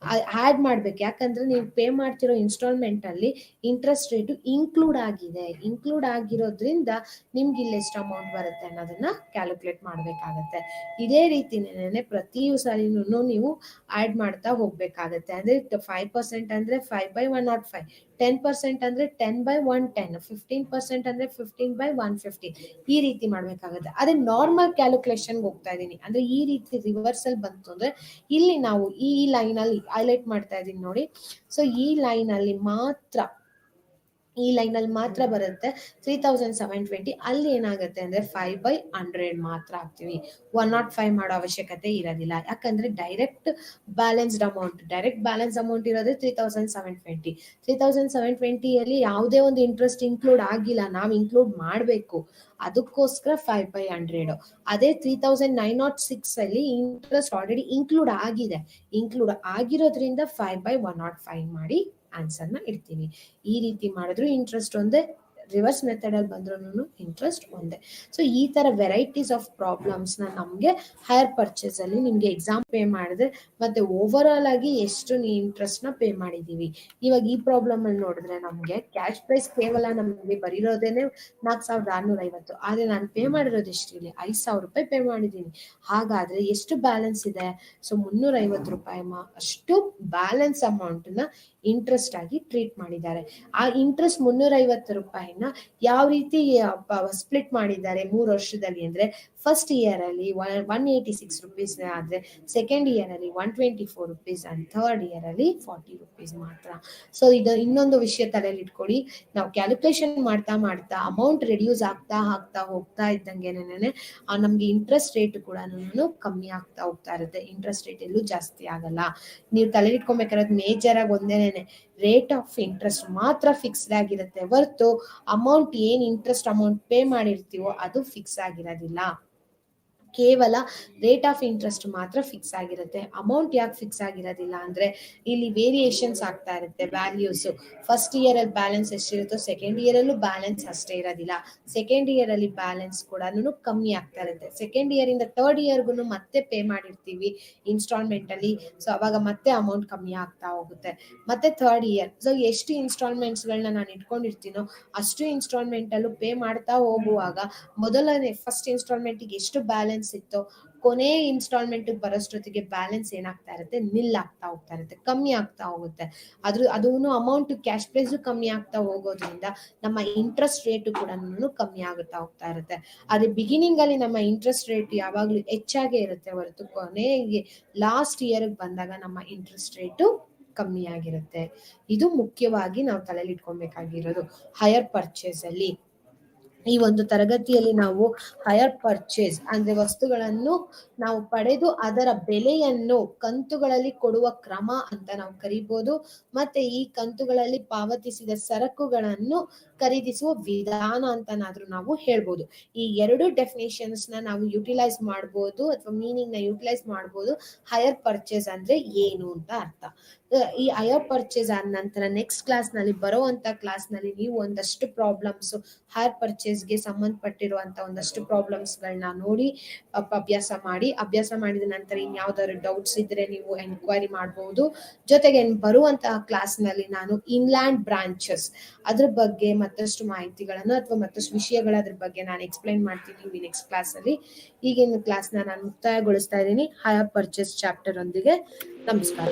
ಆಡ್ ಮಾಡ್ಬೇಕು, ಯಾಕಂದ್ರೆ ನೀವು ಪೇ ಮಾಡ್ತಿರೋ ಇನ್ಸ್ಟಾಲ್ಮೆಂಟ್ ಅಲ್ಲಿ ಇಂಟ್ರೆಸ್ಟ್ ರೇಟ್ ಇನ್ಕ್ಲೂಡ್ ಆಗಿದೆ. ಇನ್ಕ್ಲೂಡ್ ಆಗಿರೋದ್ರಿಂದ ನಿಮ್ಗೆ ಇಲ್ಲಿ ಎಷ್ಟು ಅಮೌಂಟ್ ಬರುತ್ತೆ ಅನ್ನೋದನ್ನ ಕ್ಯಾಲ್ಕುಲೇಟ್ ಮಾಡ್ಬೇಕಾಗತ್ತೆ. ಇದೇ ರೀತಿನೇ ಪ್ರತಿ ಸಾಲಿನೂ ನೀವು ಆಡ್ ಮಾಡ್ತಾ ಹೋಗ್ಬೇಕಾಗತ್ತೆ. ಅಂದ್ರೆ 5% ಅಂದ್ರೆ 5/105, 10% ಅಂದ್ರೆ 10/110, 15% ಅಂದ್ರೆ 15/115 ಈ ರೀತಿ ಮಾಡ್ಬೇಕಾಗತ್ತೆ. ಅದೇ ನಾರ್ಮಲ್ ಕ್ಯಾಲ್ಕುಲೇಷನ್ ಹೋಗ್ತಾ ಇದೀನಿ ಅಂದ್ರೆ ಈ ರೀತಿ ರಿವರ್ಸಲ್ ಬಂತು ಅಂದ್ರೆ ಇಲ್ಲಿ ನಾವು ಈ ಲೈನ್ ಅಲ್ಲಿ ಹೈಲೈಟ್ ಮಾಡ್ತಾ ಇದೀನಿ ನೋಡಿ. ಸೊ ಈ ಲೈನ್ ಅಲ್ಲಿ ಮಾತ್ರ ಬರುತ್ತೆ 3,720. ಅಲ್ಲಿ ಏನಾಗುತ್ತೆ ಅಂದ್ರೆ 5/100 ಮಾತ್ರ ಹಾಕ್ತಿವಿ. 105 ಮಾಡೋ ಅವಶ್ಯಕತೆ ಇರೋದಿಲ್ಲ, ಯಾಕಂದ್ರೆ ಡೈರೆಕ್ಟ್ ಬ್ಯಾಲೆನ್ಸ್ ಅಮೌಂಟ್ ಇರೋದೇ 3,720. 3,720 ಅಲ್ಲಿ ಯಾವುದೇ ಒಂದು ಇಂಟ್ರೆಸ್ಟ್ ಇನ್ಕ್ಲೂಡ್ ಆಗಿಲ್ಲ, ನಾವು ಇನ್ಕ್ಲೂಡ್ ಮಾಡ್ಬೇಕು. ಅದಕ್ಕೋಸ್ಕರ 5/100. ಅದೇ 3,906 ಅಲ್ಲಿ ಇಂಟ್ರೆಸ್ಟ್ ಆಲ್ರೆಡಿ ಇನ್ಕ್ಲೂಡ್ ಆಗಿರೋದ್ರಿಂದ 5/105 ಮಾಡಿ ಆನ್ಸರ್ ನ ಇಡ್ತೀವಿ. ಈ ರೀತಿ ಮಾಡಿದ್ರು ಇಂಟ್ರೆಸ್ಟ್ ಒಂದೇ, ರಿವರ್ಸ್ ಮೆಥಡ್ ಅಲ್ಲಿ ಬಂದ್ರೂ ಇಂಟ್ರೆಸ್ಟ್ ಒಂದೇ. ಸೊ ಈ ತರ ವೆರೈಟೀಸ್ ಆಫ್ ಪ್ರಾಬ್ಲಮ್ಸ್ ನಮ್ಗೆ ಹೈಯರ್ ಪರ್ಚೇಸ್ ಅಲ್ಲಿ ನಿಮ್ಗೆ ಎಕ್ಸಾಮ್ ಪೇ ಮಾಡಿದ್ರೆ ಮತ್ತೆ ಓವರ್ ಆಲ್ ಆಗಿ ಎಷ್ಟು ಇಂಟ್ರೆಸ್ಟ್ ನ ಪೇ ಮಾಡಿದೀವಿ. ಇವಾಗ ಈ ಪ್ರಾಬ್ಲಮ್ ಅಲ್ಲಿ ನೋಡಿದ್ರೆ ನಮ್ಗೆ ಕ್ಯಾಶ್ ಪ್ರೈಸ್ ಕೇವಲ ನಮ್ಗೆ ಬರೀರೋದೇನೆ 4,650. ಆದ್ರೆ ನಾನು ಪೇ ಮಾಡಿರೋದು ಎಷ್ಟು, ಇಲ್ಲಿ 5,000 ರೂಪಾಯಿ ಪೇ ಮಾಡಿದೀನಿ. ಹಾಗಾದ್ರೆ ಎಷ್ಟು ಬ್ಯಾಲೆನ್ಸ್ ಇದೆ, ಸೊ 350 ರೂಪಾಯಿ ಅಷ್ಟು ಬ್ಯಾಲೆನ್ಸ್ ಅಮೌಂಟ್ ನ ಇಂಟ್ರೆಸ್ಟ್ ಆಗಿ ಟ್ರೀಟ್ ಮಾಡಿದ್ದಾರೆ. ಆ ಇಂಟ್ರೆಸ್ಟ್ 350 ರೂಪಾಯಿನ ಯಾವ ರೀತಿ ಸ್ಪ್ಲಿಟ್ ಮಾಡಿದ್ದಾರೆ 3 ವರ್ಷದಲ್ಲಿ ಅಂದ್ರೆ ಫಸ್ಟ್ ಇಯರ್ ಅಲ್ಲಿ 186 ರುಪೀಸ್ ಆದ್ರೆ ಸೆಕೆಂಡ್ ಇಯರ್ ಅಲ್ಲಿ 124 ರುಪೀಸ್ ಅಂಡ್ ಥರ್ಡ್ ಇಯರ್ ಅಲ್ಲಿ 40 ರುಪೀಸ್ ಮಾತ್ರ. ಸೊ ಇದು ಇನ್ನೊಂದು ವಿಷಯ ತಲೆಯಲ್ಲಿ ಇಟ್ಕೊಳ್ಳಿ, ನಾವು ಕ್ಯಾಲ್ಕುಲೇಷನ್ ಮಾಡ್ತಾ ಅಮೌಂಟ್ ರೆಡ್ಯೂಸ್ ಆಗ್ತಾ ಹೋಗ್ತಾ ಇದ್ದಂಗೆನೆ ನಮ್ಗೆ ಇಂಟ್ರೆಸ್ಟ್ ರೇಟ್ ಕೂಡ ಕಮ್ಮಿ ಆಗ್ತಾ ಹೋಗ್ತಾ ಇರುತ್ತೆ. ಇಂಟ್ರೆಸ್ಟ್ ರೇಟ್ ಎಲ್ಲೂ ಜಾಸ್ತಿ ಆಗಲ್ಲ. ನೀವು ತಲೆ ಇಟ್ಕೊಬೇಕಾದ್ರೆ ಮೇಜರ್ ಆಗಿ ಒಂದೇನೆ ರೇಟ್ ಆಫ್ ಇಂಟ್ರೆಸ್ಟ್ ಮಾತ್ರ ಫಿಕ್ಸ್ಡ್ ಆಗಿರುತ್ತೆ ಹೊರತು ಅಮೌಂಟ್ ಏನ್ ಇಂಟ್ರೆಸ್ಟ್ ಅಮೌಂಟ್ ಪೇ ಮಾಡಿರ್ತೀವೋ ಅದು ಫಿಕ್ಸ್ ಆಗಿರೋದಿಲ್ಲ. ಕೇವಲ ರೇಟ್ ಆಫ್ ಇಂಟ್ರೆಸ್ಟ್ ಮಾತ್ರ ಫಿಕ್ಸ್ ಆಗಿರುತ್ತೆ. ಅಮೌಂಟ್ ಯಾಕೆ ಫಿಕ್ಸ್ ಆಗಿರೋದಿಲ್ಲ ಅಂದ್ರೆ ಇಲ್ಲಿ ವೇರಿಯೇಷನ್ಸ್ ಆಗ್ತಾ ಇರುತ್ತೆ ವ್ಯಾಲ್ಯೂಸ್. ಫಸ್ಟ್ ಇಯರ್ ಅಲ್ಲಿ ಬ್ಯಾಲೆನ್ಸ್ ಎಷ್ಟಿರುತ್ತೋ ಸೆಕೆಂಡ್ ಇಯರ್ ಅಲ್ಲೂ ಬ್ಯಾಲೆನ್ಸ್ ಅಷ್ಟೇ ಇರೋದಿಲ್ಲ. ಸೆಕೆಂಡ್ ಇಯರ್ ಅಲ್ಲಿ ಬ್ಯಾಲೆನ್ಸ್ ಕೂಡ ಕಮ್ಮಿ ಆಗ್ತಾ ಇರುತ್ತೆ. ಸೆಕೆಂಡ್ ಇಯರ್ ಇಂದ ಥರ್ಡ್ ಇಯರ್ಗು ಮತ್ತೆ ಪೇ ಮಾಡಿರ್ತೀವಿ ಇನ್ಸ್ಟಾಲ್ಮೆಂಟ್ ಅಲ್ಲಿ, ಸೊ ಅವಾಗ ಮತ್ತೆ ಅಮೌಂಟ್ ಕಮ್ಮಿ ಆಗ್ತಾ ಹೋಗುತ್ತೆ. ಮತ್ತೆ ಥರ್ಡ್ ಇಯರ್ ಸೊ ಎಷ್ಟು ಇನ್ಸ್ಟಾಲ್ಮೆಂಟ್ಸ್ ಗಳನ್ನ ನಾನು ಇಟ್ಕೊಂಡಿರ್ತೀನೋ ಅಷ್ಟು ಇನ್ಸ್ಟಾಲ್ಮೆಂಟ್ ಅಲ್ಲೂ ಪೇ ಮಾಡ್ತಾ ಹೋಗುವಾಗ ಮೊದಲನೇ ಫಸ್ಟ್ ಇನ್ಸ್ಟಾಲ್ಮೆಂಟ್ ಎಷ್ಟು ಬ್ಯಾಲೆನ್ಸ್ ಇತ್ತು, ಕೊನೆ ಇನ್ಸ್ಟಾಲ್ಮೆಂಟ್ ಬರೋಷ್ಟೊತ್ತಿಗೆ ಬ್ಯಾಲೆನ್ಸ್ ಏನಾಗ್ತಾ ಇರುತ್ತೆ, ನಿಲ್ ಆಗ್ತಾ ಹೋಗ್ತಾ ಇರುತ್ತೆ, ಕಮ್ಮಿ ಆಗ್ತಾ ಹೋಗುತ್ತೆ. ಅದೂ ಅಮೌಂಟ್ ಕ್ಯಾಶ್ ಪ್ರೈಸ್ ಕಮ್ಮಿ ಆಗ್ತಾ ಹೋಗೋದ್ರಿಂದ ನಮ್ಮ ಇಂಟ್ರೆಸ್ಟ್ ರೇಟ್ ಕೂಡ ಕಮ್ಮಿ ಆಗುತ್ತಾ ಹೋಗ್ತಾ ಇರುತ್ತೆ. ಅದೇ ಬಿಗಿನಿಂಗ್ ಅಲ್ಲಿ ನಮ್ಮ ಇಂಟ್ರೆಸ್ಟ್ ರೇಟ್ ಯಾವಾಗ್ಲೂ ಹೆಚ್ಚಾಗೇ ಇರುತ್ತೆ ಹೊರತು ಕೊನೆಗೆ ಲಾಸ್ಟ್ ಇಯರ್ ಬಂದಾಗ ನಮ್ಮ ಇಂಟ್ರೆಸ್ಟ್ ರೇಟು ಕಮ್ಮಿ ಆಗಿರುತ್ತೆ. ಇದು ಮುಖ್ಯವಾಗಿ ನಾವು ತಲೆಯಲ್ಲಿ ಇಟ್ಕೊಬೇಕಾಗಿರೋದು ಹೈಯರ್ ಪರ್ಚೇಸ್ ಅಲ್ಲಿ. ಈ ಒಂದು ತರಗತಿಯಲ್ಲಿ ನಾವು ಹೈಯರ್ ಪರ್ಚೇಸ್ ಅಂದ್ರೆ ವಸ್ತುಗಳನ್ನು ನಾವು ಪಡೆದು ಅದರ ಬೆಲೆಯನ್ನು ಕಂತುಗಳಲ್ಲಿ ಕೊಡುವ ಕ್ರಮ ಅಂತ ನಾವು ಕರಿಬಹುದು. ಮತ್ತೆ ಈ ಕಂತುಗಳಲ್ಲಿ ಪಾವತಿಸಿದ ಸರಕುಗಳನ್ನು ಖರೀದಿಸುವ ವಿಧಾನ ಅಂತನಾದ್ರೂ ನಾವು ಹೇಳ್ಬೋದು. ಈ ಎರಡು ಡೆಫಿನೇಷನ್ಸ್ ನಾವು ಯುಟಿಲೈಸ್ ಮಾಡ್ಬೋದು ಅಥವಾ ಮೀನಿಂಗ್ ನ ಯುಟಿಲೈಸ್ ಮಾಡ್ಬೋದು. ಹೈಯರ್ ಪರ್ಚೇಸ್ ಅಂದ್ರೆ ಏನು ಅಂತ ಅರ್ಥ. ಈ ಹೈಯರ್ ಪರ್ಚೇಸ್ ಆದ ನಂತರ ನೆಕ್ಸ್ಟ್ ಕ್ಲಾಸ್ ನಲ್ಲಿ ಬರುವಂತ ಕ್ಲಾಸ್ ನಲ್ಲಿ ನೀವು ಒಂದಷ್ಟು ಪ್ರಾಬ್ಲಮ್ಸ್ ಹೈಯರ್ ಪರ್ಚೇಸ್ಗೆ ಸಂಬಂಧಪಟ್ಟಿರುವಂತ ಒಂದಷ್ಟು ಪ್ರಾಬ್ಲಮ್ಸ್ ಗಳನ್ನ ನೋಡಿ ಅಭ್ಯಾಸ ಮಾಡಿದ ನಂತರ ಇನ್ಯಾವ್ದಾದ್ರು ಡೌಟ್ಸ್ ಇದ್ರೆ ನೀವು ಎನ್ಕ್ವೈರಿ ಮಾಡಬಹುದು. ಜೊತೆಗೆ ಬರುವಂತಹ ಕ್ಲಾಸ್ ನಲ್ಲಿ ನಾನು ಇನ್ಲ್ಯಾಂಡ್ ಬ್ರಾಂಚಸ್ ಅದ್ರ ಬಗ್ಗೆ ಮತ್ತಷ್ಟು ಮಾಹಿತಿಗಳನ್ನು ಅಥವಾ ಮತ್ತಷ್ಟು ವಿಷಯಗಳ ಅದ್ರ ಬಗ್ಗೆ ನಾನು ಎಕ್ಸ್ಪ್ಲೈನ್ ಮಾಡ್ತೀನಿ ಈ ನೆಕ್ಸ್ಟ್ ಕ್ಲಾಸ್ ಅಲ್ಲಿ. ಈಗಿನ ಕ್ಲಾಸ್ ನಾನು ಮುಕ್ತಾಯಗೊಳಿಸ್ತಾ ಇದ್ದೀನಿ ಹೈಯರ್ ಪರ್ಚೇಸ್ ಚಾಪ್ಟರ್ ಒಂದಿಗೆ. ನಮಸ್ಕಾರ.